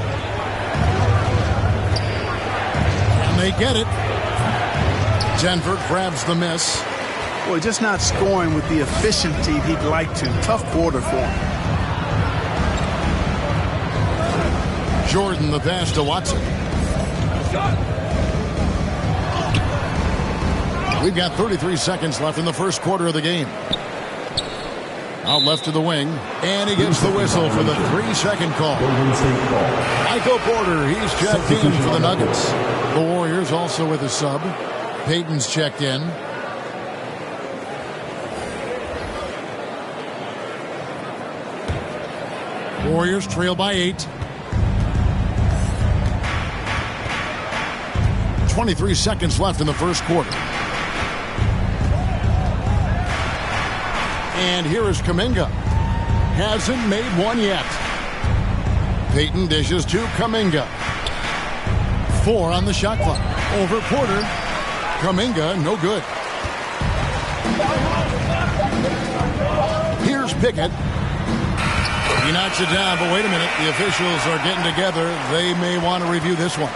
Speaker 14: And they get it. Denver grabs the miss.
Speaker 15: Boy, just not scoring with the efficiency he'd like to. Tough quarter for him.
Speaker 14: Jordan the pass to Watson. We've got 33 seconds left in the first quarter of the game. Out left to the wing, and he gets the whistle for the 3-second call. Michael Porter, he's checked in for the Nuggets. The Warriors also with a sub. Payton's checked in. Warriors trail by 8. 23 seconds left in the first quarter. And here is Kuminga. Hasn't made one yet. Payton dishes to Kuminga. 4 on the shot clock. Over Porter. Kuminga, no good. Here's Pickett. He knocks it down, but wait a minute. The officials are getting together. They may want to review this one.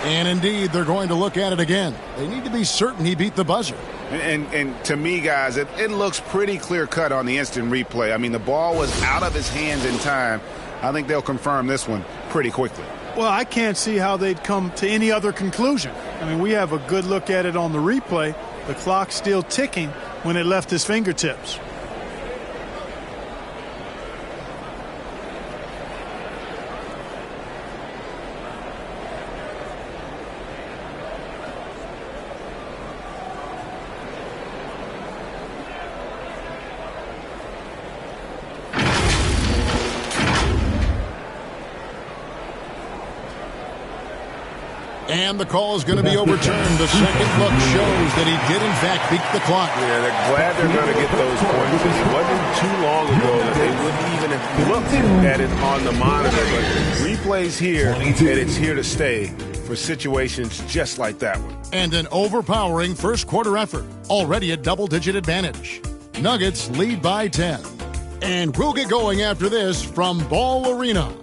Speaker 14: And indeed, they're going to look at it again. They need to be certain he beat the buzzer.
Speaker 16: And to me, guys, it looks pretty clear-cut on the instant replay. I mean, the ball was out of his hands in time. I think they'll confirm this one pretty quickly.
Speaker 15: Well, I can't see how they'd come to any other conclusion. I mean, we have a good look at it on the replay. The clock's still ticking when it left his fingertips.
Speaker 14: And the call is going to be overturned. The second look shows that he did, in fact, beat the clock.
Speaker 16: Yeah, they're glad they're going to get those points. It wasn't too long ago that they wouldn't even have looked at it on the monitor. But replay's here, and it's here to stay for situations just like that one.
Speaker 14: and an overpowering first quarter effort. Already a double-digit advantage. Nuggets lead by 10. And we'll get going after this from Ball Arena.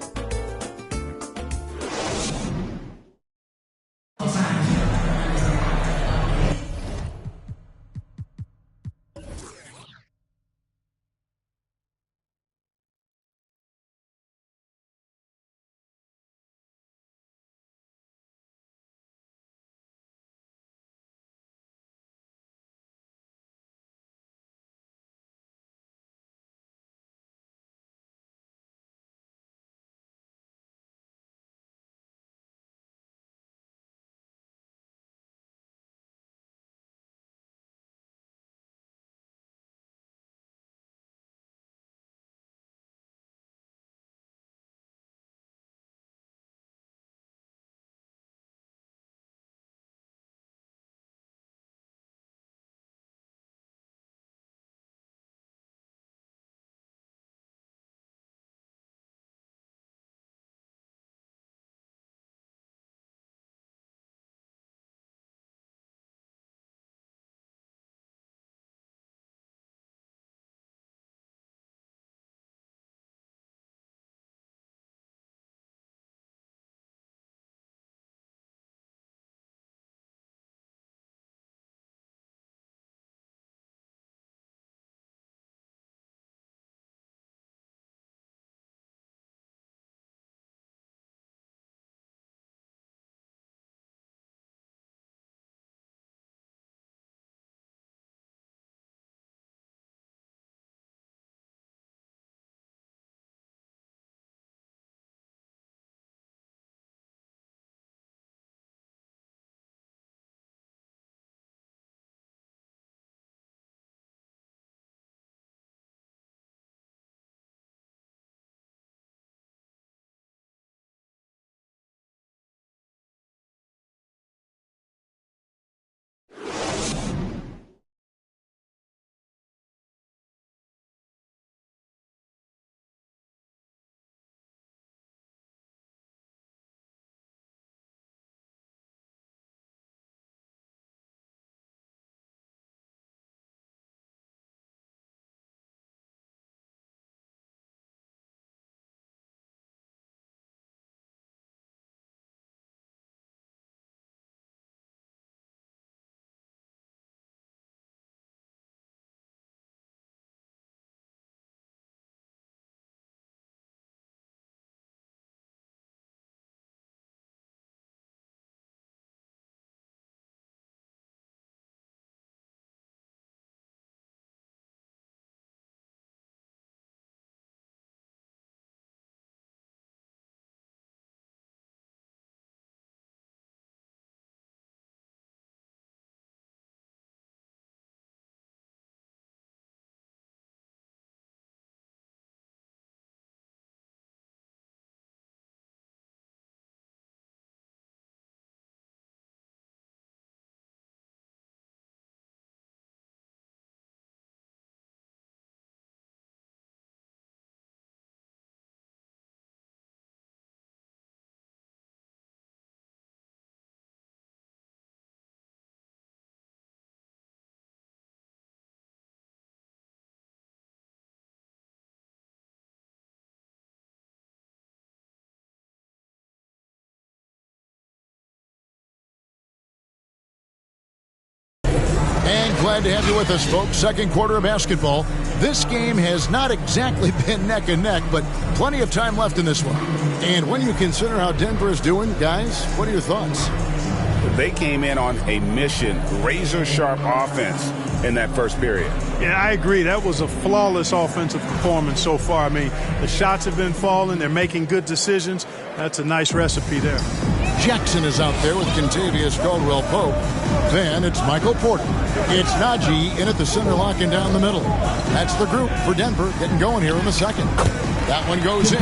Speaker 14: And glad to have you with us, folks. Second quarter of basketball. This game has not exactly been neck and neck, but plenty of time left in this one. And when you consider how Denver is doing, guys, what are your thoughts?
Speaker 17: They came in on a mission, razor-sharp offense in that first period.
Speaker 15: Yeah, I agree. That was a flawless offensive performance so far. I mean, the shots have been falling. They're making good decisions. That's a nice recipe there.
Speaker 14: Jackson is out there with Contavious Caldwell-Pope. Then it's Michael Porter. It's Najee in at the center, locking down the middle. That's the group for Denver getting going here in the second. That one goes in.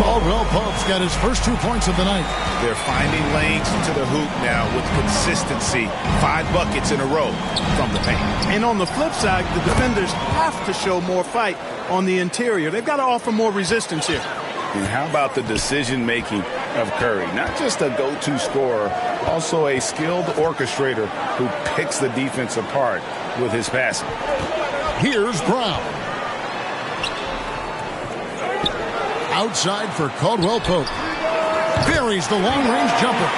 Speaker 14: Caldwell-Pope's got his first 2 points of the night.
Speaker 16: They're finding lanes to the hoop now with consistency. 5 buckets in a row from the paint.
Speaker 15: And on the flip side, the defenders have to show more fight on the interior. They've got to offer more resistance here.
Speaker 17: And how about the decision-making of Curry. Not just a go-to scorer, also a skilled orchestrator who picks the defense apart with his passing.
Speaker 14: Here's Brown. Outside for Caldwell Pope. Buries the long-range jumper.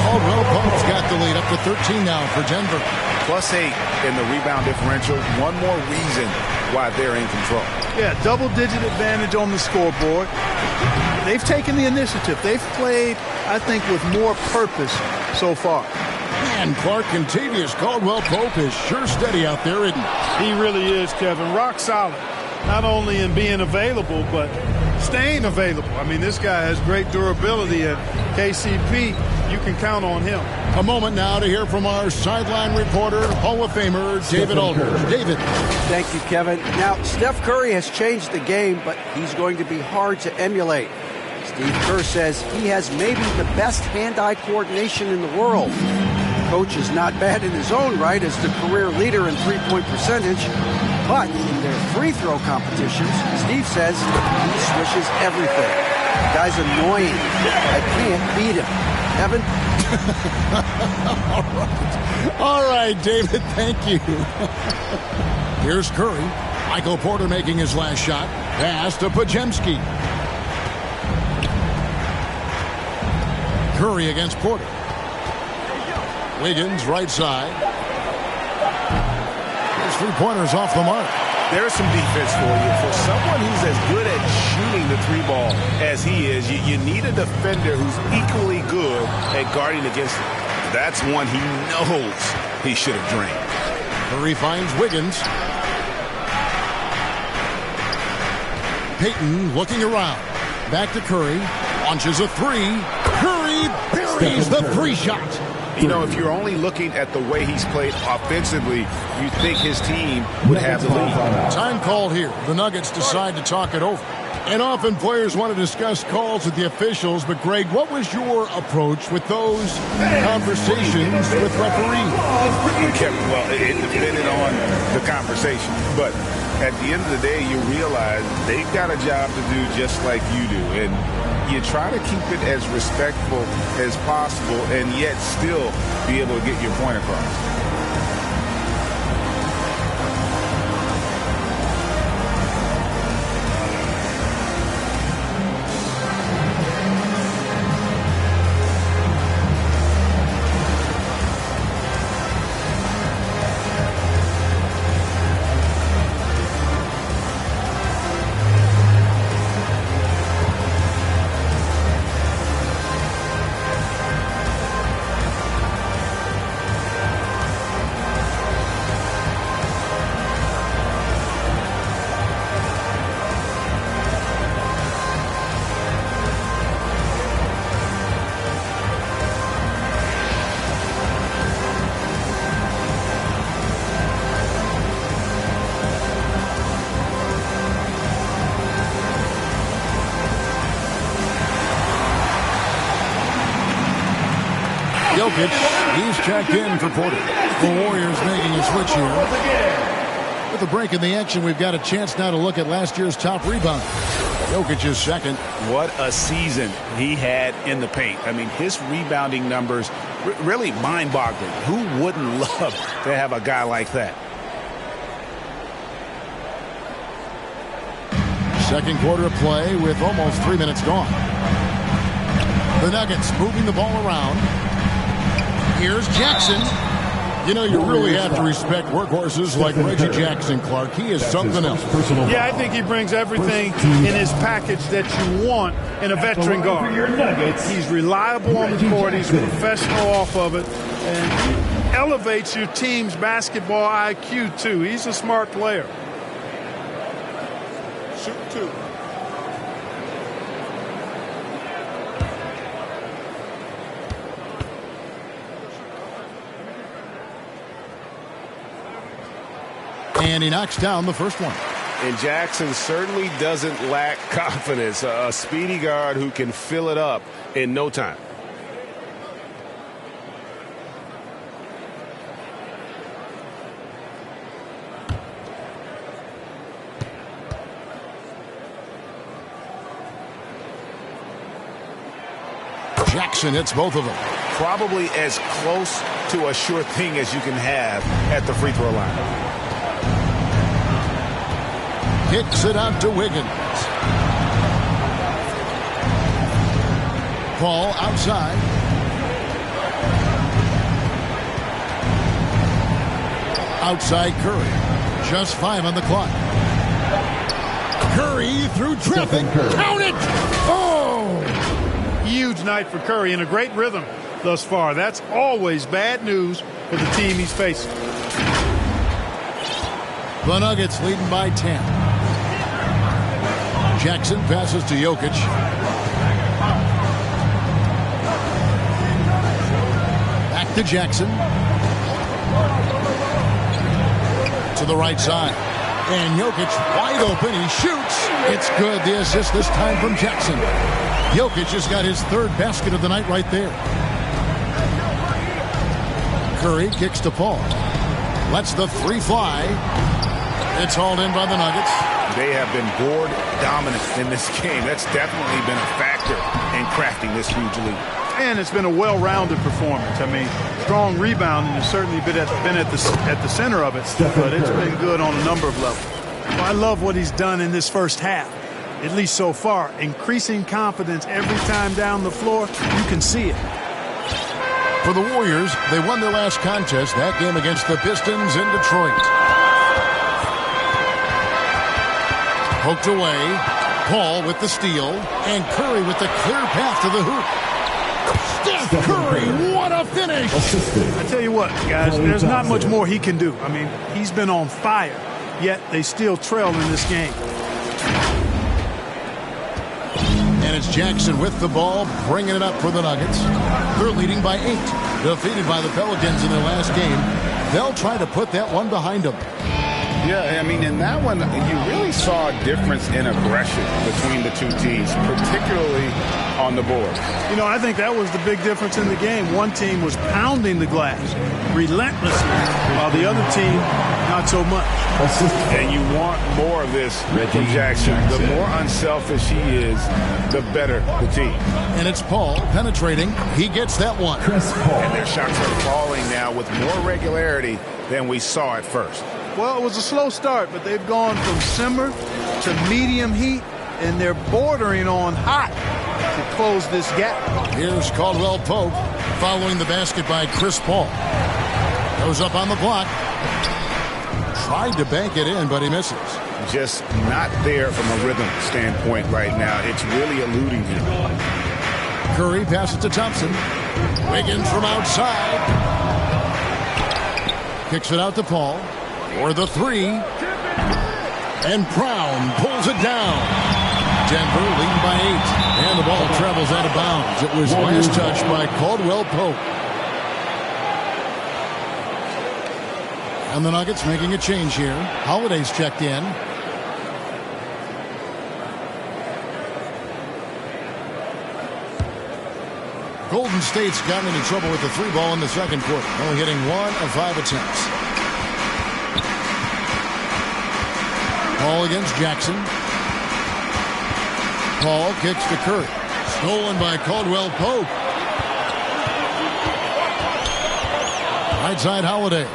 Speaker 14: Caldwell Pope's got the lead up to 13 now for Denver.
Speaker 17: +8 in the rebound differential. One more reason why they're in control.
Speaker 15: Yeah, double-digit advantage on the scoreboard. They've taken the initiative. They've played, I think, with more purpose so far.
Speaker 14: And Clark Contavious Caldwell Pope is sure steady out there, isn't he?
Speaker 15: He really is, Kevin. Rock solid. Not only in being available, but staying available. I mean, this guy has great durability, and KCP, you can count on him.
Speaker 14: A moment now to hear from our sideline reporter, Hall of Famer David Aldridge. David.
Speaker 19: Thank you, Kevin. Now, Steph Curry has changed the game, but he's going to be hard to emulate. Steve Kerr says he has maybe the best hand-eye coordination in the world. Coach is not bad in his own right as the career leader in three-point percentage, but in their free throw competitions, Steve says he swishes everything. The guy's annoying. I can't beat him. Evan?
Speaker 14: All right, David, thank you. Here's Curry. Michael Porter making his last shot. Pass to Podziemski. Curry against Porter. Wiggins, right side. His three-pointers off the mark.
Speaker 16: There's some defense for you. For someone who's as good at shooting the three ball as he is, you need a defender who's equally good at guarding against him. That's one he knows he should have drained.
Speaker 14: Curry finds Wiggins. Payton looking around. Back to Curry. Launches a three. Curry buries the three shot.
Speaker 16: You know, if you're only looking at the way he's played offensively, you think his team would have the lead.
Speaker 14: Time called here. The Nuggets decide to talk it over. And often players want to discuss calls with the officials, but Greg, what was your approach with those conversations with referees?
Speaker 16: Well, it depended on the conversation, but at the end of the day, you realize they've got a job to do just like you do, and you try to keep it as respectful as possible and yet still be able to get your point across.
Speaker 14: He's checked in for Porter. The Warriors making a switch here. With a break in the action, we've got a chance now to look at last year's top rebound. Jokic is second.
Speaker 17: What a season he had in the paint. I mean, his rebounding numbers really mind-boggling. Who wouldn't love to have a guy like that?
Speaker 14: Second quarter of play with almost 3 minutes gone. The Nuggets moving the ball around. Here's Jackson. You know, you really have to respect workhorses like Reggie Jackson, Clark. He is something else.
Speaker 15: Yeah, I think he brings everything in his package that you want in a veteran guard. He's reliable on the court. He's professional off of it. And he elevates your team's basketball IQ, too. He's a smart player. Shoot two.
Speaker 14: And he knocks down the first one.
Speaker 16: And Jackson certainly doesn't lack confidence. A speedy guard who can fill it up in no time.
Speaker 14: Jackson hits both of them.
Speaker 17: Probably as close to a sure thing as you can have at the free throw line.
Speaker 14: Kicks it out to Wiggins. Paul outside. Outside Curry. Just 5 on the clock. Curry through traffic. Count it! Oh!
Speaker 15: Huge night for Curry and a great rhythm thus far. That's always bad news for the team he's facing.
Speaker 14: The Nuggets leading by 10. Jackson passes to Jokic. Back to Jackson. To the right side. And Jokic wide open. He shoots. It's good. The assist this time from Jackson. Jokic just got his 3rd basket of the night right there. Curry kicks to Paul. Lets the 3 fly. It's hauled in by the Nuggets.
Speaker 17: They have been board dominant in this game. That's definitely been a factor in crafting this huge lead.
Speaker 15: And it's been a well-rounded performance. I mean, strong rebounding has certainly been at the center of it, but it's been good on a number of levels. Well, I love what he's done in this first half, at least so far. Increasing confidence every time down the floor. You can see it.
Speaker 14: For the Warriors, they won their last contest, that game against the Pistons in Detroit. Poked away. Paul with the steal. And Curry with the clear path to the hoop. Steph Curry, what a finish!
Speaker 15: I tell you what, guys, there's not much more he can do. I mean, he's been on fire, yet they still trail in this game.
Speaker 14: And it's Jackson with the ball, bringing it up for the Nuggets. They're leading by 8. Defeated by the Pelicans in their last game. They'll try to put that one behind them.
Speaker 17: Yeah, I mean, in that one, you really saw a difference in aggression between the two teams, particularly on the board.
Speaker 15: You know, I think that was the big difference in the game. One team was pounding the glass relentlessly, while the other team, not so much.
Speaker 17: And you want more of this from Jackson. The more unselfish he is, the better the team.
Speaker 14: And it's Paul penetrating. He gets that one.
Speaker 17: And their shots are falling now with more regularity than we saw at first.
Speaker 15: Well, it was a slow start, but they've gone from simmer to medium heat, and they're bordering on hot to close this gap.
Speaker 14: Here's Caldwell Pope following the basket by Chris Paul. Goes up on the block. Tried to bank it in, but he misses.
Speaker 17: Just not there from a rhythm standpoint right now. It's really eluding him.
Speaker 14: Curry passes to Thompson. Wiggins from outside. Kicks it out to Paul. For the 3. And Brown pulls it down. Denver leading by 8. And the ball travels out of bounds. It was last touched by Caldwell Pope. And the Nuggets making a change here. Holiday's checked in. Golden State's gotten into trouble with the 3 ball in the second quarter. Only hitting 1 of 5 attempts. Paul against Jackson. Paul kicks to Curry. Stolen by Caldwell Pope. Right side Holiday.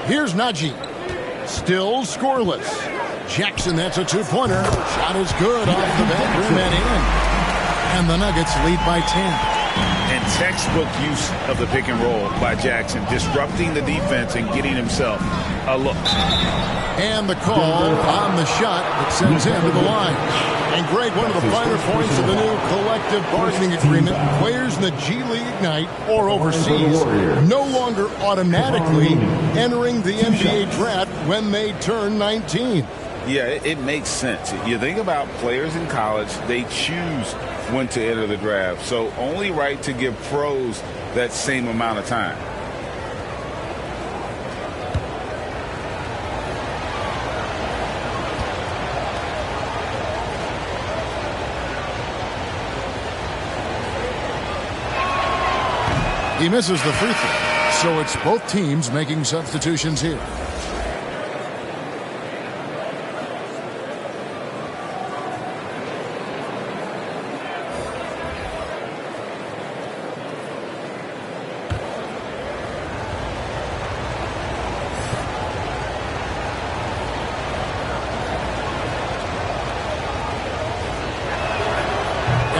Speaker 14: Here's Najee. Still scoreless. Jackson, that's a 2-pointer. Shot is good off the back rim and in. And the Nuggets lead by 10.
Speaker 17: And textbook use of the pick and roll by Jackson, disrupting the defense and getting himself a look.
Speaker 14: And the call on the shot that sends him to the line. And Greg, one of the finer points of the new collective bargaining agreement, players in the G League Ignite or overseas no longer automatically entering the NBA draft when they turn 19.
Speaker 17: Yeah, it makes sense. You think about players in college, they choose when to enter the draft. So only right to give pros that same amount of time.
Speaker 14: He misses the free throw. So it's both teams making substitutions here.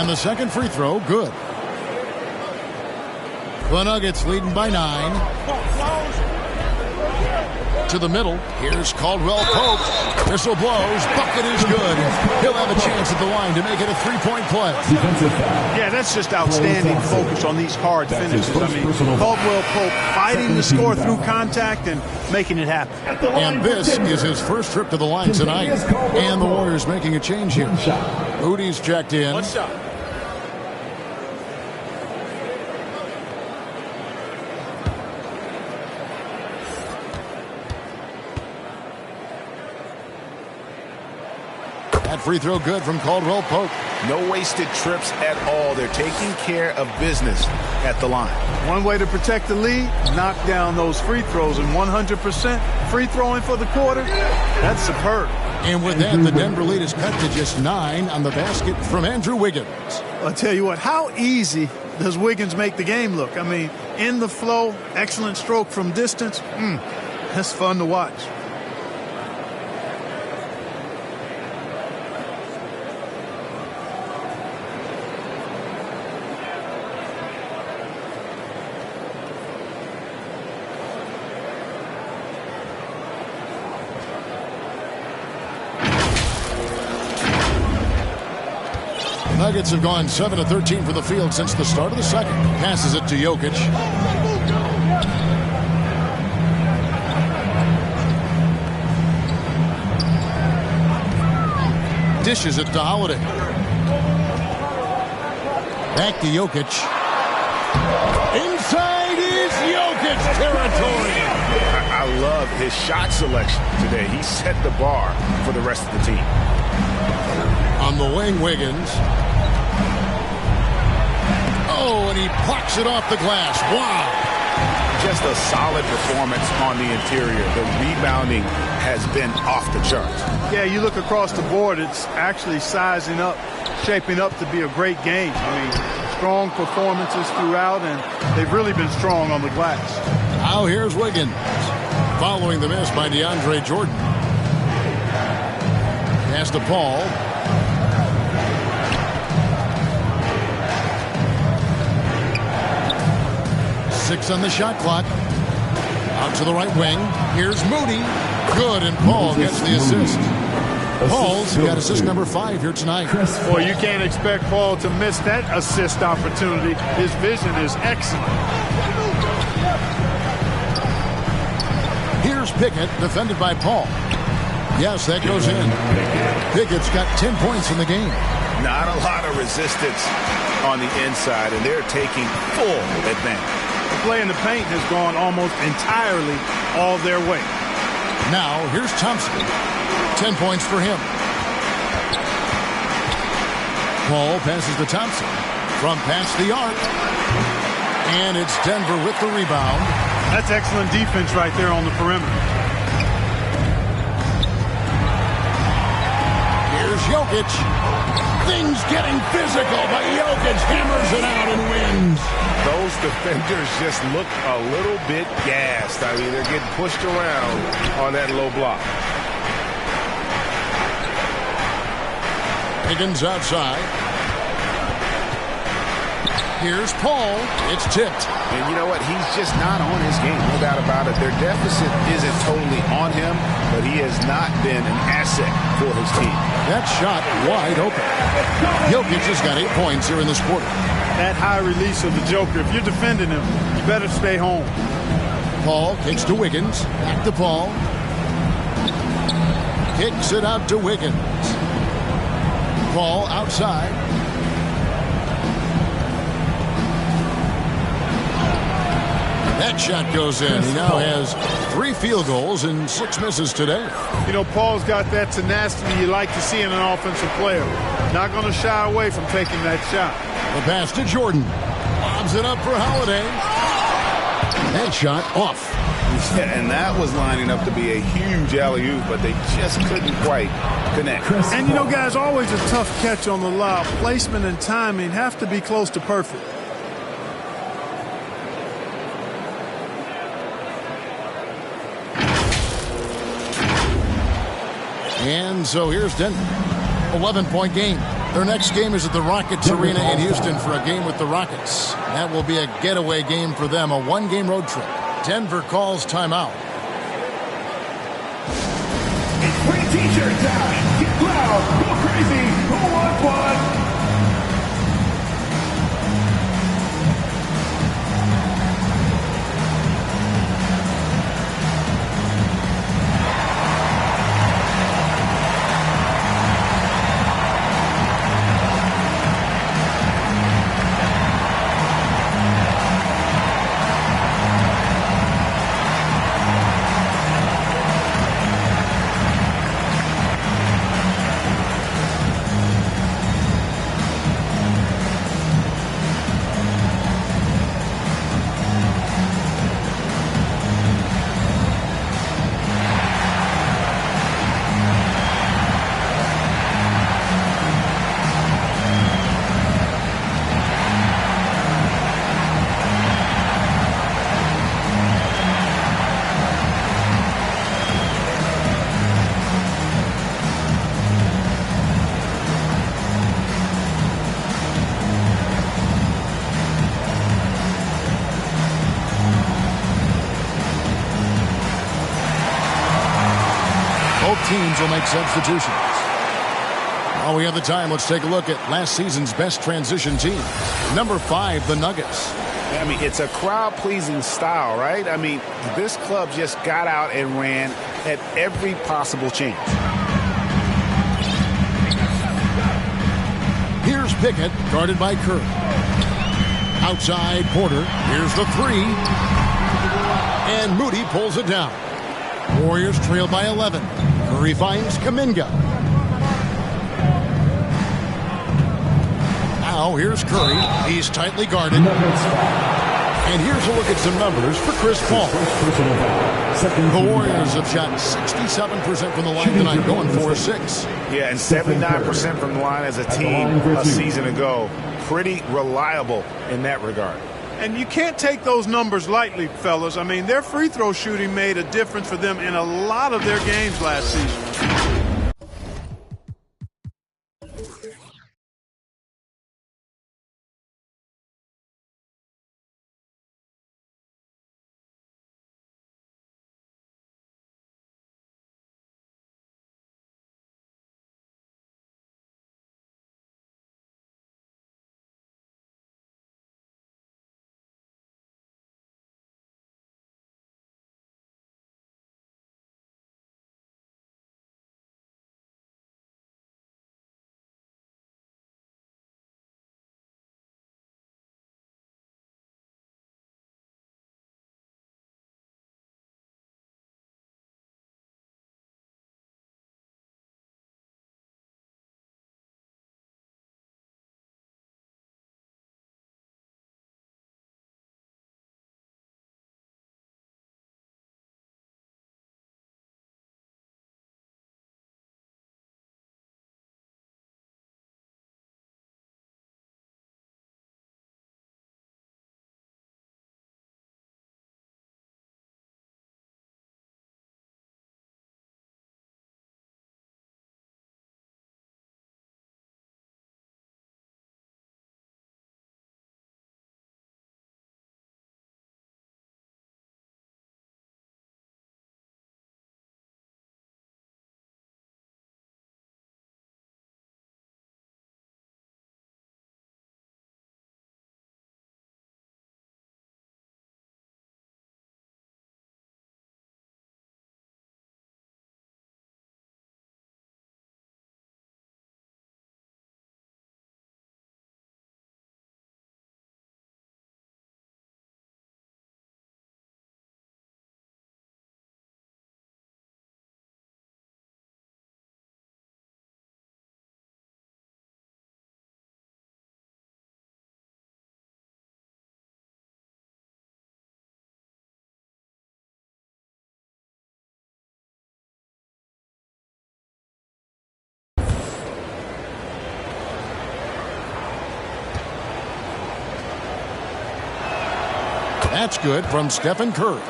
Speaker 14: And the second free throw, good. The Nuggets leading by 9. To the middle. Here's Caldwell Pope. Whistle blows. Bucket is good. He'll have a chance at the line to make it a three-point play.
Speaker 15: Yeah, that's just outstanding focus on these hard finishes. I mean, Caldwell Pope fighting the score through contact and making it happen.
Speaker 14: And this is his first trip to the line tonight. And the Warriors making a change here. Moody's checked in.
Speaker 18: One shot.
Speaker 14: That free throw good from Caldwell Pope.
Speaker 17: No wasted trips at all. They're taking care of business at the line.
Speaker 15: One way to protect the lead, knock down those free throws, and 100% free throwing for the quarter, that's superb.
Speaker 14: And with that, the Denver lead is cut to just 9 on the basket from Andrew Wiggins.
Speaker 15: I'll tell you what, how easy does Wiggins make the game look? I mean, in the flow, excellent stroke from distance. That's fun to watch.
Speaker 14: Nuggets have gone 7 of 13 for the field since the start of the second. Passes it to Jokic. Dishes it to Holiday. Back to Jokic. Inside is Jokic territory.
Speaker 16: I love his shot selection today. He set the bar for the rest of the team.
Speaker 14: On the wing, Wiggins. Oh, and he plucks it off the glass. Wow.
Speaker 16: Just a solid performance on the interior. The rebounding has been off the charts.
Speaker 15: Yeah, you look across the board, it's actually sizing up, shaping up to be a great game. I mean, strong performances throughout, and they've really been strong on the glass.
Speaker 14: Now here's Wiggins. Following the miss by DeAndre Jordan. Pass to Paul. Six on the shot clock. Out to the right wing. Here's Moody. Good, and Paul gets the assist. Paul's got assist number 5 here tonight.
Speaker 15: Boy, you can't expect Paul to miss that assist opportunity. His vision is excellent.
Speaker 14: Here's Pickett, defended by Paul. Yes, that goes in. Pickett's got 10 points in the game.
Speaker 16: Not a lot of resistance on the inside, and they're taking full advantage.
Speaker 15: The play in the paint has gone almost entirely all their way.
Speaker 14: Now, here's Thompson. 10 points for him. Paul passes to Thompson. From past the arc. And it's Denver with the rebound.
Speaker 15: That's excellent defense right there on the perimeter.
Speaker 14: Here's Jokic. Things getting physical, but Jokic hammers it out and wins.
Speaker 16: Those defenders just look a little bit gassed. I mean, they're getting pushed around on that low block.
Speaker 14: Higgins outside. Here's Paul. It's tipped.
Speaker 16: And you know what? He's just not on his game. No doubt about it. Their deficit isn't totally on him, but he has not been an asset for his team.
Speaker 14: That shot wide open. Jokic has got 8 points here in this quarter.
Speaker 15: That high release of the Joker, if you're defending him, you better stay home.
Speaker 14: Paul kicks to Wiggins. Back to Paul. Kicks it out to Wiggins. Paul outside. That shot goes in. He now has 3 field goals and 6 misses today.
Speaker 15: You know, Paul's got that tenacity you like to see in an offensive player. Not going to shy away from taking that shot.
Speaker 14: The pass to Jordan. Lobs it up for Holiday. That shot off.
Speaker 16: Yeah, and that was lining up to be a huge alley-oop, but they just couldn't quite connect.
Speaker 15: And, you know, guys, always a tough catch on the lob. Placement and timing have to be close to perfect.
Speaker 14: And so here's Denver. 11-point game. Their next game is at the Rockets Arena in Houston for a game with the Rockets. That will be a getaway game for them, a one-game road trip. Denver calls timeout.
Speaker 6: It's free t-shirt time. Get loud, go crazy, who wants one?
Speaker 14: Teams will make substitutions. While we have the time, let's take a look at last season's best transition team. Number 5, the Nuggets.
Speaker 17: I mean, it's a crowd-pleasing style, right? I mean, this club just got out and ran at every possible chance.
Speaker 14: Here's Pickett, guarded by Curry. Outside, Porter. Here's the 3. And Moody pulls it down. Warriors trail by 11. Curry finds Kuminga. Now here's Curry. He's tightly guarded. And here's a look at some numbers for Chris Paul. The Warriors have shot 67% from the line tonight, going 4-6.
Speaker 17: Yeah, and 79% from the line as a team a season ago. Pretty reliable in that regard.
Speaker 15: And you can't take those numbers lightly, fellas. I mean, their free throw shooting made a difference for them in a lot of their games last season.
Speaker 14: That's good from Stephen Curry.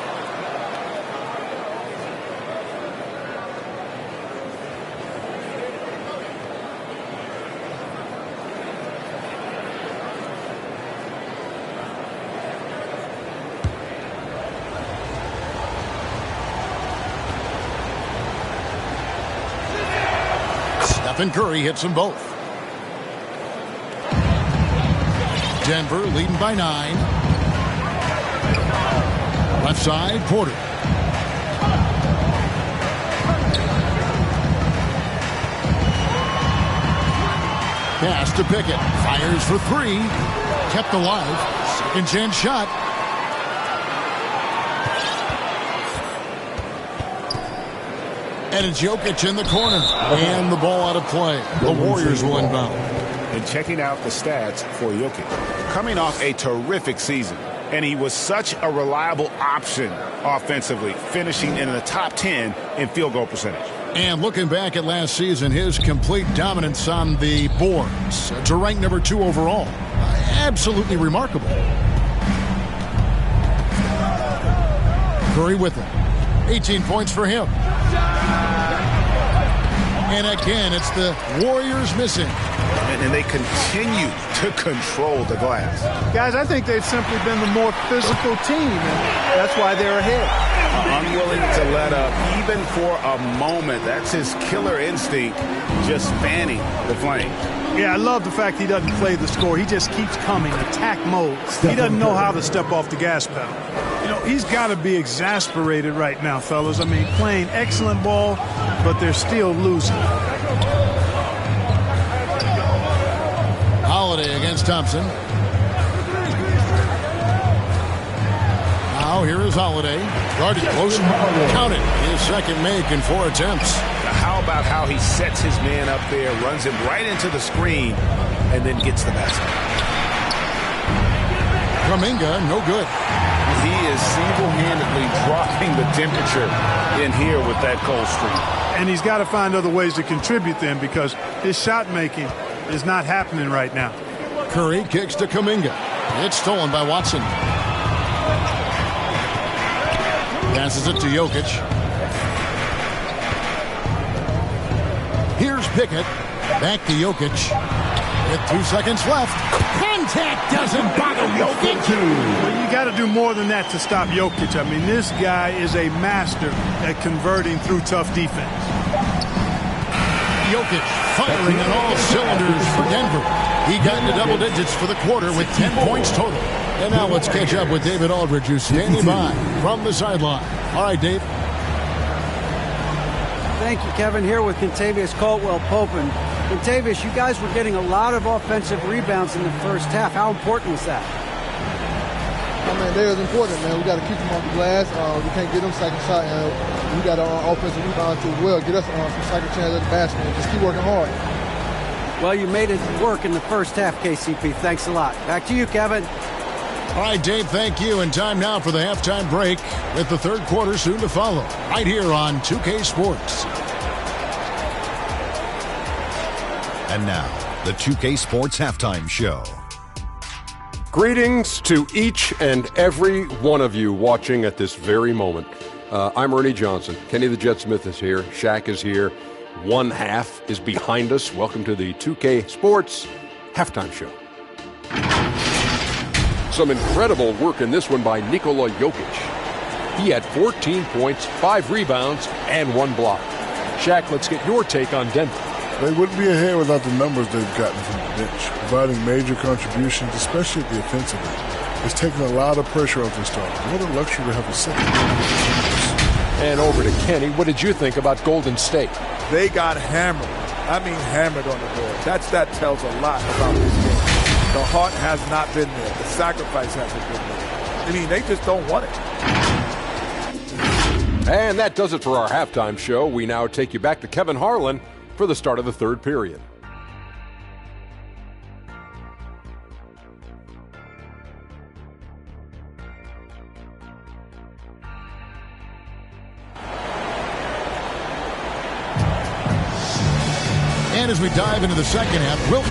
Speaker 14: Stephen Curry hits them both. Denver leading by 9. Left side, Porter. Pass to Pickett. Fires for 3. Kept alive. Second chance shot. And it's Jokic in the corner. And the ball out of play. The Warriors will inbound.
Speaker 17: And checking out the stats for Jokic. Coming off a terrific season. And he was such a reliable option offensively, finishing in the top 10 in field goal percentage.
Speaker 14: And looking back at last season, his complete dominance on the boards to rank number 2 overall. Absolutely remarkable. Curry with him. 18 points for him. And again, it's the Warriors missing.
Speaker 17: And they continue to control the glass.
Speaker 15: Guys, I think they've simply been the more physical team, and that's why they're ahead.
Speaker 17: Unwilling to let up, even for a moment. That's his killer instinct, just fanning the flames.
Speaker 15: Yeah, I love the fact he doesn't play the score. He just keeps coming, attack mode. He doesn't know how to step off the gas pedal. You know, he's got to be exasperated right now, fellas. I mean, playing excellent ball, but they're still losing.
Speaker 14: Holiday against Thompson. Now here is Holiday. Guarded close. Counted. His second make in 4 attempts.
Speaker 17: Now how about how he sets his man up there, runs him right into the screen, and then gets the basket.
Speaker 14: Kuminga, no good.
Speaker 17: He is single-handedly dropping the temperature in here with that cold streak.
Speaker 15: And he's got to find other ways to contribute then, because his shot making is not happening right now.
Speaker 14: Curry kicks to Kuminga. It's stolen by Watson. Passes it to Jokic. Here's Pickett. Back to Jokic. With 2 seconds left. Contact doesn't bother Jokic.
Speaker 15: Well, you got to do more than that to stop Jokic. I mean, this guy is a master at converting through tough defense.
Speaker 14: Jokic firing on all cylinders for Denver. He got into double digits for the quarter with 10 points total. And now let's catch up with David Aldridge, who's standing by from the sideline. All right, Dave.
Speaker 19: Thank you, Kevin. Here with Contavious Caldwell-Pope. And Contavious, you guys were getting a lot of offensive rebounds in the first half. How important was that?
Speaker 20: I mean, they was important, man. We got to keep them off the glass. We can't get them second shot, and we got our offensive rebound too as well. Get us some second chance at the basket and just keep working hard.
Speaker 19: Well, you made it work in the first half, KCP. Thanks a lot. Back to you, Kevin.
Speaker 14: All right, Dave, thank you. And time now for the halftime break with the third quarter soon to follow right here on 2K Sports.
Speaker 9: And now, the 2K Sports Halftime Show.
Speaker 10: Greetings to each and every one of you watching at this very moment. I'm Ernie Johnson. Kenny the Jet Smith is here. Shaq is here. One half is behind us. Welcome to the 2K Sports Halftime Show. Some incredible work in this one by Nikola Jokic. He had 14 points, 5 rebounds, and 1 block. Shaq, let's get your take on Denver.
Speaker 12: They wouldn't be ahead without the numbers they've gotten from the bench, providing major contributions, especially at the offensive end. It's taken a lot of pressure off the starters. What a luxury to have a second.
Speaker 3: And over to Kenny. What did you think about Golden State?
Speaker 11: They got hammered. I mean hammered on the board. That tells a lot about this game. The heart has not been there. The sacrifice hasn't been there. I mean, they just don't want it.
Speaker 10: And that does it for our halftime show. We now take you back to Kevin Harlan for the start of the third period.
Speaker 14: And as we dive into the second half, we'll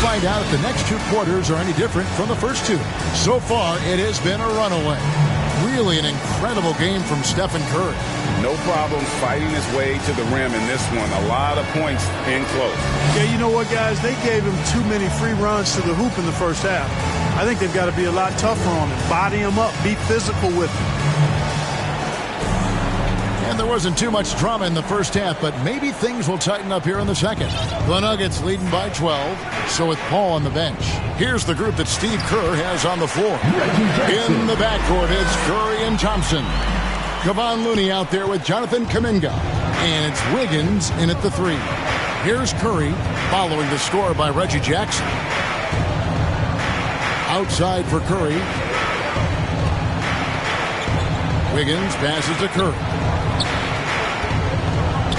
Speaker 14: find out if the next 2 quarters are any different from the first 2. So far, it has been a runaway. Really an incredible game from Stephen Curry.
Speaker 17: No problem fighting his way to the rim in this one. A lot of points in close.
Speaker 15: Yeah, you know what, guys? They gave him too many free runs to the hoop in the first half. I think they've got to be a lot tougher on him. Body him up. Be physical with him.
Speaker 14: And there wasn't too much drama in the first half, but maybe things will tighten up here in the second. The Nuggets leading by 12, so with Paul on the bench. Here's the group that Steve Kerr has on the floor. In the backcourt, it's Curry and Thompson. Kevon Looney out there with Jonathan Kuminga. And it's Wiggins in at the 3. Here's Curry, following the score by Reggie Jackson. Outside for Curry. Wiggins passes to Curry.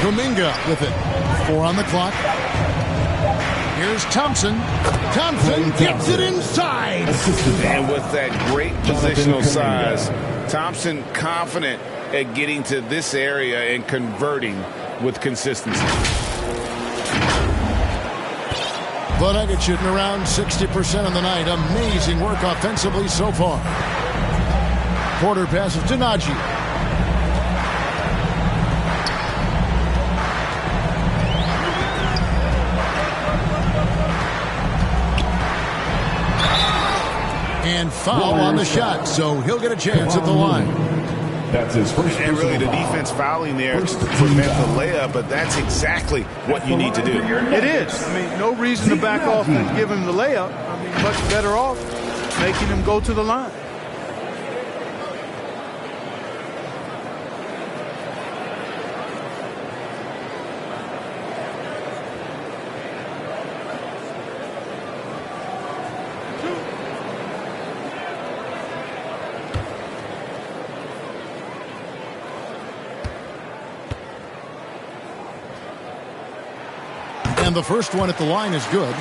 Speaker 14: Kuminga with it. 4 on the clock. Here's Thompson. Thompson gets it inside.
Speaker 17: And with that great positional size, Thompson confident at getting to this area and converting with consistency.
Speaker 14: The Nuggets shooting around 60% on the night. Amazing work offensively so far. Porter passes to Najee. And foul on the shot, so he'll get a chance at the line.
Speaker 16: That's his first. And really the defense fouling there to prevent the layup, but that's exactly what you need to do.
Speaker 15: It is. I mean, no reason to back off and give him the layup. I mean, much better off making him go to the line.
Speaker 14: And the first one at the line is good.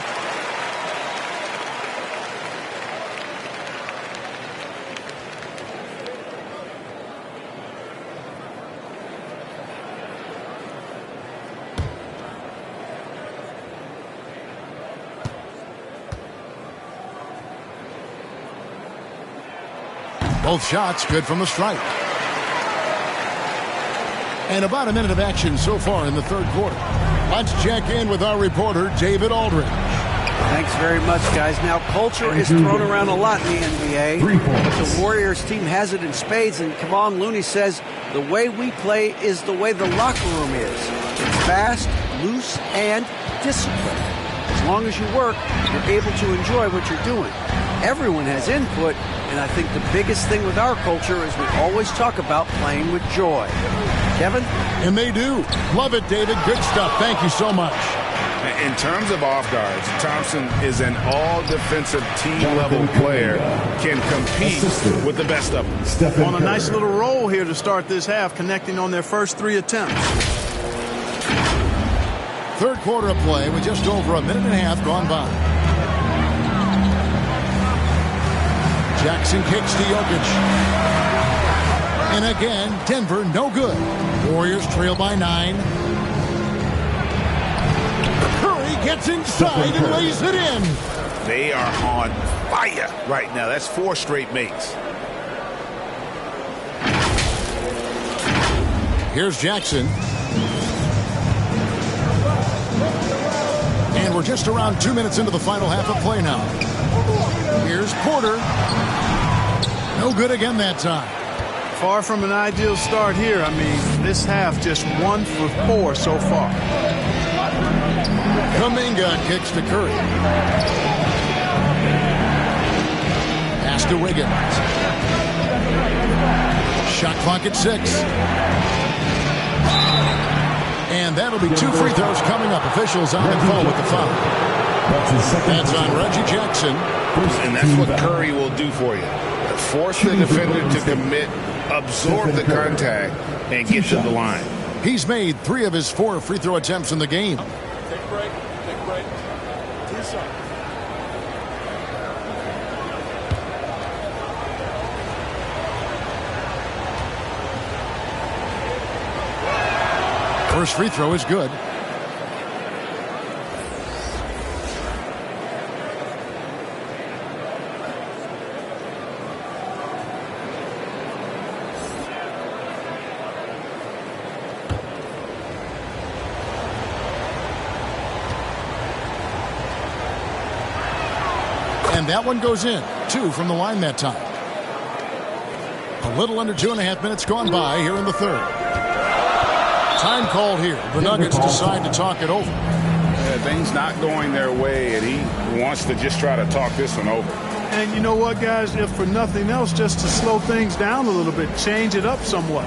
Speaker 14: Both shots good from the stripe. And about a minute of action so far in the third quarter. Let's check in with our reporter, David Aldridge.
Speaker 19: Thanks very much, guys. Now, culture is thrown around a lot in the NBA, but the Warriors team has it in spades, and Kevon Looney says the way we play is the way the locker room is. It's fast, loose, and disciplined. As long as you work, you're able to enjoy what you're doing. Everyone has input, and I think the biggest thing with our culture is we always talk about playing with joy. Kevin?
Speaker 14: And they do. Love it, David. Good stuff. Thank you so much.
Speaker 16: In terms of off guards, Thompson is an all-defensive team-level player, can compete with the best of them.
Speaker 15: On a nice little roll here to start this half, connecting on their first 3 attempts.
Speaker 14: Third quarter of play with just over a minute and a half gone by. Jackson kicks to Jokic. And again, Denver no good. Warriors trail by 9. Curry gets inside and lays it in.
Speaker 16: They are on fire right now. That's 4 straight makes.
Speaker 14: Here's Jackson. And we're just around 2 minutes into the final half of play now. Here's Porter. No good again that time.
Speaker 15: Far from an ideal start here. I mean, this half just 1 for 4 so far.
Speaker 14: Kuminga kicks to Curry. Pass to Wiggins. Shot clock at 6. And that'll be 2 free throws coming up. Officials on the call with the foul. That's on Reggie Jackson.
Speaker 16: And that's what Curry will do for you. Force the defender to commit, absorb the contact, and get to the line.
Speaker 14: He's made 3 of his 4 free throw attempts in the game.
Speaker 8: Take a break. Take a break. 2 seconds.
Speaker 14: First free throw is good. And that one goes in. 2 from the line that time. A little under 2.5 minutes gone by here in the third. Time called here. The Nuggets decide to talk it over.
Speaker 17: Things not going their way, and he wants to just try to talk this one over.
Speaker 15: And you know what, guys? If for nothing else, just to slow things down a little bit, change it up somewhat.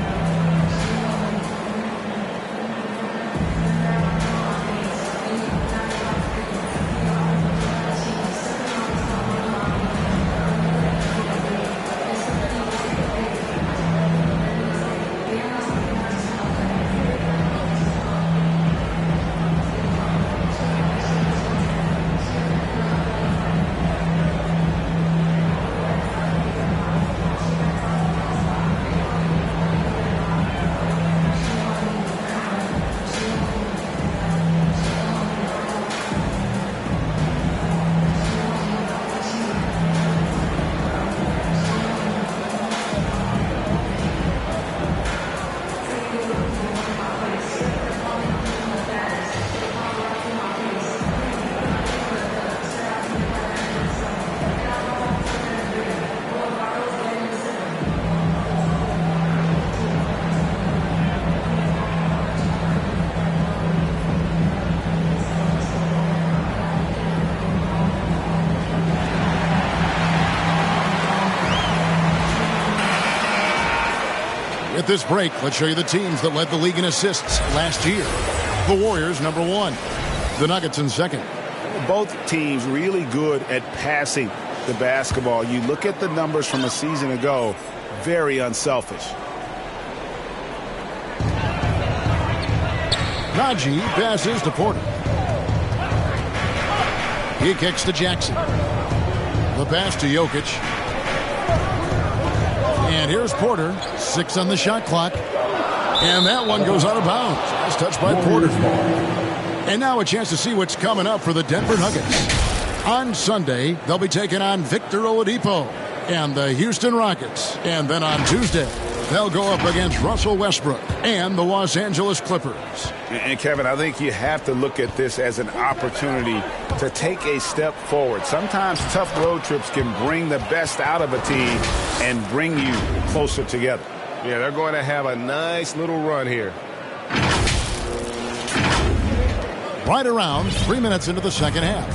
Speaker 14: At this break, let's show you the teams that led the league in assists last year. The Warriors, number 1. The Nuggets in second.
Speaker 16: Both teams really good at passing the basketball. You look at the numbers from a season ago, very unselfish.
Speaker 14: Najee passes to Porter. He kicks to Jackson. The pass to Jokic. And here's Porter, 6 on the shot clock. And that one goes out of bounds. It's touched by Porter. And now a chance to see what's coming up for the Denver Nuggets. On Sunday, they'll be taking on Victor Oladipo and the Houston Rockets. And then on Tuesday, they'll go up against Russell Westbrook and the Los Angeles Clippers.
Speaker 16: And Kevin, I think you have to look at this as an opportunity to take a step forward. Sometimes tough road trips can bring the best out of a team and bring you closer together.
Speaker 3: Yeah, they're going to have a nice little run here.
Speaker 14: Right around 3 minutes into the second half.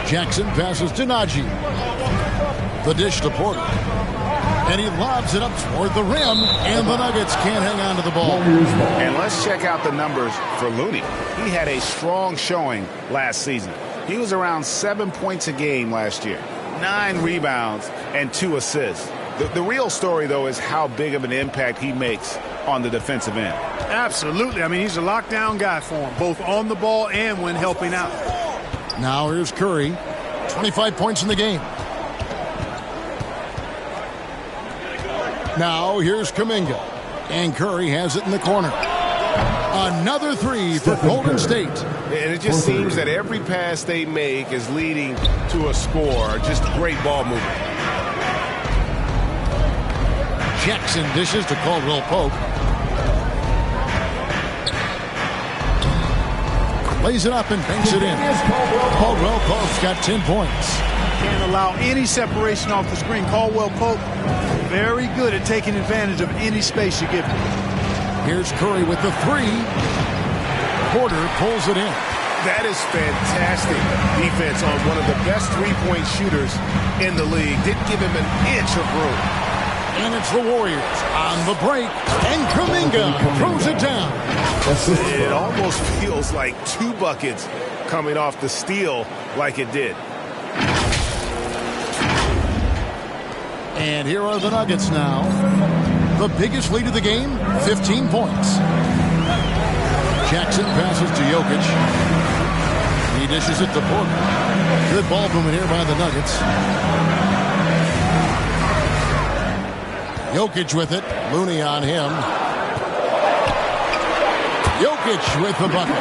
Speaker 14: Jackson passes to Najee. The dish to Porter. And he lobs it up toward the rim, and the Nuggets can't hang on to the ball.
Speaker 16: And let's check out the numbers for Looney. He had a strong showing last season. He was around 7 points a game last year, 9 rebounds, and 2 assists. The real story, though, is how big of an impact he makes on the defensive end.
Speaker 15: Absolutely. I mean, he's a lockdown guy for him, both on the ball and when helping out.
Speaker 14: Now here's Curry, 25 points in the game. Now here's Kuminga, and Curry has it in the corner. Another 3 for Golden State.
Speaker 3: And it just seems that every pass they make is leading to a score. Just great ball movement.
Speaker 14: Jackson dishes to Caldwell Pope. Lays it up and banks it in. Caldwell Pope's got 10 points.
Speaker 15: Can't allow any separation off the screen. Caldwell Pope, very good at taking advantage of any space you give him.
Speaker 14: Here's Curry with the 3. Porter pulls it in.
Speaker 3: That is fantastic defense on one of the best three-point shooters in the league. Didn't give him an inch of room.
Speaker 14: And it's the Warriors on the break. And Kuminga throws it down.
Speaker 3: It almost feels like 2 buckets coming off the steal like it did.
Speaker 14: And here are the Nuggets now. The biggest lead of the game, 15 points. Jackson passes to Jokic. He dishes it to Porter. Good ball movement here by the Nuggets. Jokic with it. Looney on him. Jokic with the bucket.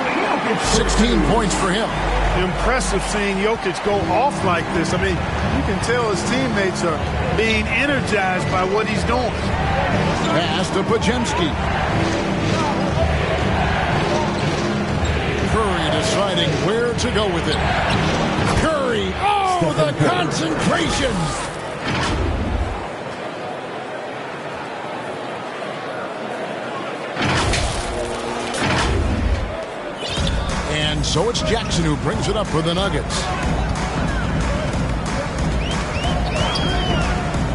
Speaker 14: 16 points for him.
Speaker 15: Impressive seeing Jokic go off like this. I mean, you can tell his teammates are being energized by what he's doing.
Speaker 14: Pass to Pajemski. Curry deciding where to go with it. Curry. Oh! Oh, the concentration! And so it's Jackson who brings it up for the Nuggets.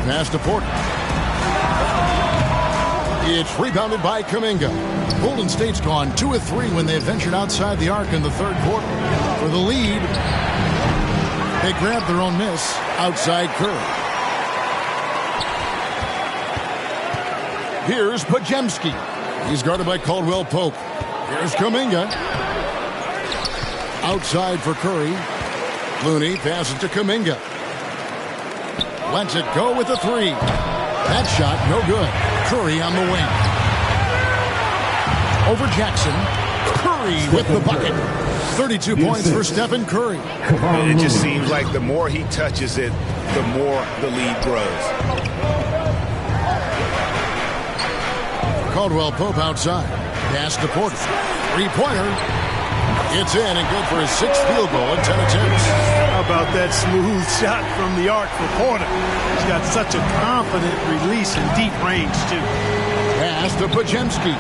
Speaker 14: Pass to Porter. It's rebounded by Kuminga. Golden State's gone 2 of 3 when they ventured outside the arc in the third quarter. For the lead, they grabbed their own miss outside Curry. Here's Podziemski. He's guarded by Caldwell Pope. Here's Kuminga. Outside for Curry. Looney passes to Kuminga. Lets it go with the 3. That shot, no good. Curry on the wing. Over Jackson. Curry with the bucket. 32 points for Stephen Curry.
Speaker 16: It just seems like the more he touches it, the more the lead grows.
Speaker 14: Caldwell Pope outside. Pass to Porter. 3-pointer. It's in and good for his 6th field goal in 10 attempts.
Speaker 15: How about that smooth shot from the arc for Porter? He's got such a confident release and deep range, too.
Speaker 14: Pass to Podziemski.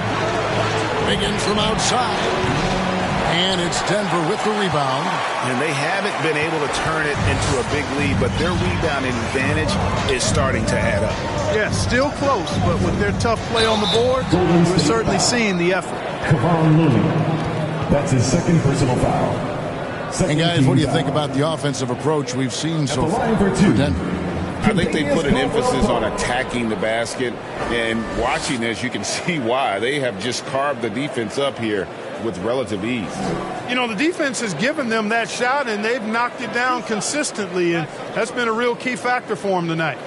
Speaker 14: Wiggins from outside. And it's Denver with the rebound.
Speaker 16: And they haven't been able to turn it into a big lead, but their rebounding advantage is starting to add up.
Speaker 15: Yeah, still close, but with their tough play on the board, we're certainly seeing the effort.
Speaker 6: Kevon Looney. That's his 2nd personal foul.
Speaker 14: And guys, what do you think about the offensive approach we've seen so far for Denver?
Speaker 17: I think they put an emphasis on attacking the basket, and watching this, you can see why. They have just carved the defense up here with relative ease.
Speaker 15: You know, the defense has given them that shot, and they've knocked it down consistently, and that's been a real key factor for them tonight.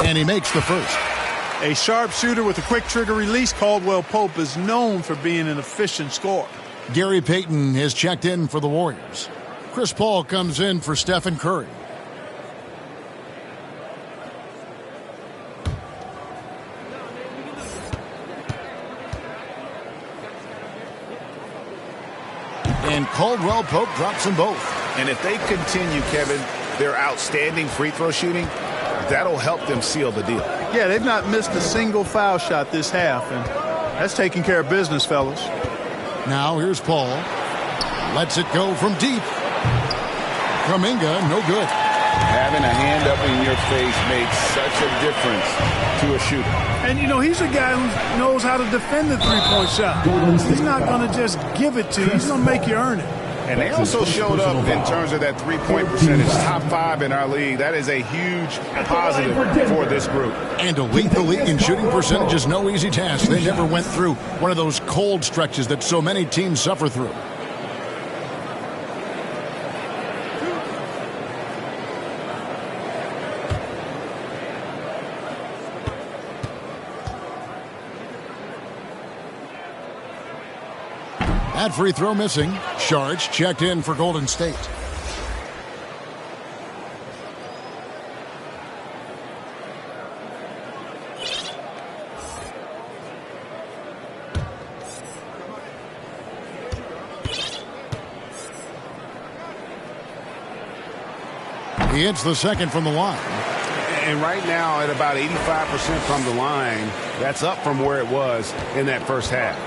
Speaker 14: And he makes the first.
Speaker 15: A sharp shooter with a quick trigger release, Caldwell Pope is known for being an efficient scorer.
Speaker 14: Gary Payton has checked in for the Warriors. Chris Paul comes in for Stephen Curry. And Caldwell Pope drops them both.
Speaker 16: And if they continue, Kevin, their outstanding free throw shooting, that'll help them seal the deal.
Speaker 15: Yeah, they've not missed a single foul shot this half, and that's taking care of business, fellas.
Speaker 14: Now here's Paul. Lets it go from deep. Kuminga, no good.
Speaker 17: Having a hand up in your face makes such a difference to a shooter.
Speaker 15: And, you know, he's a guy who knows how to defend the three-point shot. He's not going to just give it to you. He's going to make you earn it.
Speaker 16: And they also showed up in terms of that three-point percentage, top 5 in our league. That is a huge positive for this group.
Speaker 14: And to lead the league in shooting percentage is no easy task. They never went through one of those cold stretches that so many teams suffer through. That free throw missing. Sharch checked in for Golden State. He hits the second from the line.
Speaker 16: And right now at about 85% from the line, that's up from where it was in that first half.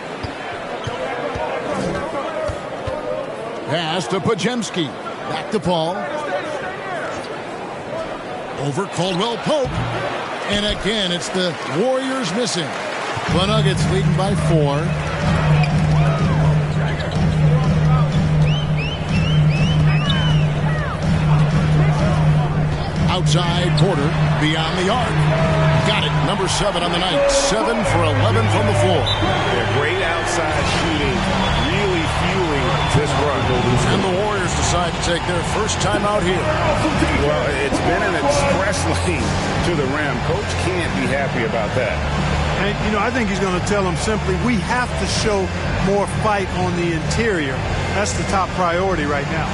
Speaker 14: Pass to Podziemski. Back to Paul. Over Caldwell Pope. And again, it's the Warriors missing. The Nuggets leading by 4. Outside Porter. Beyond the arc. Got it. Number 7 on the night. 7 for 11 from the floor.
Speaker 16: Yeah, great outside shooting. Really fueling this run.
Speaker 14: And the Warriors decide to take their first time out here.
Speaker 16: Well, it's been an express lane to the rim. Coach can't be happy about that.
Speaker 15: And, you know, I think he's going to tell them simply, we have to show more fight on the interior. That's the top priority right now.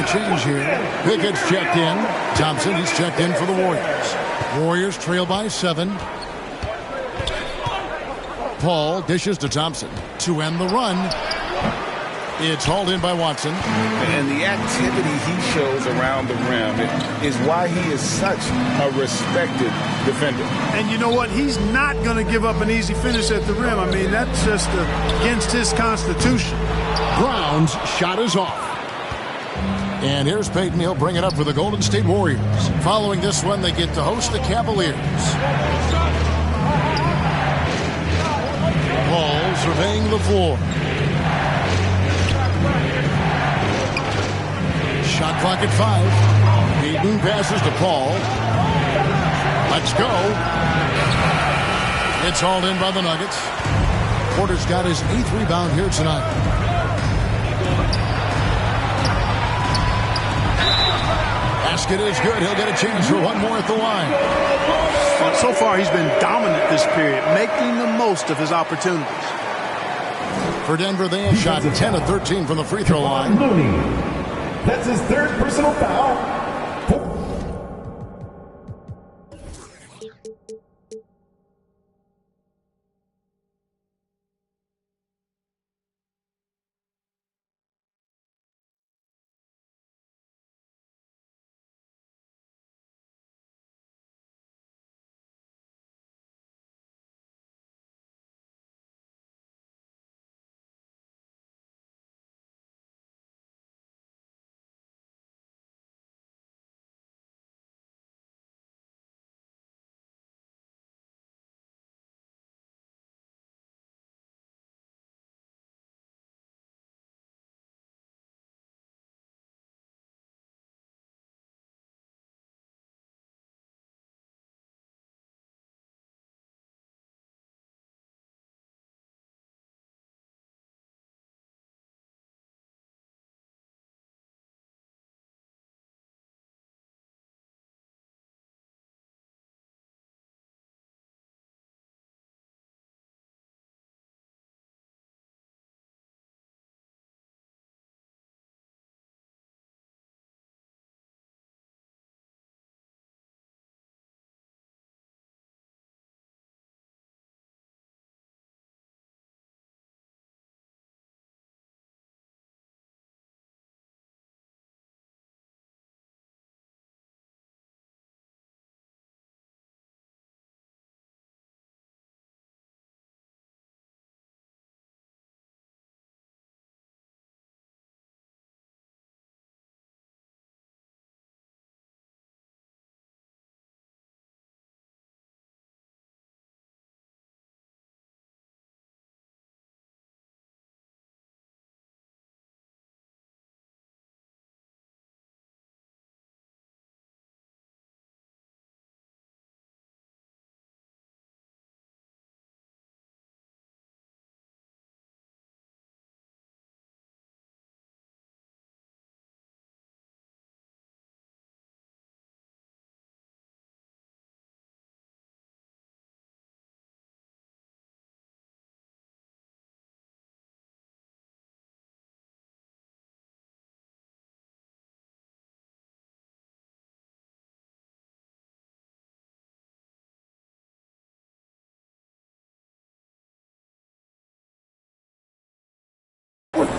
Speaker 14: change here. Pickett's checked in. Thompson, he's checked in for the Warriors. Warriors trail by 7. Paul dishes to Thompson to end the run. It's hauled in by Watson.
Speaker 17: And the activity he shows around the rim is why he is such a respected defender.
Speaker 15: And you know what? He's not going to give up an easy finish at the rim. I mean, that's just against his constitution.
Speaker 14: Brown's shot is off. And here's Peyton. He'll bring it up for the Golden State Warriors. Following this one, they get to host the Cavaliers. Paul surveying the floor. Shot clock at 5. Peyton passes to Paul. Let's go. It's hauled in by the Nuggets. Porter's got his 8th rebound here tonight. Basket is good. He'll get a chance for one more at the line.
Speaker 15: So far, he's been dominant this period, making the most of his opportunities.
Speaker 14: For Denver, they have shot 10 of 13 from the free throw line.
Speaker 6: That's his 3rd personal foul.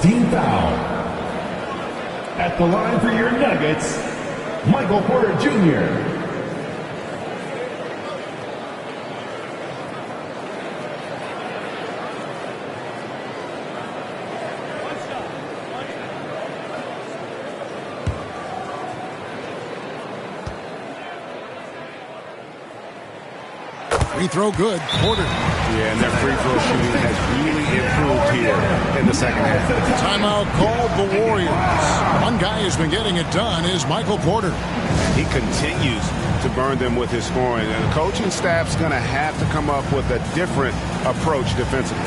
Speaker 6: Team foul. At the line for your Nuggets, Michael Porter Jr.
Speaker 14: Free throw good. Porter.
Speaker 16: Yeah, and their free throw shooting has really improved here in the second half.
Speaker 14: Timeout called the Warriors. One guy who's been getting it done is Michael Porter.
Speaker 16: He continues to burn them with his scoring, and the coaching staff's going to have to come up with a different approach defensively.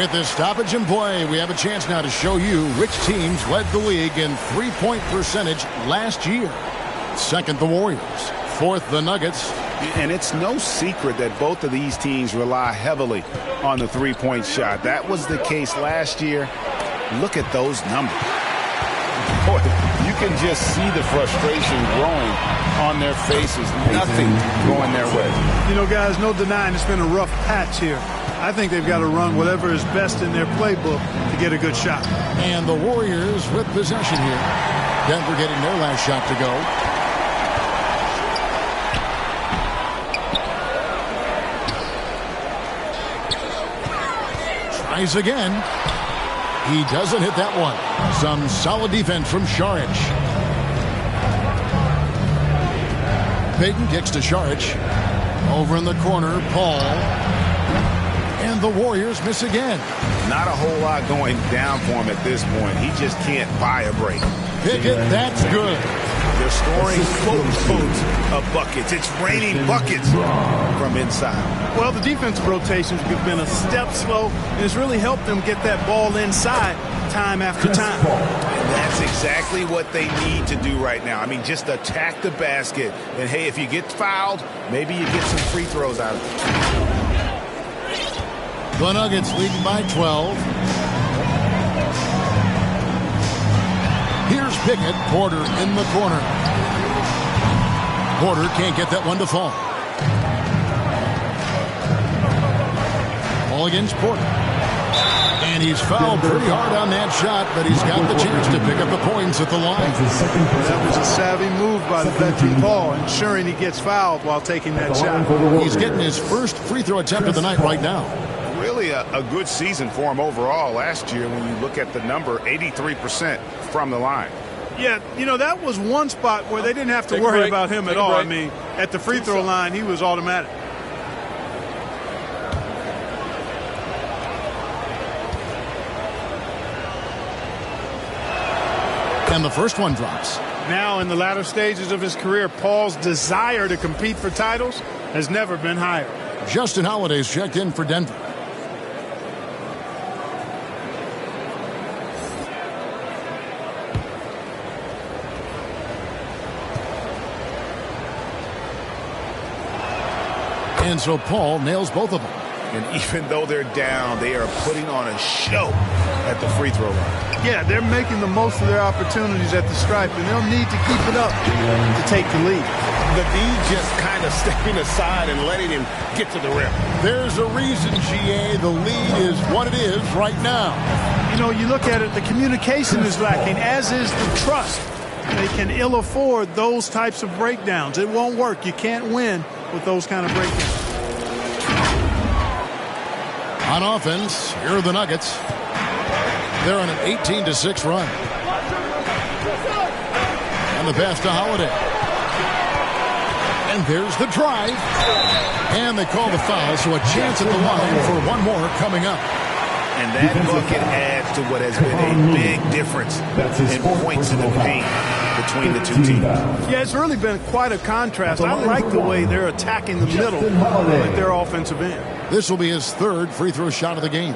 Speaker 14: With this stoppage in play, we have a chance now to show you which teams led the league in three-point percentage last year. Second, the Warriors. Fourth, the Nuggets.
Speaker 17: And it's no secret that both of these teams rely heavily on the three-point shot. That was the case last year. Look at those numbers. Boy, you can just see the frustration growing on their faces. Nothing going their way.
Speaker 15: You know, guys, no denying it's been a rough patch here. I think they've got to run whatever is best in their playbook to get a good shot.
Speaker 14: And the Warriors with possession here. Denver getting their last shot to go. Tries again. He doesn't hit that one. Some solid defense from Šarić. Payton kicks to Šarić. Over in the corner, Paul. And the Warriors miss again.
Speaker 17: Not a whole lot going down for him at this point. He just can't buy a break.
Speaker 14: Pickett, that's good.
Speaker 17: They're scoring boatloads of buckets. It's raining buckets from inside.
Speaker 15: Well, the defensive rotations have been a step slow, and it's really helped them get that ball inside time after time.
Speaker 17: And that's exactly what they need to do right now. I mean, just attack the basket. And, hey, if you get fouled, maybe you get some free throws out of it.
Speaker 14: The Nuggets leading by 12. Here's Pickett. Porter in the corner. Porter can't get that one to fall. Ball against Porter. And he's fouled pretty hard on that shot, but he's got the chance to pick up the points at the line.
Speaker 15: That was a savvy move by the veteran Paul, ensuring he gets fouled while taking that shot.
Speaker 14: He's getting his first free throw attempt of the night right now.
Speaker 17: Really a good season for him overall last year when you look at the number, 83% from the line.
Speaker 15: Yeah, you know, that was one spot where they didn't have to worry about him at all. I mean, at the free throw line, he was automatic.
Speaker 14: And the first one drops.
Speaker 15: Now in the latter stages of his career, Paul's desire to compete for titles has never been higher.
Speaker 14: Justin Holiday's checked in for Denver. And so Paul nails both of them.
Speaker 17: And even though they're down, they are putting on a show at the free throw line.
Speaker 15: Yeah, they're making the most of their opportunities at the stripe, and they'll need to keep it up to take the lead.
Speaker 17: The D just kind of stepping aside and letting him get to the rim.
Speaker 14: There's a reason, GA, the lead is what it is right now.
Speaker 15: You know, you look at it, the communication is lacking, as is the trust. They can ill afford those types of breakdowns. It won't work. You can't win with those kind of breakdowns.
Speaker 14: On offense, here are the Nuggets. They're on an 18-6 run. And the pass to Holiday. And there's the drive. And they call the foul, so a chance at the line for one more coming up.
Speaker 17: And that bucket adds to what has been a big difference in points in the paint between the two teams.
Speaker 15: Yeah, it's really been quite a contrast. I like the way they're attacking the middle with their offensive end.
Speaker 14: This will be his third free throw shot of the game.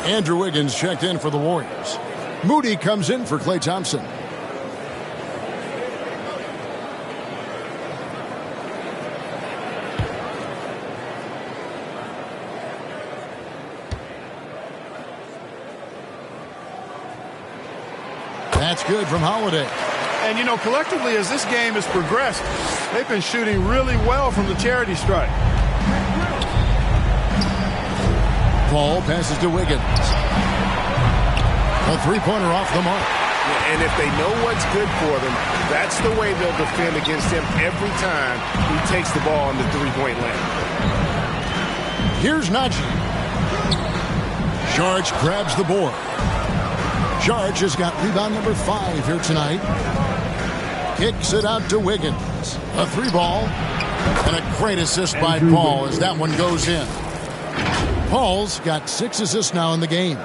Speaker 14: Andrew Wiggins checked in for the Warriors. Moody comes in for Klay Thompson. That's good from Holiday.
Speaker 15: And, you know, collectively, as this game has progressed, they've been shooting really well from the charity stripe.
Speaker 14: Paul passes to Wiggins. A three-pointer off the mark.
Speaker 17: And if they know what's good for them, that's the way they'll defend against him every time he takes the ball in the three-point lane.
Speaker 14: Here's Najee. Šarić grabs the board. Šarić has got rebound number 5 here tonight. Kicks it out to Wiggins. A three ball. And a great assist by Paul as that one goes in. Paul's got 6 assists now in the game.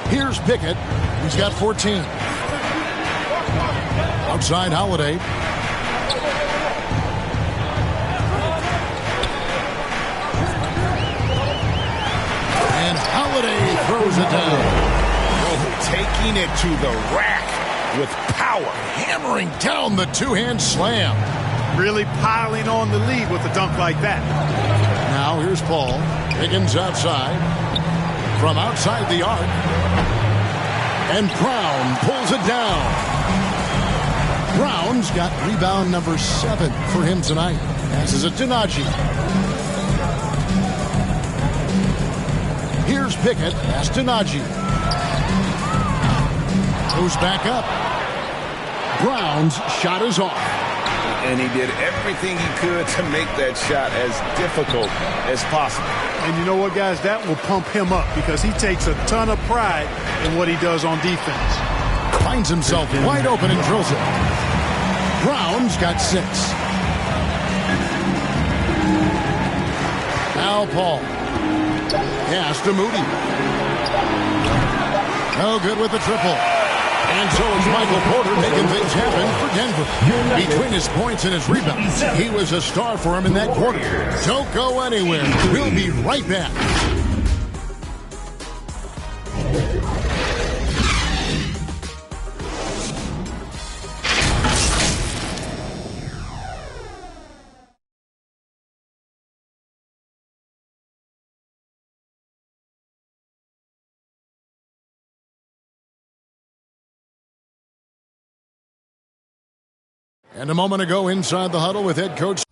Speaker 14: Here's Pickett. He's got 14. Outside Holiday. throws it down.
Speaker 17: Oh, taking it to the rack with power.
Speaker 14: Hammering down the two-hand slam.
Speaker 15: Really piling on the lead with a dunk like that.
Speaker 14: Now here's Paul. Higgins outside. From outside the arc. And Brown pulls it down. Brown's got rebound number 7 for him tonight. Passes it to Najee. Here's Pickett. Pass to Najee. Goes back up. Brown's shot is off.
Speaker 16: And he did everything he could to make that shot as difficult as possible.
Speaker 15: And you know what, guys? That will pump him up because he takes a ton of pride in what he does on defense.
Speaker 14: Finds himself wide open and drills it. Brown's got 6. Now Paul. Pass to Moody. No good with the triple. And so is Michael Porter making things happen for Denver. Between his points and his rebounds, he was a star for him in that quarter. Don't go anywhere. We'll be right back. And a moment ago inside the huddle with head coach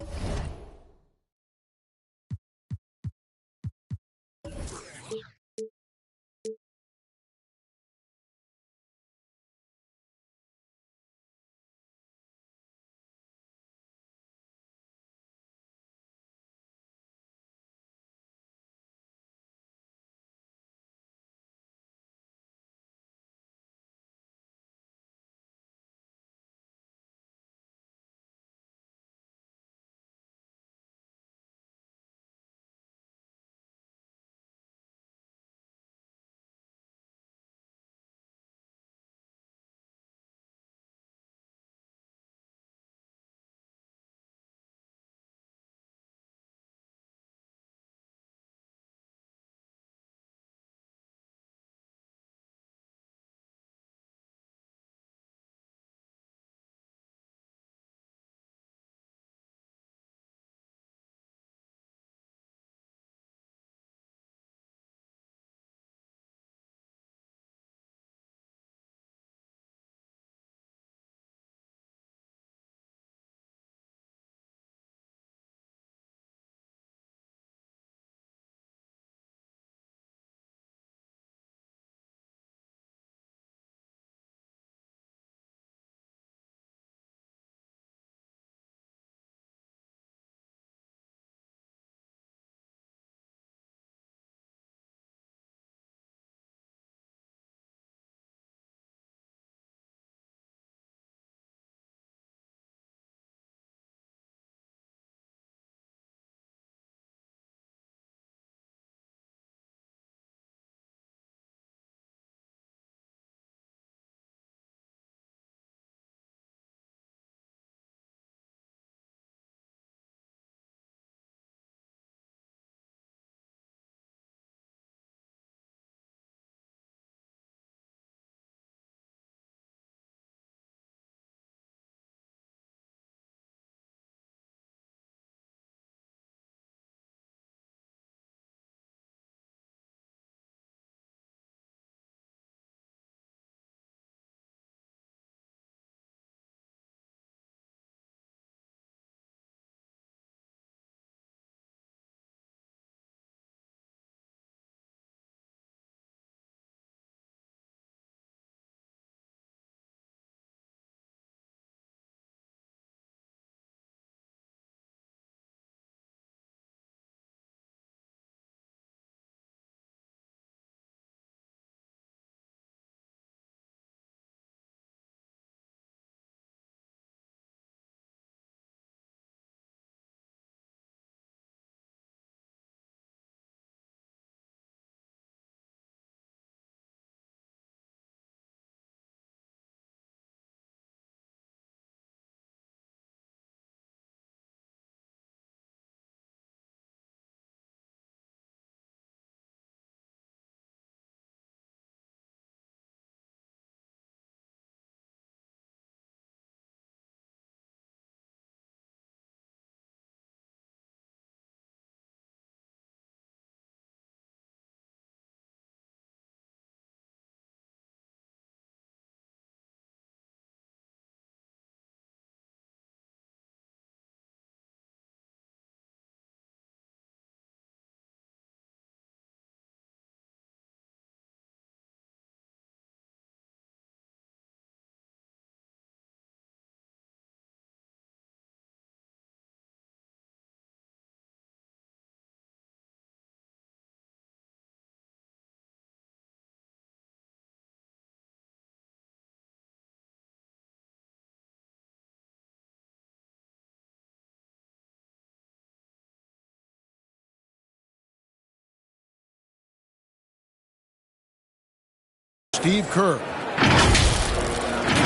Speaker 14: Steve Kerr.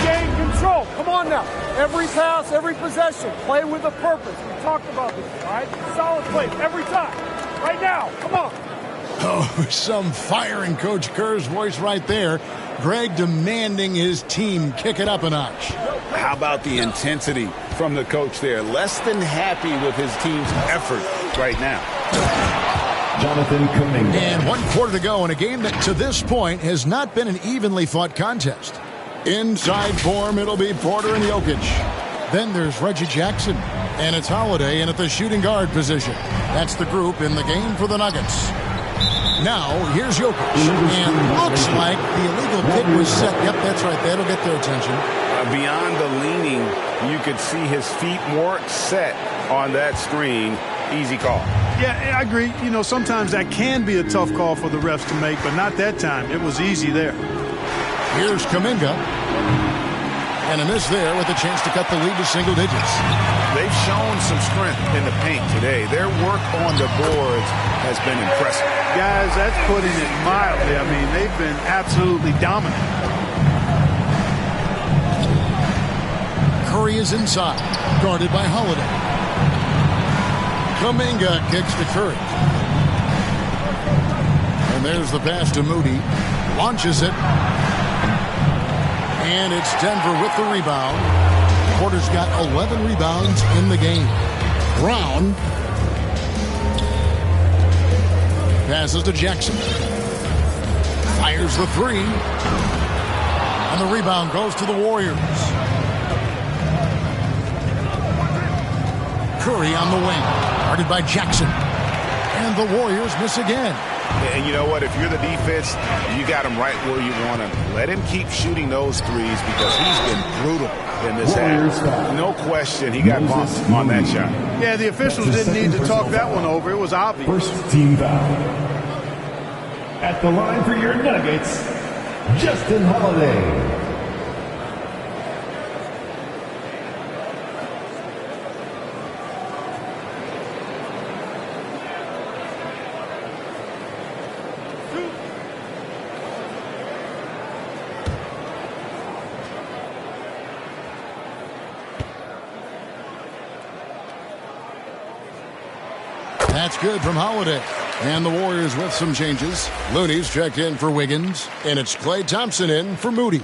Speaker 8: Gain control. Come on now. Every pass, every possession. Play with a purpose. We talked about this, all right? Solid play every time. Right now. Come on.
Speaker 14: Oh, some fire in Coach Kerr's voice right there. Greg demanding his team kick it up a notch.
Speaker 17: How about the intensity from the coach there? Less than happy with his team's effort right now.
Speaker 6: Jonathan Kuminga.
Speaker 14: And 1 quarter to go in a game that to this point has not been an evenly fought contest. Inside form, it'll be Porter and Jokic. Then there's Reggie Jackson. And it's Holiday in at the shooting guard position. That's the group in the game for the Nuggets. Now, here's Jokic. And looks like the illegal pick was set. Yep, that's right. That'll get their attention.
Speaker 17: Beyond the leaning, you could see his feet more set on that screen. Easy call.
Speaker 15: Yeah, I agree. You know, sometimes that can be a tough call for the refs to make, but not that time. It was easy there.
Speaker 14: Here's Kuminga. And a miss there with a chance to cut the lead to single digits.
Speaker 17: They've shown some strength in the paint today. Their work on the boards has been impressive.
Speaker 15: Guys, that's putting it mildly. I mean, they've been absolutely dominant.
Speaker 14: Curry is inside, guarded by Holiday. Kuminga kicks to Curry. And there's the pass to Moody. Launches it. And it's Denver with the rebound. Porter's got 11 rebounds in the game. Brown passes to Jackson. Fires the three. And the rebound goes to the Warriors. Curry on the wing. Guarded by Jackson. And the Warriors miss again.
Speaker 16: And you know what? If you're the defense, you got him right where you want him. Let him keep shooting those threes because he's been brutal in this half. No question, he got bumped on that shot.
Speaker 15: Yeah, the officials didn't need to talk that one over. It was obvious.
Speaker 6: First team foul. At the line for your Nuggets, Justin Holiday.
Speaker 14: That's good from Holiday. And the Warriors with some changes. Looney's checked in for Wiggins. And it's Klay Thompson in for Moody.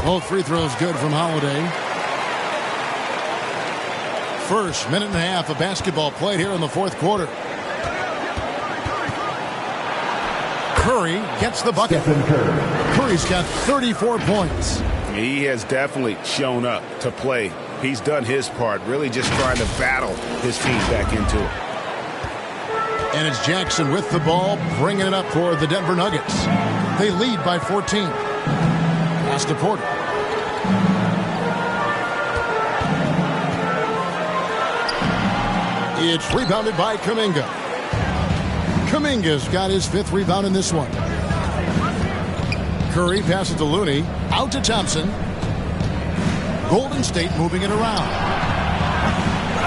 Speaker 14: Both free throws good from Holiday. First minute and a half of basketball played here in the fourth quarter. Curry gets the bucket. Curry's got 34 points.
Speaker 16: He has definitely shown up to play. He's done his part, really just trying to battle his team back into it.
Speaker 14: And it's Jackson with the ball, bringing it up for the Denver Nuggets. They lead by 14. Pass to Porter. It's rebounded by Kuminga. Kuminga's got his fifth rebound in this one. Curry passes to Looney. Out to Thompson. Golden State moving it around.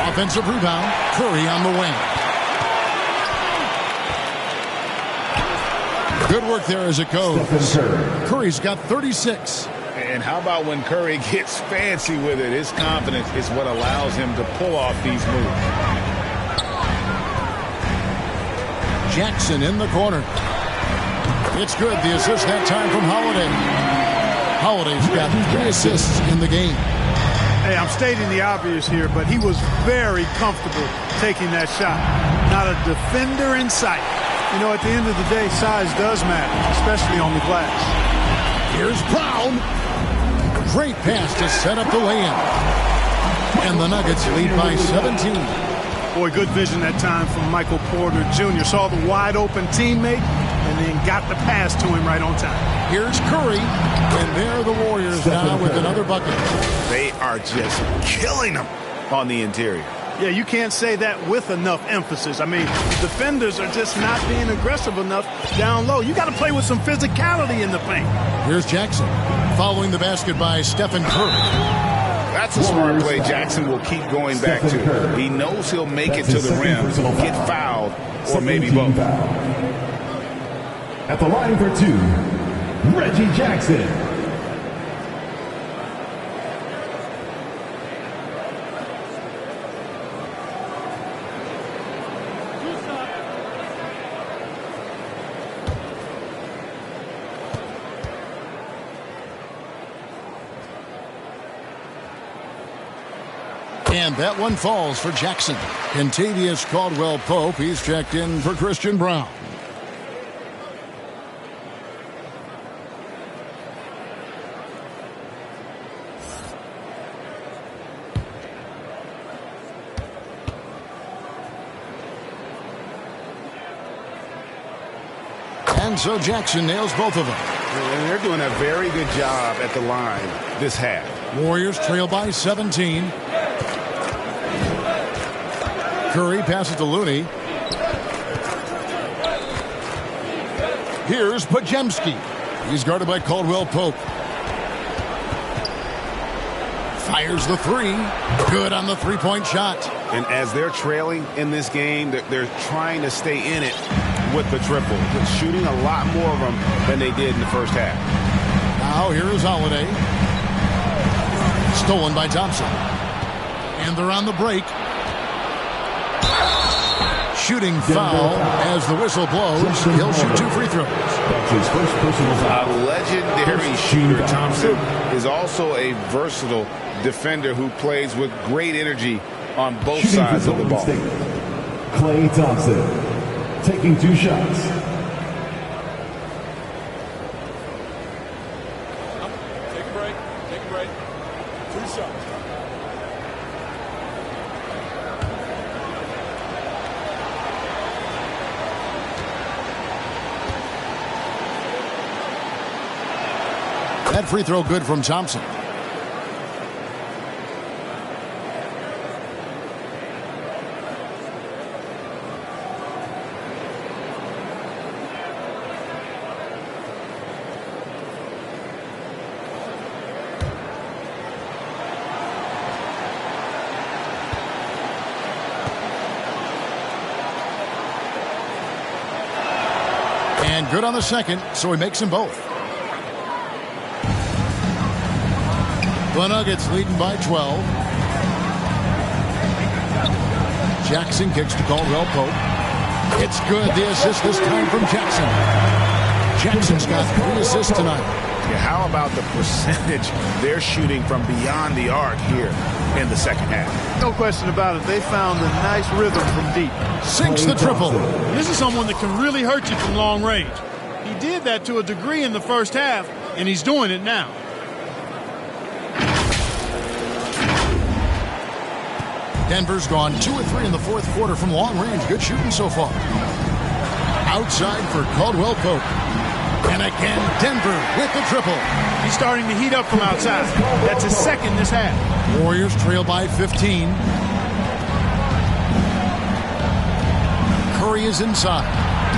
Speaker 14: Offensive rebound. Curry on the wing. Good work there as it goes. Curry's got 36.
Speaker 17: And how about when Curry gets fancy with it? His confidence is what allows him to pull off these moves.
Speaker 14: Jackson in the corner. It's good. The assist that time from Holiday. Holiday's got 3 assists in the game.
Speaker 15: Hey, I'm stating the obvious here, but he was very comfortable taking that shot. Not a defender in sight. You know, at the end of the day, size does matter, especially on the glass.
Speaker 14: Here's Brown. Great pass to set up the lay-in. And the Nuggets lead by 17.
Speaker 15: Boy, good vision that time from Michael Porter Jr. Saw the wide-open teammate and then got the pass to him right on time.
Speaker 14: Here's Curry, and there are the Warriors now with another bucket.
Speaker 16: They are just killing them on the interior.
Speaker 15: Yeah, you can't say that with enough emphasis. I mean, the defenders are just not being aggressive enough down low. You got to play with some physicality in the paint.
Speaker 14: Here's Jackson. Following the basket by Stephen Curry.
Speaker 17: That's a smart play Jackson will keep going back to. He knows he'll make it to the rim, get fouled, or maybe both.
Speaker 6: At the line for two, Reggie Jackson.
Speaker 14: And that one falls for Jackson. Kentavious Caldwell-Pope, he's checked in for Christian Brown. And so Jackson nails both of them.
Speaker 17: And they're doing a very good job at the line this half.
Speaker 14: Warriors trail by 17. Curry passes to Looney. Here's Podziemski. He's guarded by Caldwell-Pope. Fires the three. Good on the three-point shot.
Speaker 17: And as they're trailing in this game, they're trying to stay in it with the triple. They're shooting a lot more of them than they did in the first half.
Speaker 14: Now here is Holiday. Stolen by Thompson. And they're on the break. Shooting foul as the whistle blows. He'll shoot 2 free throws.
Speaker 17: A legendary shooter, Thompson is also a versatile defender who plays with great energy on both sides of the ball.
Speaker 6: Klay Thompson taking 2 shots.
Speaker 15: Take a break. 2 shots.
Speaker 14: That free throw good from Thompson. And good on the second, so he makes them both. The Nuggets leading by 12. Jackson kicks to Caldwell-Pope. It's good. The assist this time from Jackson. Jackson's got 3 assists tonight.
Speaker 17: Yeah, how about the percentage they're shooting from beyond the arc here in the second half?
Speaker 15: No question about it. They found a nice rhythm from deep.
Speaker 14: Sinks the triple.
Speaker 15: This is someone that can really hurt you from long range. He did that to a degree in the first half, and he's doing it now.
Speaker 14: Denver's gone 2 of 3 in the fourth quarter from long range. Good shooting so far. Outside for Caldwell-Pope. And again, Denver with the triple.
Speaker 15: He's starting to heat up from outside. That's his second this half.
Speaker 14: Warriors trail by 15. Curry is inside.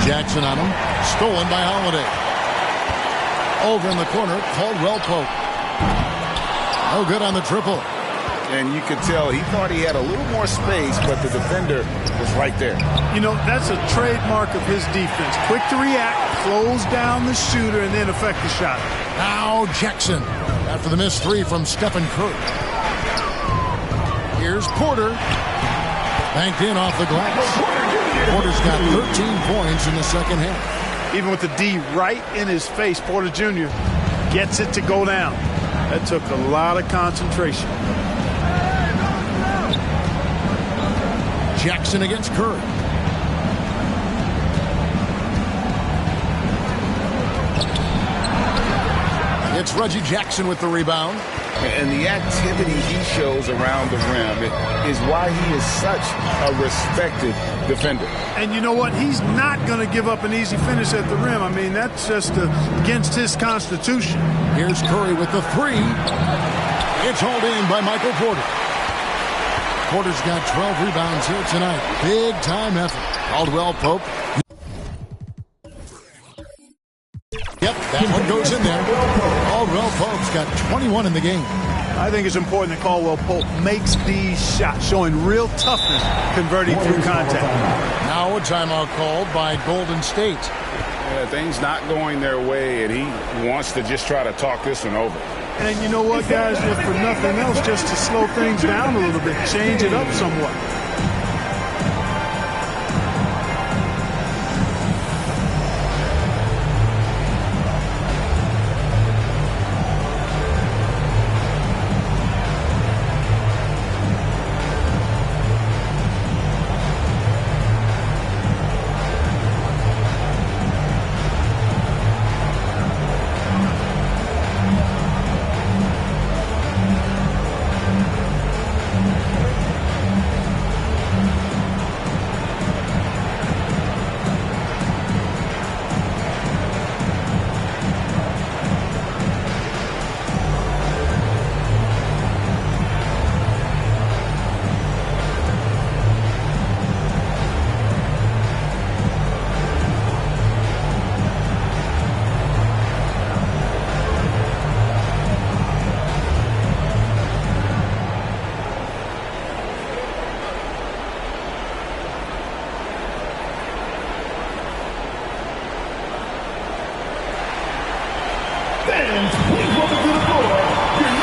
Speaker 14: Jackson on him. Stolen by Holiday. Over in the corner, Caldwell-Pope. No good on the triple.
Speaker 17: And you could tell he thought he had a little more space, but the defender was right there.
Speaker 15: You know, that's a trademark of his defense. Quick to react, close down the shooter, and then affect the shot.
Speaker 14: Now Jackson after the missed 3 from Stephen Curry. Here's Porter. Banked in off the glass. Porter's got 13 points in the second half.
Speaker 15: Even with the D right in his face, Porter Jr. gets it to go down. That took a lot of concentration.
Speaker 14: Jackson against Curry. It's Reggie Jackson with the rebound.
Speaker 17: And the activity he shows around the rim is why he is such a respected defender.
Speaker 15: And you know what? He's not going to give up an easy finish at the rim. I mean, that's just against his constitution.
Speaker 14: Here's Curry with the 3. It's hauled in by Michael Porter. Porter's got 12 rebounds here tonight. Big time effort. Caldwell Pope. Yep, that one goes in there. Caldwell Pope's got 21 in the game.
Speaker 15: I think it's important that Caldwell Pope makes these shots, showing real toughness, converting through contact.
Speaker 14: Now a timeout called by Golden State.
Speaker 17: Yeah, things not going their way, and he wants to just try to talk this one over.
Speaker 15: And you know what, guys, if for nothing else, just to slow things down a little bit, change it up somewhat.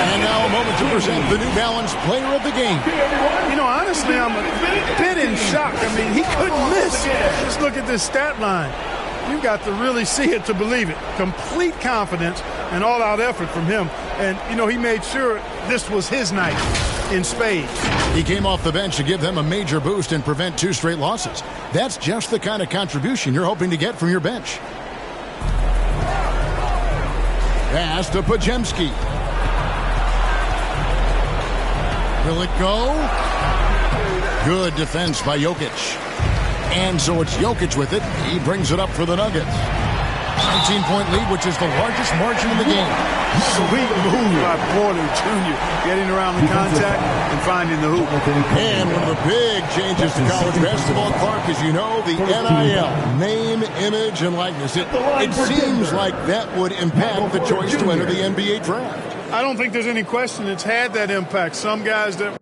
Speaker 14: And now a moment to present the New Balance Player of the Game.
Speaker 15: You know, honestly, I'm a bit in shock. I mean, he couldn't miss. Just look at this stat line. You've got to really see it to believe it. Complete confidence and all-out effort from him. And, you know, he made sure this was his night in spades.
Speaker 14: He came off the bench to give them a major boost and prevent 2 straight losses. That's just the kind of contribution you're hoping to get from your bench. Pass to Pajemski. Will it go? Good defense by Jokic. And so it's Jokic with it. He brings it up for the Nuggets. 19-point lead, which is the largest margin in the game.
Speaker 15: Sweet move by Porter Jr. Getting around the contact and finding the hoop.
Speaker 14: And one of the big changes to college basketball, Clark, is, you know, the NIL, name, image, and likeness. It seems like that would impact the choice to enter the NBA draft.
Speaker 15: I don't think there's any question it's had that impact. Some guys that